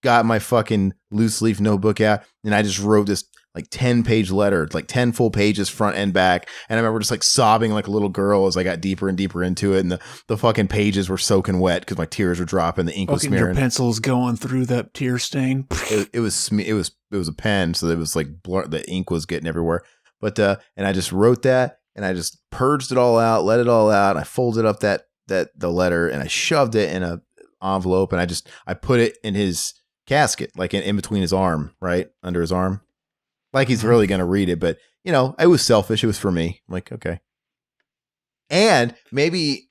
got my fucking loose leaf notebook out and I just wrote this like 10-page letter, like 10 full pages front and back. And I remember just like sobbing like a little girl as I got deeper and deeper into it. And the fucking pages were soaking wet because my tears were dropping. The ink was smearing. Your pencil's going through that tear stain. It was a pen. So it was like the ink was getting everywhere. But, and I just wrote that and I just purged it all out, let it all out. I folded up the letter and I shoved it in a envelope and I put it in his casket, like in between his arm, right under his arm. Like he's really going to read it, but it was selfish. It was for me. I'm like, okay. And maybe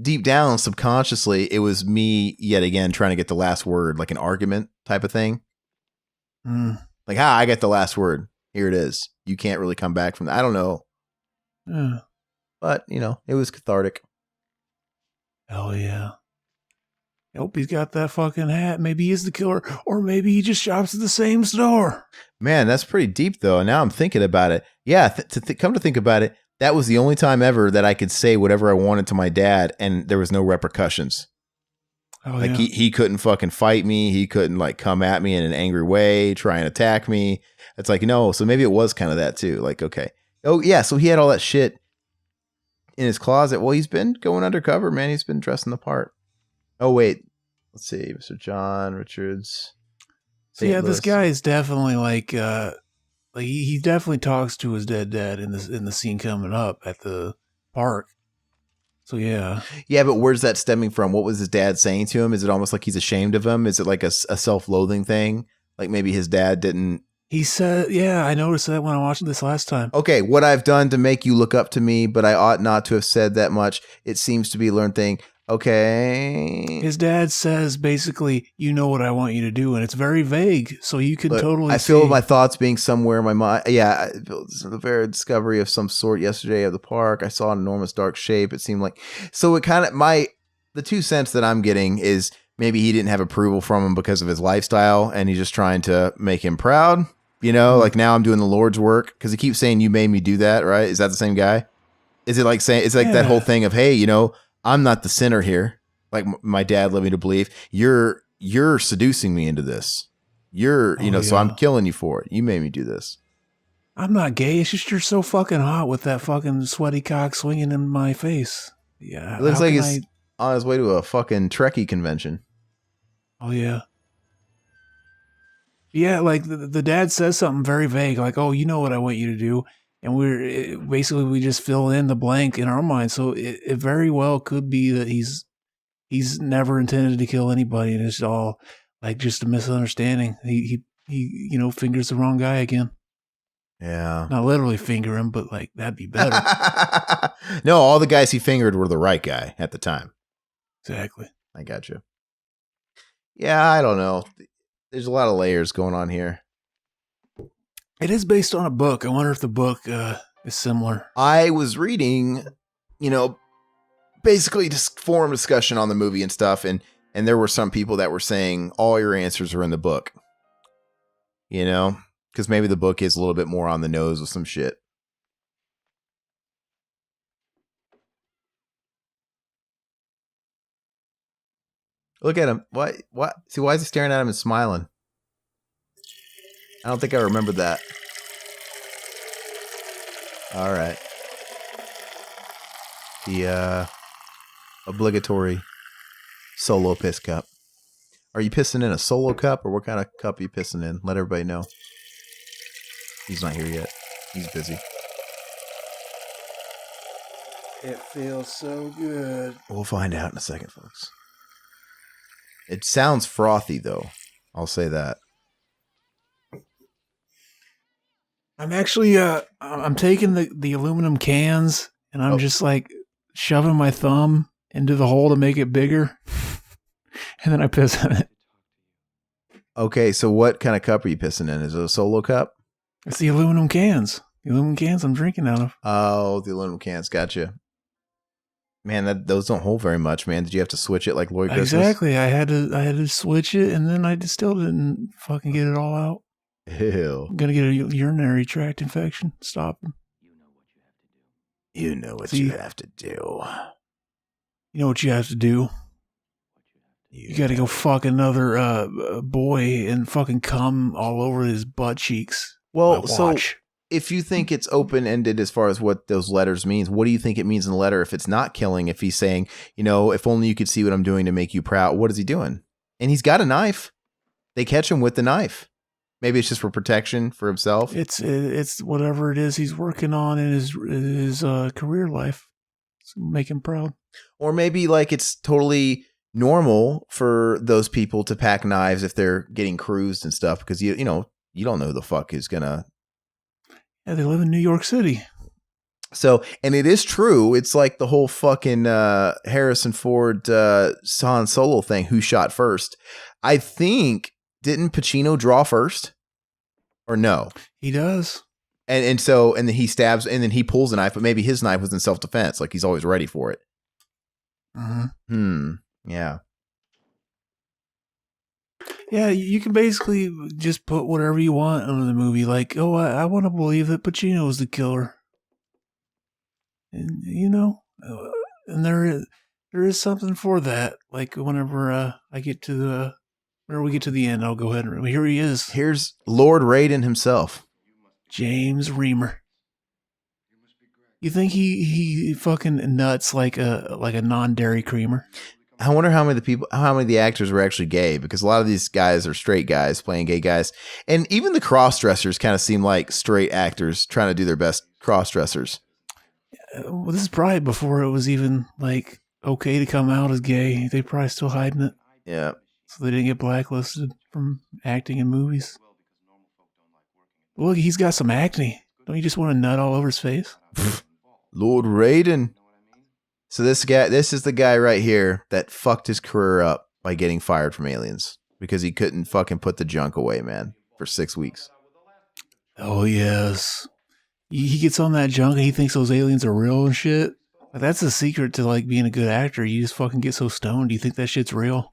deep down, subconsciously, it was me yet again trying to get the last word, like an argument type of thing. Like, I get the last word. Here it is. You can't really come back from that. I don't know. But, it was cathartic. Hell yeah. I hope he's got that fucking hat. Maybe he's the killer, or maybe he just shops at the same store. Man, that's pretty deep, though. And now I'm thinking about it. Yeah, come to think about it, that was the only time ever that I could say whatever I wanted to my dad, and there was no repercussions. Oh, like he couldn't fucking fight me. He couldn't like come at me in an angry way, try and attack me. It's like, no. So maybe it was kind of that too. Like, okay. Oh yeah. So he had all that shit in his closet. Well, he's been going undercover, man. He's been dressing the part. Oh wait, let's see, Mr. John Richards. So yeah, this guy is definitely like he definitely talks to his dead dad in the scene coming up at the park. So yeah, but where's that stemming from? What was his dad saying to him? Is it almost like he's ashamed of him? Is it like a self-loathing thing? Like maybe his dad didn't. He said, yeah, I noticed that when I watched this last time. Okay, what I've done to make you look up to me, but I ought not to have said that much. It seems to be a learned thing. Okay. His dad says basically, you know what I want you to do, and it's very vague, so you can totally I feel my thoughts being somewhere in my mind. Yeah, the very discovery of some sort yesterday at the park. I saw an enormous dark shape. It seemed like, so it kind of, the 2 cents that I'm getting is maybe he didn't have approval from him because of his lifestyle, and he's just trying to make him proud. Like now I'm doing the Lord's work because he keeps saying, you made me do that, right? Is that the same guy? Is it like saying, it's like that whole thing of, hey, I'm not the sinner here. Like my dad led me to believe. You're seducing me into this. So I'm killing you for it. You made me do this. I'm not gay. It's just you're so fucking hot with that fucking sweaty cock swinging in my face. Yeah. It looks like he's on his way to a fucking Trekkie convention. Oh, yeah. Yeah, like the dad says something very vague, like, oh, you know what I want you to do. And we just fill in the blank in our mind. So it very well could be that he's never intended to kill anybody, and it's all like just a misunderstanding. He fingers the wrong guy again. Yeah. Not literally finger him, but like that'd be better. No, all the guys he fingered were the right guy at the time. Exactly. I got you. Yeah, I don't know. There's a lot of layers going on here. It is based on a book. I wonder if the book is similar. I was reading, basically just forum discussion on the movie and stuff. And there were some people that were saying all your answers are in the book, you know, because maybe the book is a little bit more on the nose with some shit. Look at him. What? See, why is he staring at him and smiling? I don't think I remember that. All right. The obligatory solo piss cup. Are you pissing in a solo cup, or what kind of cup are you pissing in? Let everybody know. He's not here yet. He's busy. It feels so good. We'll find out in a second, folks. It sounds frothy, though. I'll say that. I'm actually, I'm taking the aluminum cans and I'm just like shoving my thumb into the hole to make it bigger. And then I piss in it. Okay, so what kind of cup are you pissing in? Is it a solo cup? It's the aluminum cans. The aluminum cans I'm drinking out of. Oh, the aluminum cans. Gotcha. Man, those don't hold very much, man. Did you have to switch it like Lloyd Christmas? Exactly. I had to switch it, and then I just still didn't fucking get it all out. Ew. I'm gonna get a urinary tract infection. Stop him. You know what you have to do. You know what you have to do? You got to go fuck another boy and fucking cum all over his butt cheeks. Well, so if you think it's open-ended as far as what those letters means, what do you think it means in the letter if it's not killing? If he's saying, you know, if only you could see what I'm doing to make you proud, what is he doing? And he's got a knife. They catch him with the knife. Maybe it's just for protection for himself. It's whatever it is he's working on in his career life. Make him proud. Or maybe like it's totally normal for those people to pack knives if they're getting cruised and stuff, because you know you don't know who the fuck is gonna. Yeah, they live in New York City. So, and it is true. It's like the whole fucking Harrison Ford Han Solo thing. Who shot first? I think didn't Pacino draw first, or no? He does. And then he stabs, and then he pulls a knife, but maybe his knife was in self defense. Like he's always ready for it. Mm-hmm. Yeah. Yeah, you can basically just put whatever you want into the movie. Like, oh, I want to believe that Pacino was the killer. And, you know, and there is something for that. Like, whenever I get to whenever we get to the end, I'll go ahead and here he is. Here's Lord Raiden himself. James Reamer. You think he fucking nuts like a non-dairy creamer? I wonder how many of the actors were actually gay, because a lot of these guys are straight guys playing gay guys. And even the cross-dressers kind of seem like straight actors trying to do their best cross-dressers. Well, this is probably before it was even like okay to come out as gay. They probably still hiding it. Yeah. So they didn't get blacklisted from acting in movies. Look, he's got some acne. Don't you just want to nut all over his face? Lord Raiden. So this is the guy right here that fucked his career up by getting fired from Aliens because he couldn't fucking put the junk away, man, for 6 weeks. Oh, yes. He gets on that junk and he thinks those aliens are real and shit. Like, that's the secret to like being a good actor. You just fucking get so stoned. You think that shit's real.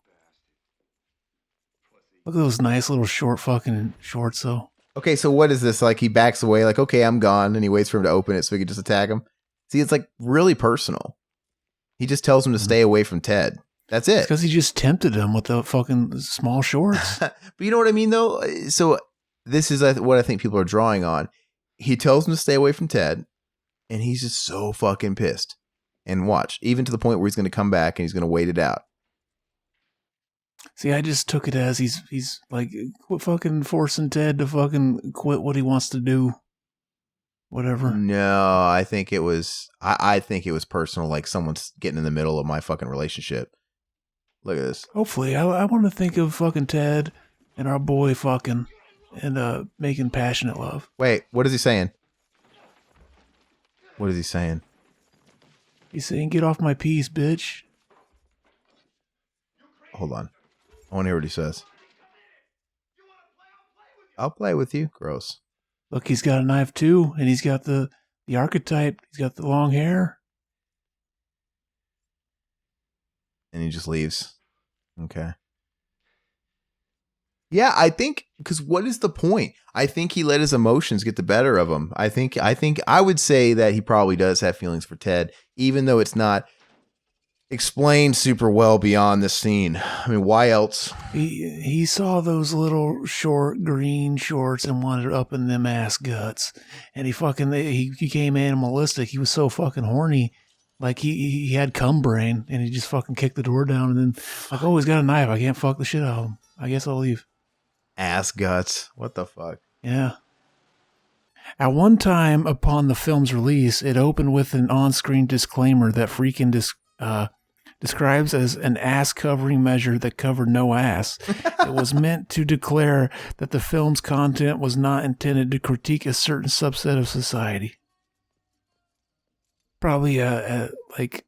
Look at those nice little short fucking shorts, though. Okay, so what is this? Like, he backs away, like, okay, I'm gone, and he waits for him to open it so he can just attack him. See, it's like really personal. He just tells him to stay away from Ted. That's it. Because he just tempted him with the fucking small shorts. But you know what I mean, though? So this is what I think people are drawing on. He tells him to stay away from Ted, and he's just so fucking pissed. And watch, even to the point where he's going to come back and he's going to wait it out. See, I just took it as he's like, quit fucking forcing Ted to fucking quit what he wants to do. Whatever. No, I think it was. I think it was personal. Like someone's getting in the middle of my fucking relationship. Look at this. Hopefully, I want to think of fucking Ted and our boy fucking and making passionate love. Wait, what is he saying? What is he saying? He's saying, "Get off my piece, bitch." Hold on, I want to hear what he says. I'll play with you. Gross. Look, he's got a knife too, and he's got the archetype. He's got the long hair. And he just leaves. Okay. Yeah, I think, because what is the point? I think he let his emotions get the better of him. I think I would say that he probably does have feelings for Ted, even though it's not explained super well beyond this scene. I mean, why else? He saw those little short green shorts and wanted up in them ass guts, and he became animalistic. He was so fucking horny, like he had cum brain, and he just fucking kicked the door down, and then like, oh, he's got a knife. I can't fuck the shit out of him. I guess I'll leave. Ass guts. What the fuck? Yeah. At one time, upon the film's release, it opened with an on-screen disclaimer that Friedkin describes as an ass-covering measure that covered no ass. It was meant to declare that the film's content was not intended to critique a certain subset of society. Probably, like,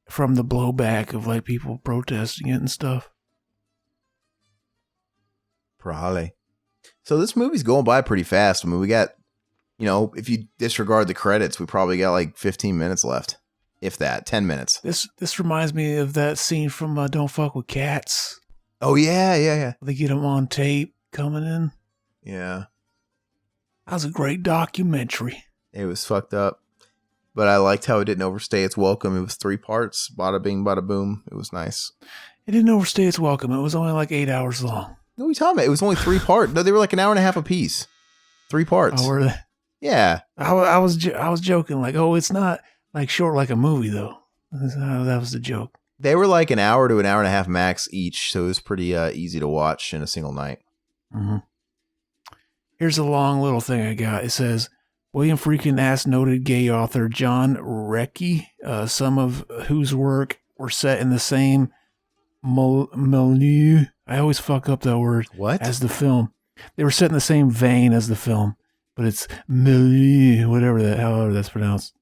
from the blowback of, like, people protesting it and stuff. Probably. So this movie's going by pretty fast. I mean, we got, if you disregard the credits, we probably got like 15 minutes left. If that, 10 minutes. This reminds me of that scene from Don't Fuck with Cats. Oh, yeah. They get them on tape coming in. Yeah. That was a great documentary. It was fucked up. But I liked how it didn't overstay its welcome. It was 3 parts. Bada bing, bada boom. It was nice. It didn't overstay its welcome. It was only like 8 hours long. What are you talking about? It was only 3 parts. No, they were like an hour and a half apiece. 3 parts. Oh, were they? Yeah. I was joking. Like, oh, it's not like short like a movie, though. That was the joke. They were like an hour to an hour and a half max each, so it was pretty easy to watch in a single night. Mm-hmm. Here's a long little thing I got. It says, William Friedkin asked noted gay author John Recke, some of whose work were set in the same milieu. I always fuck up that word. What? As the film. They were set in the same vein as the film, but it's milieu, however that's pronounced.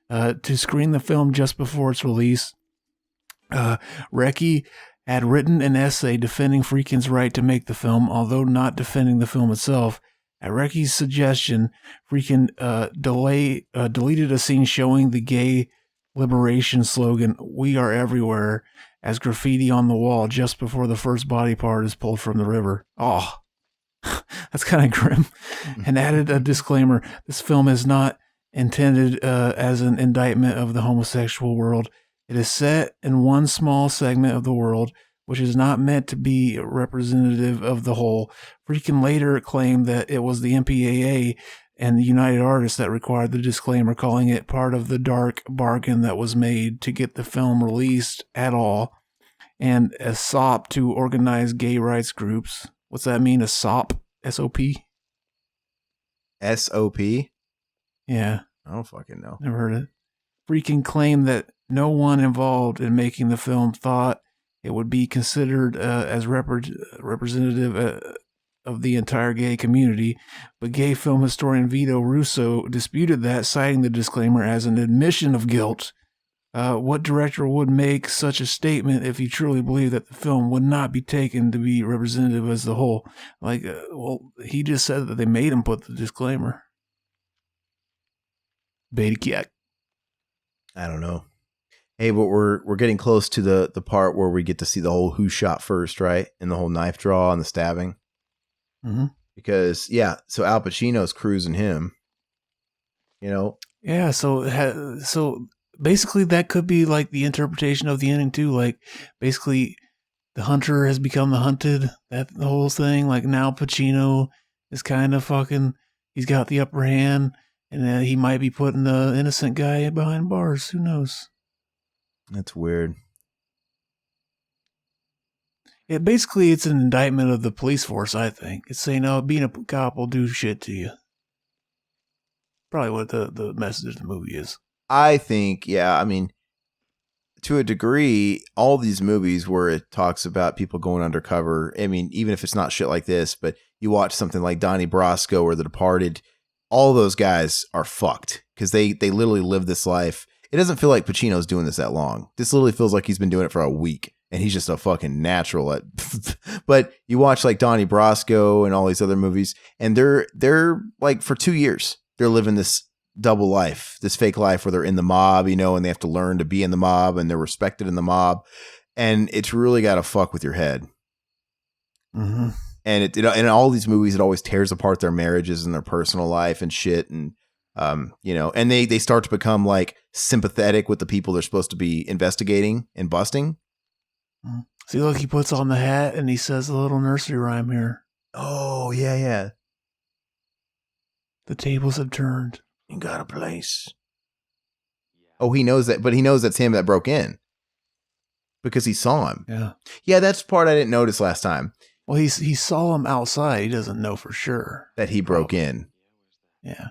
To screen the film just before its release, Recke had written an essay defending Friedkin's right to make the film, although not defending the film itself. At Recke's suggestion, Friedkin deleted a scene showing the gay liberation slogan, "We are everywhere," as graffiti on the wall just before the first body part is pulled from the river. Oh, that's kind of grim. And added a disclaimer, this film is not intended as an indictment of the homosexual world. It is set in one small segment of the world, which is not meant to be representative of the whole. Friedkin later claimed that it was the MPAA and the United Artists that required the disclaimer, calling it part of the dark bargain that was made to get the film released at all, and a SOP to organize gay rights groups. What's that mean, a SOP? S-O-P? S-O-P? Yeah. I don't fucking know. Never heard it. Friedkin claimed that no one involved in making the film thought it would be considered as representative of the entire gay community, but gay film historian Vito Russo disputed that, citing the disclaimer as an admission of guilt. What director would make such a statement if he truly believed that the film would not be taken to be representative as the whole? Like, he just said that they made him put the disclaimer. Beta cat. I don't know. Hey, but we're getting close to the part where we get to see the whole who shot first, right? And the whole knife draw and the stabbing. Mm-hmm. Because, so Al Pacino's cruising him, Yeah, so basically that could be like the interpretation of the ending too. Like, basically the hunter has become the hunted, that the whole thing. Like, now Pacino is kind of fucking, he's got the upper hand, and then he might be putting the innocent guy behind bars. Who knows? That's weird. It's an indictment of the police force, I think. It's saying, oh, being a cop will do shit to you. Probably what the message of the movie is. I think, I mean, to a degree, all these movies where it talks about people going undercover, I mean, even if it's not shit like this, but you watch something like Donnie Brasco or The Departed, all those guys are fucked because they literally live this life. It doesn't feel like Pacino's doing this that long. This literally feels like he's been doing it for a week. And he's just a fucking natural at, but you watch like Donnie Brasco and all these other movies, and they're like for 2 years, they're living this double life, this fake life where they're in the mob, and they have to learn to be in the mob and they're respected in the mob. and it's really got to fuck with your head. Mm-hmm. And it in all these movies, it always tears apart their marriages and their personal life and shit. And, and they start to become like sympathetic with the people they're supposed to be investigating and busting. See, look, he puts on the hat and he says a little nursery rhyme here. Oh, yeah, yeah. The tables have turned. You got a place. Oh, he knows that, but he knows that's him that broke in because he saw him. Yeah. Yeah, that's the part I didn't notice last time. Well, he saw him outside. He doesn't know for sure That he broke in. Yeah.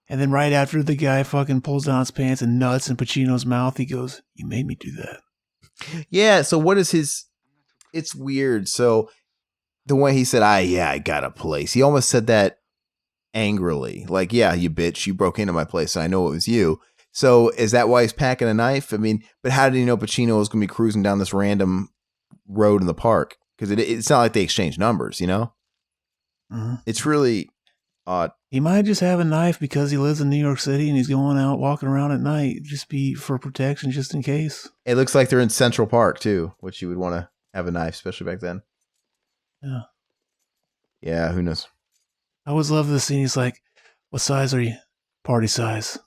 And then right after the guy fucking pulls down his pants and nuts in Pacino's mouth, he goes, "You made me do that." Yeah, so what is his... It's weird. So the way he said, I got a place. He almost said that angrily. Like, yeah, you bitch, you broke into my place. I know it was you. So is that why he's packing a knife? I mean, but how did he know Pacino was going to be cruising down this random road in the park? Because it's not like they exchange numbers, you know? Mm-hmm. It's really odd. He might just have a knife because he lives in New York City and he's going out walking around at night, just be for protection, just in case. It looks like they're in Central Park too, which you would want to have a knife, especially back then. Yeah. Yeah, who knows? I always love this scene. He's like, "What size are you?" "Party size."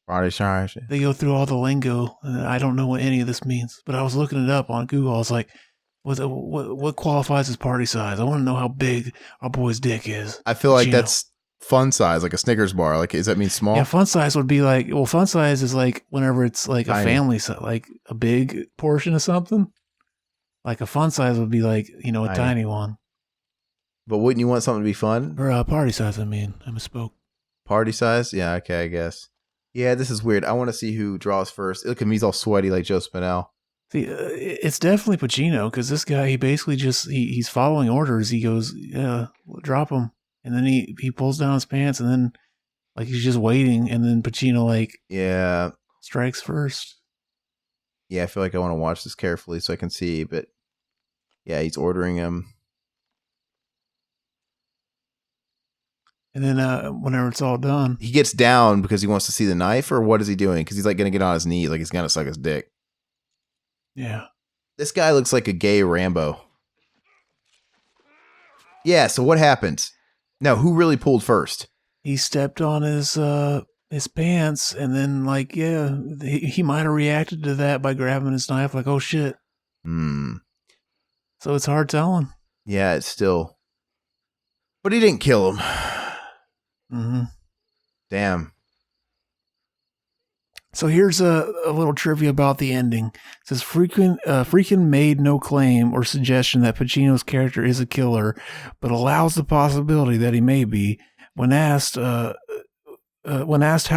Party size. They go through all the lingo, and I don't know what any of this means. But I was looking it up on Google. I was like, what qualifies as party size? I want to know how big our boy's dick is. I feel like Pacino. that's fun size, like a Snickers bar. Like, does that mean small? Yeah, fun size would be like, well, fun size is like whenever it's like a Tiny. family size, like a big portion of something. Like a fun size would be like, a Tiny. tiny one. But wouldn't you want something to be fun? Or party size, I misspoke. Party size? Yeah, okay, I guess. Yeah, this is weird. I want to see who draws first. Look at me, he's all sweaty like Joe Spinell. See, it's definitely Pacino because this guy, he basically just, he's following orders. He goes, "Yeah, drop him." And then he pulls down his pants and then like he's just waiting. And then Pacino like Yeah. strikes first. Yeah, I feel like I want to watch this carefully so I can see. But yeah, he's ordering him. And then whenever it's all done, He gets down because he wants to see the knife, or what is he doing? Because he's like going to get on his knees, like he's going to suck his dick. yeah. This guy looks like a gay Rambo. Yeah, so what happened? No, who really pulled first? He stepped on his pants, and then like, yeah, he might have reacted to that by grabbing his knife, like, "Oh shit." So it's hard telling. Yeah, it's still. But he didn't kill him. Mm-hmm. Damn. So here's a little trivia about the ending. It says Friedkin made no claim or suggestion that Pacino's character is a killer, but allows the possibility that he may be. When asked how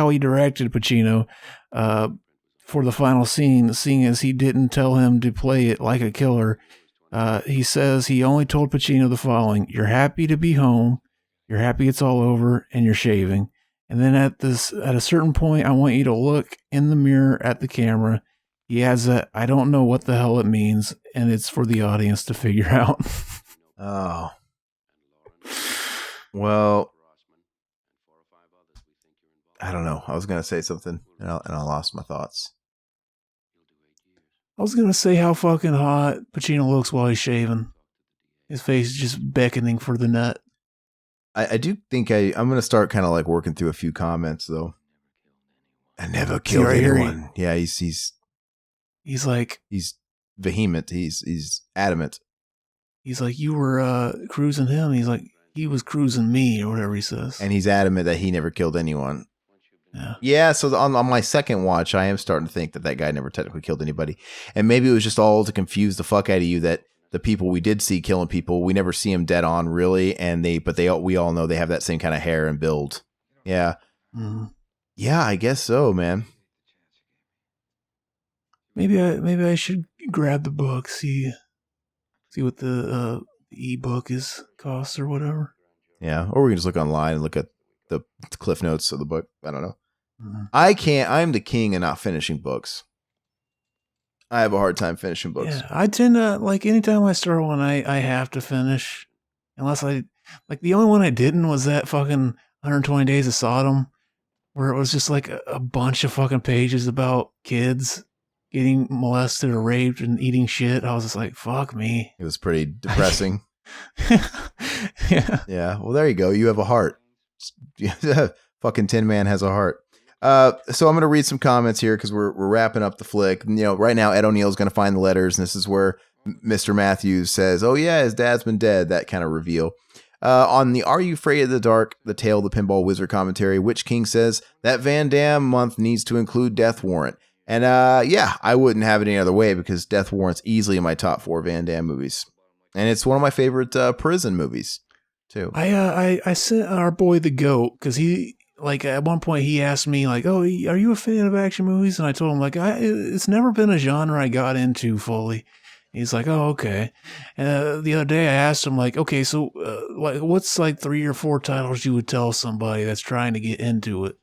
he directed Pacino for the final scene, seeing as he didn't tell him to play it like a killer, he says he only told Pacino the following: "You're happy to be home, you're happy it's all over, and you're shaving. And then at a certain point, I want you to look in the mirror at the camera." He adds that, "I don't know what the hell it means, and it's for the audience to figure out." Oh. Well, I don't know. I was going to say something, and I lost my thoughts. I was going to say how fucking hot Pacino looks while he's shaving. His face is just beckoning for the nut. I do think I'm going to start kind of like working through a few comments, though. I never killed anyone. Yeah, he's like... He's vehement. He's adamant. He's like, "You were cruising him." He's like, "He was cruising me," or whatever he says. And he's adamant that he never killed anyone. Yeah. Yeah, so on my second watch, I am starting to think that guy never technically killed anybody. And maybe it was just all to confuse the fuck out of you that the people we did see killing people, we never see them dead on really, and we all know they have that same kind of hair and build. Yeah. Mm-hmm. Yeah, I guess so, man. Maybe I should grab the book, see what the ebook costs or whatever. Yeah, or we can just look online and look at the cliff notes of the book. I don't know. Mm-hmm. I'm the king of not finishing books. I have a hard time finishing books. Yeah, I tend to, like, anytime I start one, I have to finish. Unless the only one I didn't was that fucking 120 Days of Sodom, where it was just like a bunch of fucking pages about kids getting molested or raped and eating shit. I was just like, fuck me. It was pretty depressing. Yeah. Yeah. Well, there you go. You have a heart. Fucking Tin Man has a heart. So I'm going to read some comments here because we're wrapping up the flick. You know, right now Ed O'Neill's going to find the letters, and this is where Mr. Matthews says, "Oh yeah, his dad's been dead." That kind of reveal. On the "Are You Afraid of the Dark?" the Tale of the Pinball Wizard commentary, Witch King says that Van Damme month needs to include Death Warrant. And yeah, I wouldn't have it any other way because Death Warrant's easily in my top 4 Van Damme movies. And it's one of my favorite prison movies, too. I sent our boy the goat because he, like, at one point he asked me, like, "Oh, are you a fan of action movies?" And I told him, like, it's never been a genre I got into fully. He's like, "Oh, okay." And the other day I asked him, like, "Okay, so what's like 3 or 4 titles you would tell somebody that's trying to get into it?"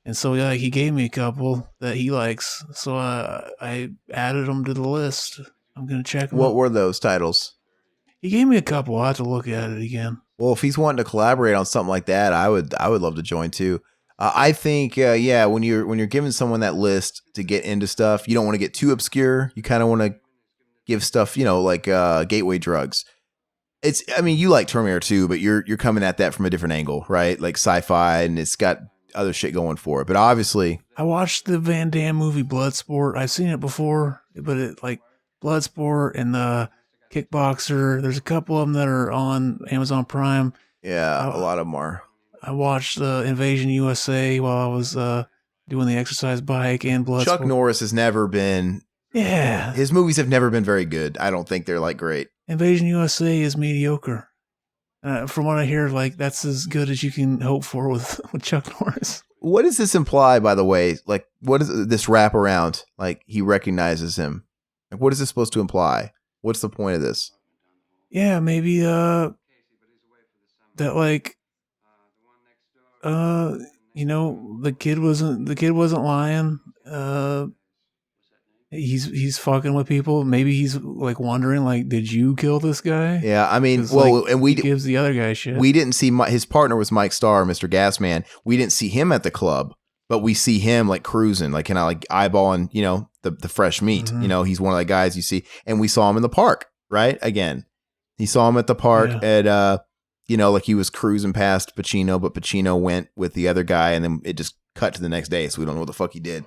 And so yeah, he gave me a couple that he likes. So I added them to the list. I'm going to check them What out. were those titles? He gave me a couple. I'll have to look at it again. Well, if he's wanting to collaborate on something like that, I would love to join too. I think, yeah, when you're giving someone that list to get into stuff, you don't want to get too obscure. You kind of want to give stuff, you know, like gateway drugs. I mean, you like Terminator 2, but you're coming at that from a different angle, right? Like sci-fi, and it's got other shit going for it. But obviously, I watched the Van Damme movie Bloodsport. I've seen it before, but it like Bloodsport and the Kickboxer. There's a couple of them that are on Amazon Prime. yeah, a lot of them are. I watched Invasion USA while I was doing the exercise bike and Bloodsport. Chuck Norris has never been. Yeah, His movies have never been very good. I don't think they're like great. Invasion USA is mediocre. From what I hear, like that's as good as you can hope for with Chuck Norris. What does this imply, by the way? Like, what is this wrap around? Like, he recognizes him. Like, what is this supposed to imply? What's the point of this? Yeah, maybe that like you know, the kid wasn't lying. He's fucking with people. Maybe he's like wondering, like, did you kill this guy? Yeah, I mean, 'Cause, well, like, and he gives the other guy shit. we didn't see his partner was Mike Starr, Mr. Gasman. We didn't see him at the club, but we see him like cruising, like kind of like eyeballing, you know, the fresh meat. Mhm. You know, he's one of the guys you see, and we saw him in the park, right? Again, he saw him at the park at, you know, like he was cruising past Pacino, but Pacino went with the other guy, and then it just cut to the next day, so we don't know what the fuck he did.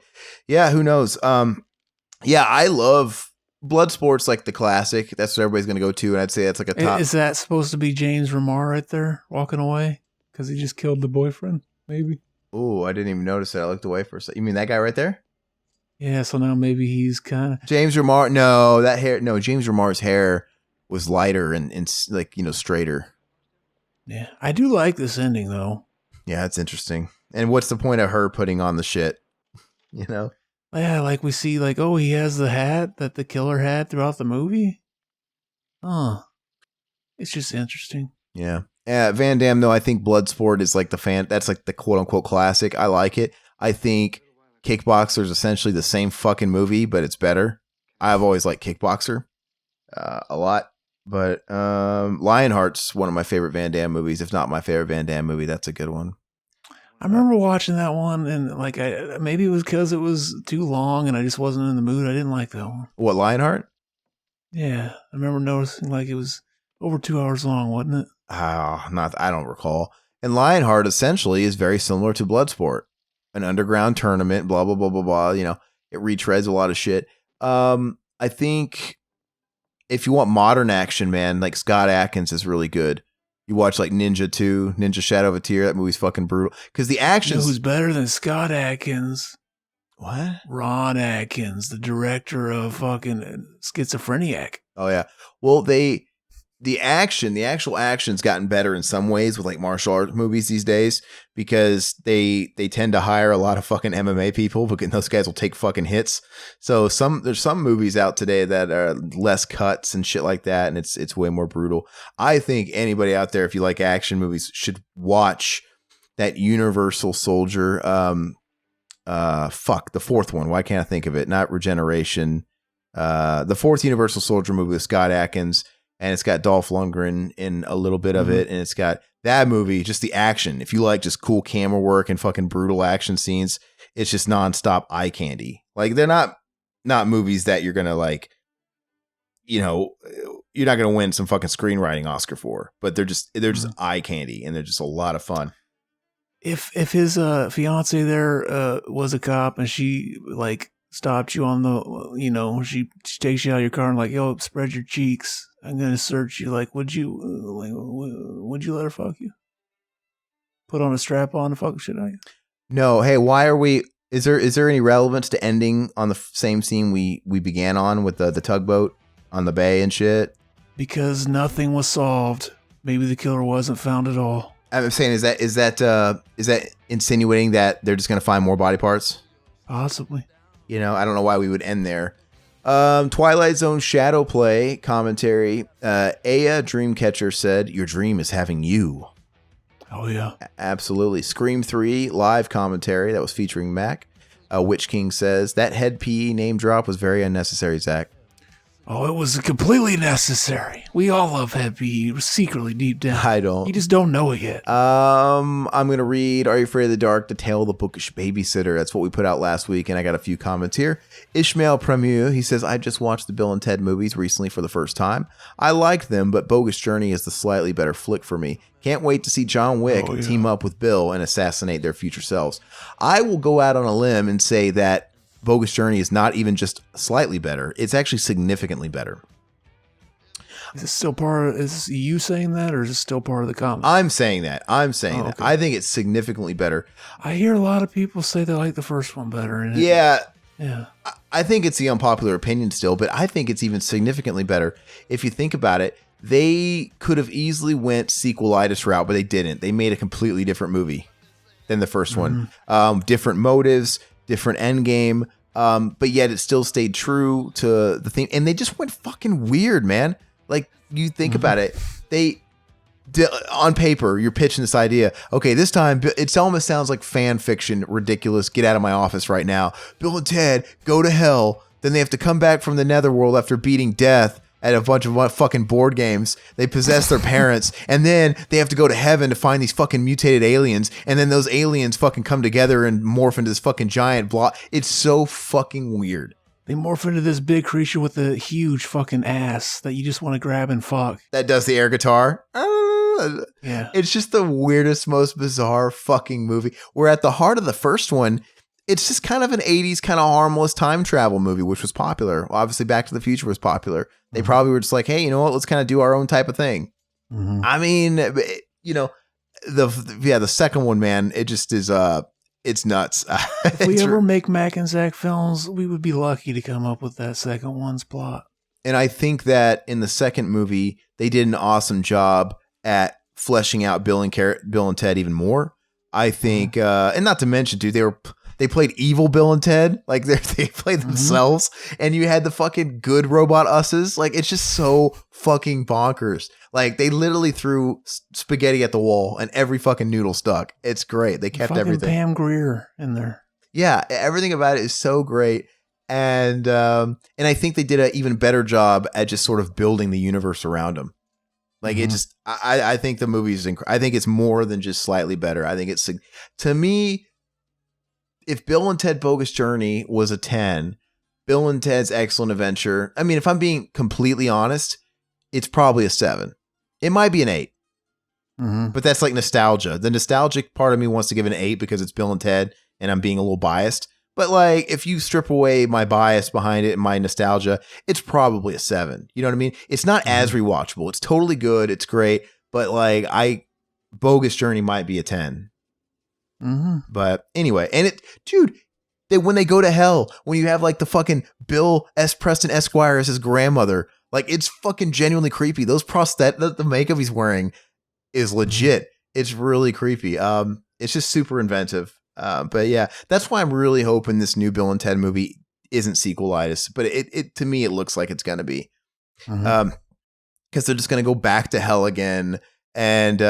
Yeah, who knows? Yeah, I love Bloodsport's like the classic. That's what everybody's gonna go to, and I'd say that's like a top. Is that supposed to be James Remar right there walking away because he just killed the boyfriend? Maybe. Oh, I didn't even notice it. I looked away for a second. You mean that guy right there? Yeah. So now maybe he's kind of James Remar? No, that hair. No, James Remar's hair was lighter and like, you know, straighter. yeah. I do like this ending though. Yeah, it's interesting. And what's the point of her putting on the shit? You know? Yeah, like we see, like, oh, he has the hat that the killer had throughout the movie. Huh. It's just interesting. Yeah. Van Damme, though, I think Bloodsport is like that's like the quote unquote classic. I like it. I think Kickboxer is essentially the same fucking movie, but it's better. I've always liked Kickboxer a lot. But Lionheart's one of my favorite Van Damme movies, if not my favorite Van Damme movie. That's a good one. I remember watching that one, and like, maybe it was because it was too long, and I just wasn't in the mood. I didn't like that one. What, Lionheart? Yeah, I remember noticing like it was over 2 hours long, wasn't it? I don't recall. And Lionheart essentially is very similar to Bloodsport, an underground tournament, blah blah blah blah blah. You know, it retreads a lot of shit. I think if you want modern action, man, like Scott Adkins is really good. You watch like Ninja 2, Ninja Shadow of a Tear. That movie's fucking brutal because the You know action. who's better than Scott Adkins? What? Ron Atkins, the director of fucking Schizophrenic. Oh yeah. Well, the actual action's gotten better in some ways with like martial arts movies these days because they tend to hire a lot of fucking MMA people because those guys will take fucking hits. So there's some movies out today that are less cuts and shit like that, and it's way more brutal. I think anybody out there, if you like action movies, should watch that Universal Soldier. The fourth one. Why can't I think of it? Not Regeneration. The fourth Universal Soldier movie with Scott Adkins. And it's got Dolph Lundgren in a little bit of it. And it's got that movie, just the action. If you like just cool camera work and fucking brutal action scenes, it's just nonstop eye candy. Like they're not not movies that you're gonna like, you know, you're not gonna win some fucking screenwriting Oscar for, but they're just eye candy and they're just a lot of fun. If his fiance there was a cop and she like stopped you on the, you know, she takes you out of your car and like, yo, spread your cheeks, I'm gonna search you. Like, would you let her fuck you? Put on a strap on and fuck shit out of you? No, hey, why are we? Is there any relevance to ending on the same scene we began on with the tugboat on the bay and shit? Because nothing was solved. Maybe the killer wasn't found at all. I'm saying, is that insinuating that they're just gonna find more body parts? Possibly. You know, I don't know why we would end there. Twilight Zone Shadow Play commentary. Aya Dreamcatcher said, "Your dream is having you." Oh yeah, absolutely. Scream 3 live commentary that was featuring Mac. Witch King says that head PE name drop was very unnecessary, Zach. Oh, it was completely necessary. We all love head PE secretly deep down. I don't. You just don't know it yet. I'm gonna read Are You Afraid of the Dark? The Tale of the Bookish Babysitter. That's what we put out last week, and I got a few comments here. Ishmael Premier, he says, I just watched the Bill and Ted movies recently for the first time. I liked them, but Bogus Journey is the slightly better flick for me. Can't wait to see John Wick team up with Bill and assassinate their future selves. I will go out on a limb and say that Bogus Journey is not even just slightly better. It's actually significantly better. Is it still part of, is you saying that, or is it still part of the comic? I'm saying that. Okay. I think it's significantly better. I hear a lot of people say they like the first one better. And yeah. Yeah. I think it's the unpopular opinion still, but I think it's even significantly better. If you think about it, they could have easily went sequelitis route, but they didn't. They made a completely different movie than the first one. Different motives, different end game, but yet it still stayed true to the theme. And they just went fucking weird, man. Like, you think about it, on paper, you're pitching this idea. Okay, this time, it almost sounds like fan fiction, ridiculous. Get out of my office right now. Bill and Ted go to hell. Then they have to come back from the netherworld after beating death at a bunch of fucking board games. They possess their parents, and then they have to go to heaven to find these fucking mutated aliens, and then those aliens fucking come together and morph into this fucking giant block. It's so fucking weird. They morph into this big creature with a huge fucking ass that you just want to grab and fuck. That does the air guitar. Yeah. It's just the weirdest, most bizarre fucking movie. Where at the heart of the first one, it's just kind of an 80s kind of harmless time travel movie, which was popular. Obviously, Back to the Future was popular. They probably were just like, hey, you know what? Let's kind of do our own type of thing. I mean, you know, the second one, man, it just is, it's nuts. If we ever make Mac and Zach films, we would be lucky to come up with that second one's plot. And I think that in the second movie, they did an awesome job at fleshing out Bill and Ted even more. I think, and not to mention, dude, they played evil Bill and Ted. Like they played themselves, and you had the fucking good robot usses. Like, it's just so fucking bonkers. Like, they literally threw spaghetti at the wall and every fucking noodle stuck. It's great. They kept fucking everything. Pam Grier in there. Yeah. Everything about it is so great. And I think they did an even better job at just sort of building the universe around them. Like, it just, I think the movie is I think it's more than just slightly better. I think it's, to me, if Bill and Ted Bogus Journey was a 10, Bill and Ted's Excellent Adventure, I mean, if I'm being completely honest, it's probably a 7. It might be an 8. But that's like nostalgia. The nostalgic part of me wants to give it an 8 because it's Bill and Ted and I'm being a little biased. But like, if you strip away my bias behind it and my nostalgia, it's probably a 7. You know what I mean? It's not as rewatchable. It's totally good. It's great. But like, Bogus Journey might be a 10. But anyway, and when they go to hell, when you have like the fucking Bill S. Preston Esquire as his grandmother, like, it's fucking genuinely creepy. Those the makeup he's wearing is legit. It's really creepy. It's just super inventive. But yeah, that's why I'm really hoping this new Bill and Ted movie isn't sequelitis, but it to me, it looks like it's going to be, because they're just going to go back to hell again. And,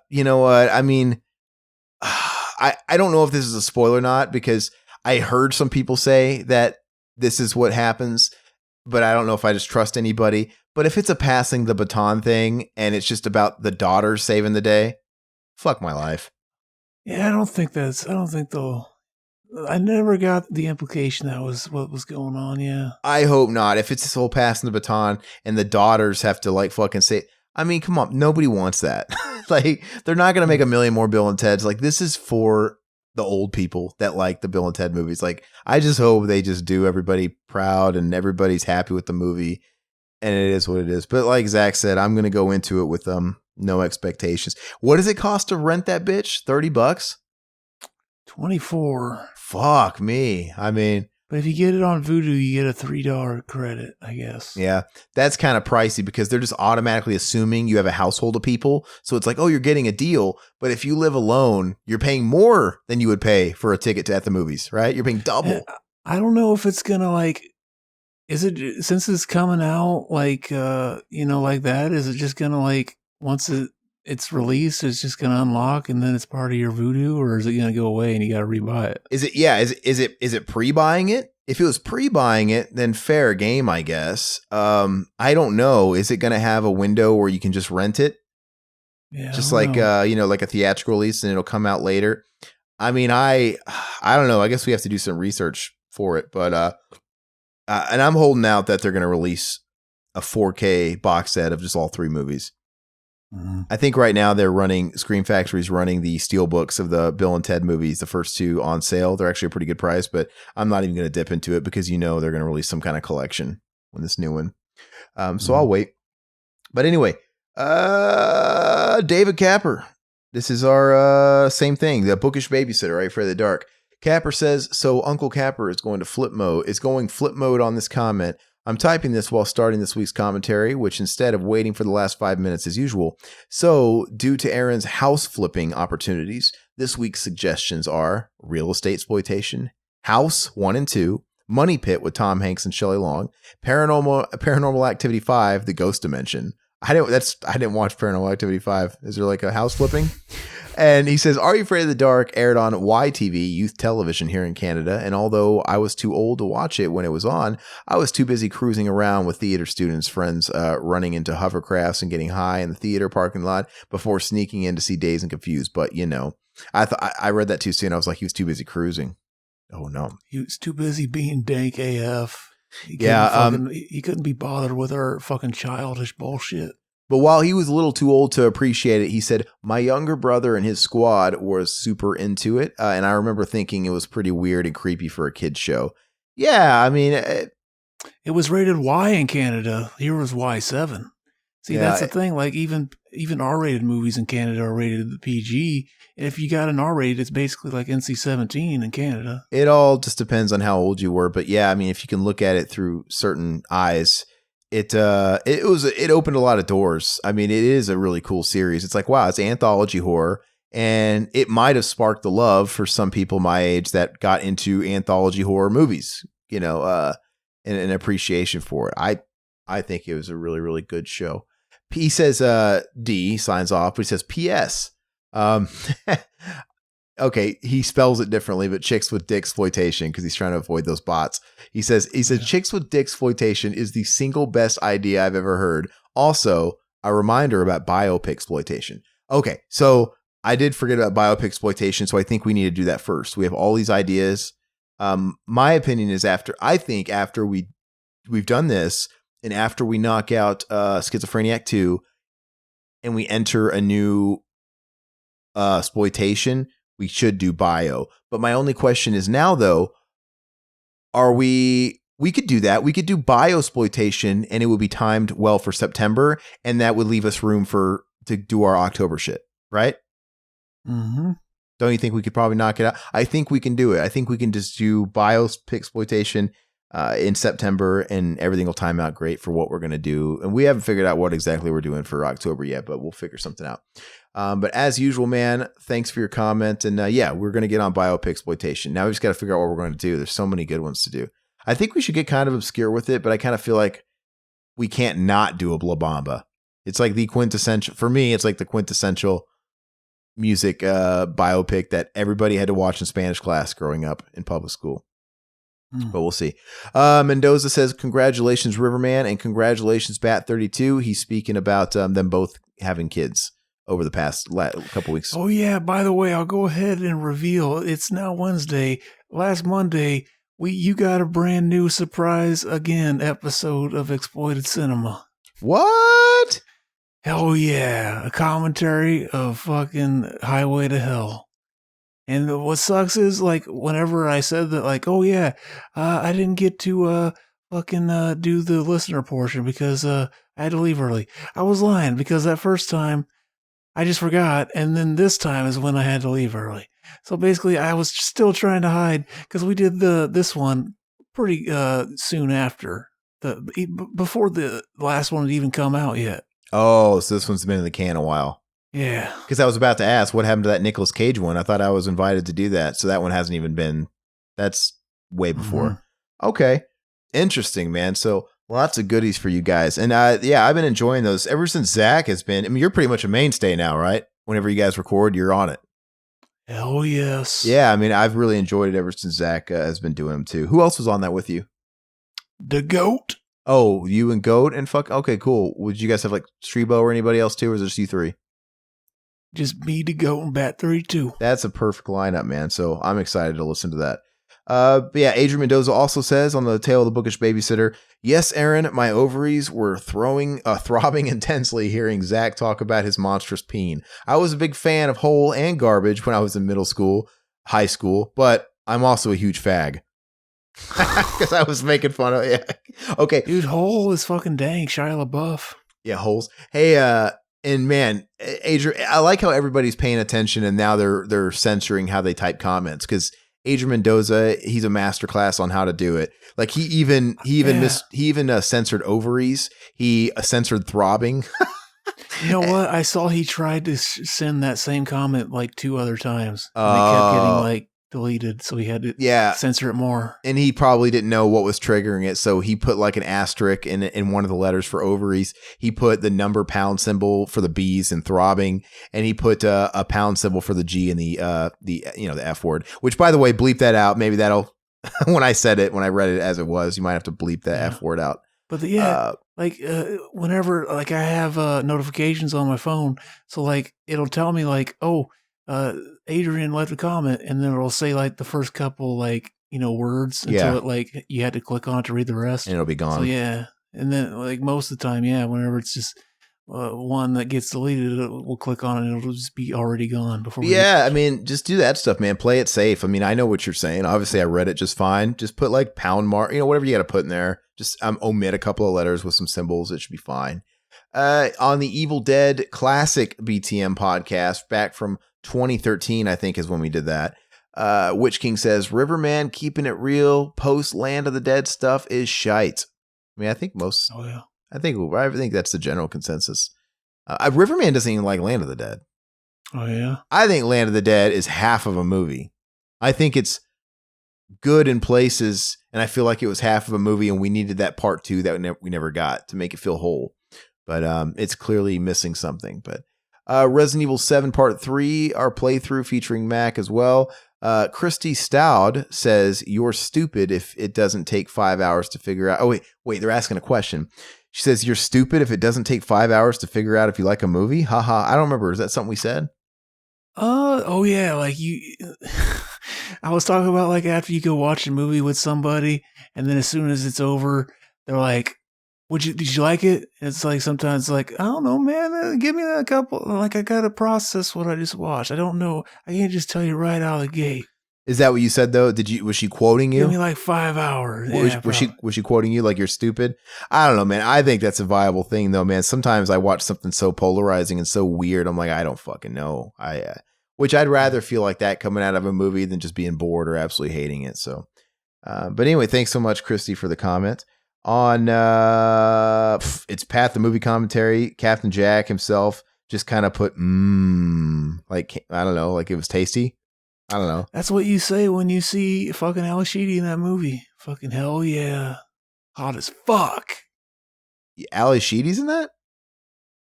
you know what? I mean, I don't know if this is a spoiler or not, because I heard some people say that this is what happens, but I don't know if I just trust anybody. But if it's a passing the baton thing and it's just about the daughter saving the day, fuck my life. Yeah, I don't think they'll I never got the implication that was what was going on. Yeah. I hope not. If it's this whole passing the baton and the daughters have to like fucking say, I mean, come on, nobody wants that. Like, they're not going to make a million more Bill and Ted's. Like, this is for the old people that like the Bill and Ted movies. Like, I just hope they just do everybody proud and everybody's happy with the movie. And it is what it is. But like Zach said, I'm going to go into it with no expectations. What does it cost to rent that bitch? $30? 24. Fuck me. I mean, But if you get it on Vudu, you get a $3 credit, I guess. yeah, that's kind of pricey because they're just automatically assuming you have a household of people. So it's like, oh, you're getting a deal. But if you live alone, you're paying more than you would pay for a ticket to at the movies, right? You're paying double. I don't know if it's going to like, is it, since it's coming out like, like that, is it just going to like, once it's released, it's just going to unlock and then it's part of your Vudu, or is it going to go away and you got to rebuy it? Is it pre-buying it? If it was pre-buying it, then fair game, I guess. I don't know. Is it going to have a window where you can just rent it? Yeah, just like like a theatrical release, and it'll come out later. I mean, I don't know. I guess we have to do some research for it, but and I'm holding out that they're going to release a 4K box set of just all three movies. Mm-hmm. I think right now Scream Factory's running the steelbooks of the Bill and Ted movies, the first two, on sale. They're actually a pretty good price, but I'm not even going to dip into it because they're going to release some kind of collection when this new one. So I'll wait. But anyway, David Capper. This is our same thing, the bookish babysitter, right? Afraid of the Dark. Capper says, so Uncle Capper is going flip mode on this comment. I'm typing this while starting this week's commentary, which instead of waiting for the last 5 minutes as usual. So, due to Aaron's house flipping opportunities, this week's suggestions are Real Estate Exploitation, House 1 and 2, Money Pit with Tom Hanks and Shelley Long, Paranormal Activity 5, The Ghost Dimension. I didn't watch Paranormal Activity 5. Is there like a house flipping? And he says, Are You Afraid of the Dark aired on YTV, youth television here in Canada. And although I was too old to watch it when it was on, I was too busy cruising around with theater students, friends, running into hovercrafts and getting high in the theater parking lot before sneaking in to see Dazed and Confused. But, I read that too soon. I was like, he was too busy cruising. Oh, no. He was too busy being dank AF. He couldn't be bothered with our fucking childish bullshit. But while he was a little too old to appreciate it, he said, my younger brother and his squad was super into it. And I remember thinking it was pretty weird and creepy for a kid's show. Yeah, I mean... It was rated Y in Canada. Here was Y7. See, that's the thing. Like, even R-rated movies in Canada are rated PG. And if you got an R-rated, it's basically like NC-17 in Canada. It all just depends on how old you were. But yeah, I mean, if you can look at it through certain eyes... It opened a lot of doors. I mean, it is a really cool series. It's like, wow, it's anthology horror, and it might have sparked the love for some people my age that got into anthology horror movies, and an appreciation for it. I think it was a really, really good show. He says, D signs off, but he says, P.S. Okay, he spells it differently, but chicks with dick exploitation, because he's trying to avoid those bots. He says, chicks with dick exploitation is the single best idea I've ever heard. Also, a reminder about biopic exploitation. Okay, so I did forget about biopic exploitation, so I think we need to do that first. We have all these ideas. My opinion is after we've done this, and after we knock out Schizophreniac 2, and we enter a new exploitation, we should do bio. But my only question is now, though, we could do that. We could do bio exploitation, and it would be timed well for September, and that would leave us room to do our October shit, right? Mm-hmm. Don't you think we could probably knock it out? I think we can do it. I think we can just do bio exploitation in September, and everything will time out great for what we're going to do. And we haven't figured out what exactly we're doing for October yet, but we'll figure something out. But as usual, man, thanks for your comment. And we're going to get on biopic exploitation. Now we just got to figure out what we're going to do. There's so many good ones to do. I think we should get kind of obscure with it, but I kind of feel like we can't not do a La Bamba. It's like the quintessential, for me, it's like the quintessential music biopic that everybody had to watch in Spanish class growing up in public school. But we'll see. Mendoza says, congratulations, Riverman, and congratulations, Bat32. He's speaking about them both having kids. over the past couple weeks. Oh yeah, by the way, I'll go ahead and reveal it's now Wednesday. Last Monday, you got a brand new surprise again episode of Exploited Cinema. What? Hell yeah, a commentary of fucking Highway to Hell. And what sucks is, like, whenever I said that, like, oh yeah, I didn't get to fucking do the listener portion because I had to leave early. I was lying because that first time I just forgot, and then this time is when I had to leave early. So basically, I was still trying to hide because we did this one pretty soon after before the last one had even come out yet. Oh, so this one's been in the can a while. Yeah. Because I was about to ask what happened to that Nicolas Cage one. I thought I was invited to do that. So that one hasn't even been. That's way before. Mm-hmm. Okay. Interesting, man. So lots of goodies for you guys. And yeah, I've been enjoying those ever since Zach has been. I mean, you're pretty much a mainstay now, right? Whenever you guys record, you're on it. Hell yes. Yeah. I mean, I've really enjoyed it ever since Zach has been doing them too. Who else was on that with you? The GOAT. Oh, you and Goat and fuck. Okay, cool. Would you guys have like Strebo or anybody else too? Or is it just you three? Just me, the GOAT, and Bat 32. That's a perfect lineup, man. So I'm excited to listen to that. But yeah, Adrian Mendoza also says on the Tale of the Bookish Babysitter, yes, Aaron, my ovaries were throbbing intensely hearing Zach talk about his monstrous peen. I was a big fan of Hole and Garbage when I was in middle school, high school, but I'm also a huge fag. Because I was making fun of it. Yeah. Okay. Dude, Hole is fucking dang. Shia LaBeouf. Yeah, Holes. Hey, and man, Adrian, I like how everybody's paying attention and now they're censoring how they type comments because Adrian Mendoza, he's a masterclass on how to do it. Like he even censored ovaries. He censored throbbing. You know what? I saw he tried to send that same comment like 2 other times. And it kept getting like deleted, so he had to censor it more. And he probably didn't know what was triggering it, so he put like an asterisk in one of the letters for ovaries. He put the number pound symbol for the B's and throbbing, and he put a pound symbol for the G and the F word. Which, by the way, bleep that out. Maybe that'll when I read it as it was, you might have to bleep that F word out. But whenever like I have notifications on my phone, so like it'll tell me like, oh, Adrian left a comment, and then it'll say like the first couple like words until it like you had to click on it to read the rest, and it'll be gone. So yeah, and then like most of the time, whenever it's just one that gets deleted, we'll click on it and it'll just be already gone before. I mean, just do that stuff, man. Play it safe. I mean, I know what you're saying. Obviously, I read it just fine. Just put like pound mark, whatever you got to put in there. Just omit a couple of letters with some symbols. It should be fine. On the Evil Dead classic BTM podcast back from 2013, I think is when we did that. Witch King says, Riverman keeping it real post Land of the Dead stuff is shite. I mean, I think most. Oh yeah. I think that's the general consensus. Riverman doesn't even like Land of the Dead. Oh yeah. I think Land of the Dead is half of a movie. I think it's good in places, and I feel like it was half of a movie, and we needed that part 2 that we never got to make it feel whole. But it's clearly missing something. But Resident Evil 7 Part 3, our playthrough featuring Mac as well. Christy Stout says, you're stupid if it doesn't take 5 hours to figure out. Oh, wait, they're asking a question. She says, you're stupid if it doesn't take 5 hours to figure out if you like a movie? Haha, I don't remember. Is that something we said? Oh yeah, like you. I was talking about like after you go watch a movie with somebody, and then as soon as it's over, they're like, did you like it? It's like sometimes like, I don't know, man, give me a couple, like I got to process what I just watched. I don't know. I can't just tell you right out of the gate. Is that what you said though? Was she quoting you? Give me like 5 hours. Was she quoting you like you're stupid? I don't know, man. I think that's a viable thing though, man. Sometimes I watch something so polarizing and so weird. I'm like, I don't fucking know. Which I'd rather feel like that coming out of a movie than just being bored or absolutely hating it. So, but anyway, thanks so much, Christy, for the comment. On it's Pat the movie commentary. Captain Jack himself just kind of put like I don't know, like it was tasty. I don't know. That's what you say when you see fucking Ali Sheedy in that movie. Fucking hell yeah, hot as fuck. Ali Sheedy's in that?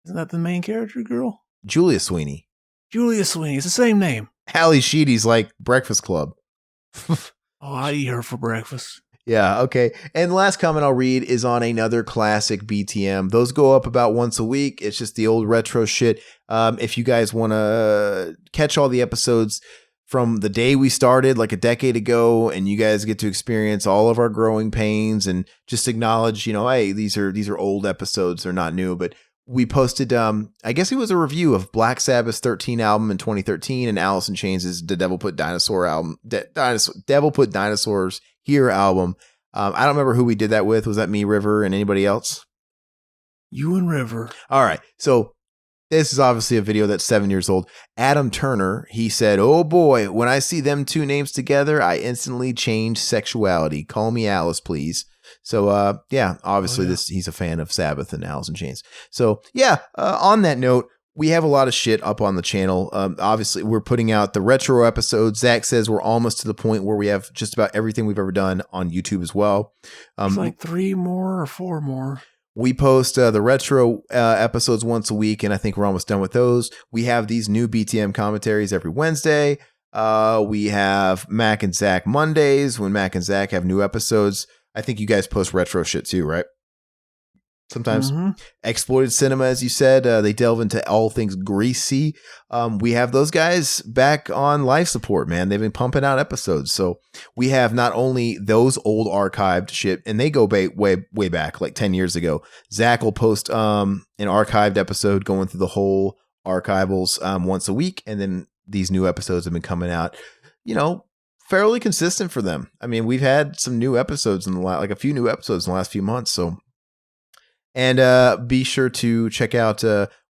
Isn't that the main character girl? Julia Sweeney. Julia Sweeney. It's the same name. Ali Sheedy's like Breakfast Club. Oh, I eat her for breakfast. Yeah, okay. And the last comment I'll read is on another classic BTM. Those go up about once a week. It's just the old retro shit. If you guys want to catch all the episodes from the day we started, like a decade ago, and you guys get to experience all of our growing pains and just acknowledge, hey, these are old episodes. They're not new, but we posted, I guess it was a review of Black Sabbath's 13 album in 2013 and Alice in Chains' The Devil Put Dinosaur album, Devil Put Dinosaurs Here album. I don't remember who we did that with. Was that me, River, and anybody else? You and River. All right. So this is obviously a video that's 7 years old. Adam Turner, he said, "Oh boy, when I see them two names together, I instantly change sexuality. Call me Alice, please." So, yeah, obviously he's a fan of Sabbath and Alice in Chains. So, yeah, on that note, we have a lot of shit up on the channel. Obviously, we're putting out the retro episodes. Zach says we're almost to the point where we have just about everything we've ever done on YouTube as well. It's like 3 more or 4 more. We post the retro episodes once a week, and I think we're almost done with those. We have these new BTM commentaries every Wednesday. We have Mac and Zach Mondays when Mac and Zach have new episodes. I think you guys post retro shit too, right? Sometimes. Exploited Cinema, as you said, they delve into all things greasy. We have those guys back on life support, man. They've been pumping out episodes. So we have not only those old archived shit, and they go way back, like 10 years ago. Zach will post an archived episode going through the whole archivals once a week. And then these new episodes have been coming out, fairly consistent for them. I mean, we've had some new episodes a few new episodes in the last few months. So. And be sure to check out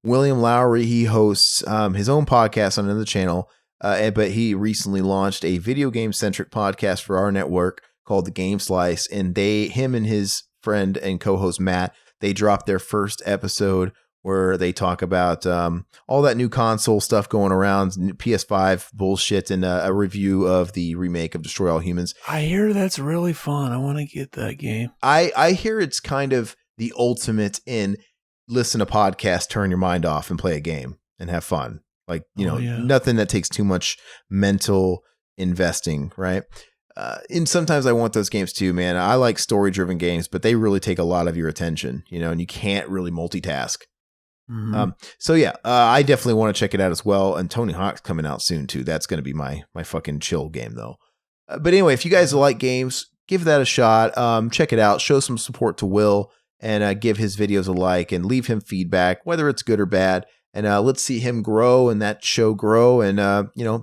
William Lowry. He hosts his own podcast on another channel, but he recently launched a video game centric podcast for our network called The Game Slice. And him and his friend and co-host Matt, they dropped their first episode where they talk about all that new console stuff going around, PS5 bullshit, and a review of the remake of Destroy All Humans. I hear that's really fun. I want to get that game. I hear it's kind of the ultimate in listen to podcasts, turn your mind off and play a game and have fun. Like, nothing that takes too much mental investing, right? And sometimes I want those games too, man. I like story driven games, but they really take a lot of your attention, and you can't really multitask. So yeah, I definitely want to check it out as well. And Tony Hawk's coming out soon too. That's going to be my fucking chill game though. But anyway, if you guys like games, give that a shot. Check it out. Show some support to Will. And give his videos a like and leave him feedback, whether it's good or bad. And let's see him grow and that show grow and,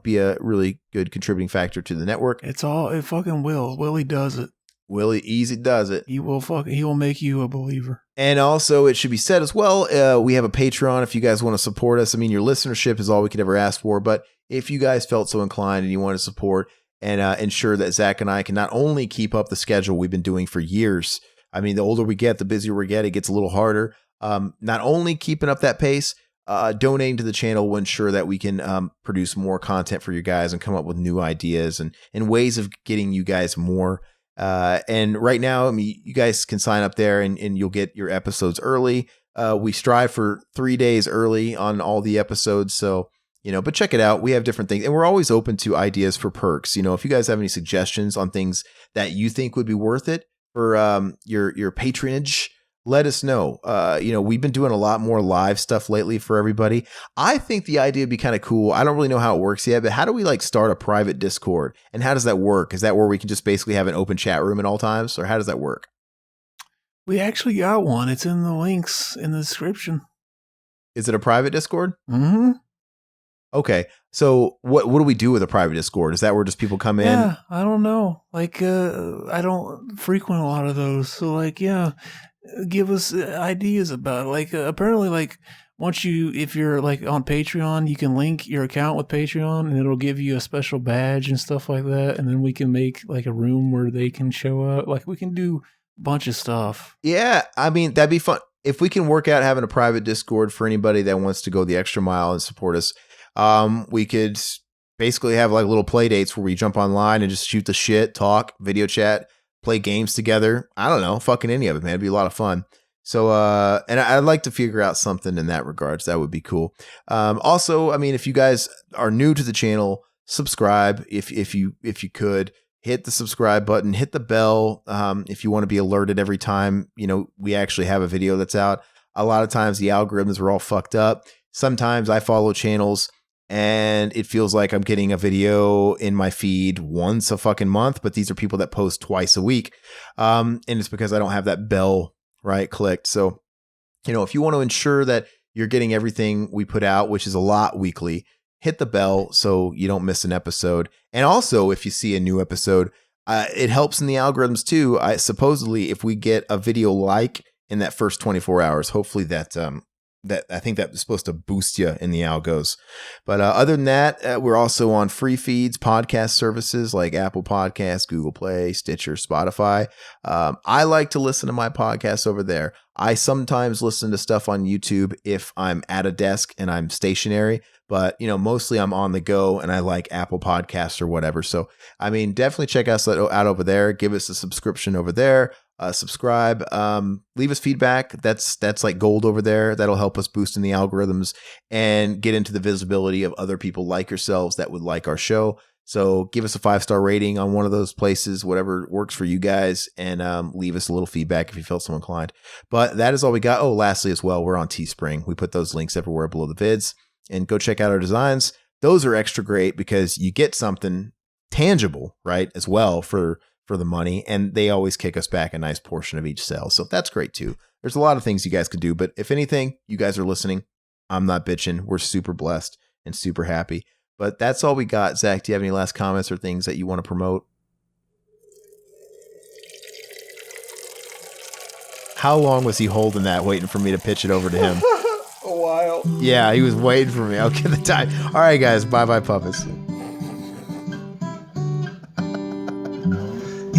be a really good contributing factor to the network. It fucking will. Willie does it. Willie easy does it. He will make you a believer. And also it should be said as well, we have a Patreon if you guys want to support us. I mean, your listenership is all we could ever ask for, but if you guys felt so inclined and you want to support and ensure that Zach and I can not only keep up the schedule we've been doing for years. I mean, the older we get, the busier we get. It gets a little harder. Not only keeping up that pace, donating to the channel will ensure that we can produce more content for you guys and come up with new ideas and ways of getting you guys more. And right now, I mean, you guys can sign up there and you'll get your episodes early. We strive for 3 days early on all the episodes. So, but check it out. We have different things and we're always open to ideas for perks. If you guys have any suggestions on things that you think would be worth it, for your patronage, let us know. We've been doing a lot more live stuff lately for everybody. I think the idea would be kind of cool. I don't really know how it works yet, but how do we start a private Discord? And how does that work? Is that where we can just basically have an open chat room at all times? Or how does that work? We actually got one. It's in the links in the description. Is it a private Discord? Mm-hmm. Okay. So what do we do with a private Discord? Is that where just people come in? Yeah, I don't know. I don't frequent a lot of those. So give us ideas about it. Apparently if you're on Patreon, you can link your account with Patreon and it'll give you a special badge and stuff like that. And then we can make a room where they can show up. We can do a bunch of stuff. Yeah. I mean, that'd be fun. If we can work out having a private Discord for anybody that wants to go the extra mile and support us, we could basically have little play dates where we jump online and just shoot the shit, talk, video chat, play games together. I don't know, fucking any of it, man. It'd be a lot of fun. So, and I'd like to figure out something in that regards. That would be cool. Also, I mean, if you guys are new to the channel, subscribe if you could. hit the subscribe button, hit the bell if you want to be alerted every time, we actually have a video that's out. A lot of times the algorithms are all fucked up. Sometimes I follow channels and it feels like I'm getting a video in my feed once a fucking month, but these are people that post twice a week. And it's because I don't have that bell, right, clicked. So, if you want to ensure that you're getting everything we put out, which is a lot weekly, hit the bell so you don't miss an episode. And also, if you see a new episode, it helps in the algorithms too. Supposedly, if we get a video like in that first 24 hours, hopefully that I think that is supposed to boost you in the algos. But other than that, we're also on free feeds, podcast services like Apple Podcasts, Google Play, Stitcher, Spotify. I like to listen to my podcasts over there. I sometimes listen to stuff on YouTube if I'm at a desk and I'm stationary, but mostly I'm on the go and I like Apple Podcasts or whatever. So, definitely check us out over there. Give us a subscription over there. Subscribe, leave us feedback. That's like gold over there. That'll help us boost in the algorithms and get into the visibility of other people like yourselves that would like our show. So give us a 5-star rating on one of those places, whatever works for you guys, and leave us a little feedback if you felt so inclined. But that is all we got. Oh, lastly as well, we're on Teespring. We put those links everywhere below the vids, and go check out our designs. Those are extra great because you get something tangible, right, as well for the money, and they always kick us back a nice portion of each sale. So that's great too. There's a lot of things you guys could do, but if anything, you guys are listening. I'm not bitching. We're super blessed and super happy. But that's all we got. Zach, do you have any last comments or things that you want to promote? How long was he holding that, waiting for me to pitch it over to him? A while. Yeah, he was waiting for me. Okay, the time. All right, guys. Bye-bye, puppets.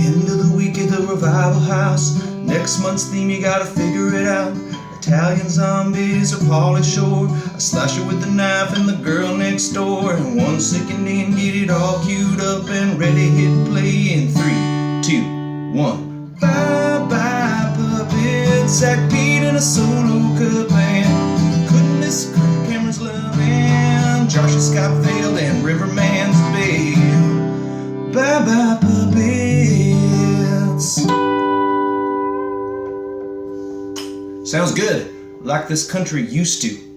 End of the week at the Revival House. Next month's theme, you gotta figure it out. Italian zombies or Pauly Shore. A slasher with a knife and the girl next door. And 1 second in, get it all queued up and ready, hit play in 3, 2, 1. Bye-bye puppets, Zach Pete and a solo cut band. Couldn't miss Cameron's loving, Josh and Scott failed and Riverman's babe. Bye-bye puppets. Sounds good, like this country used to.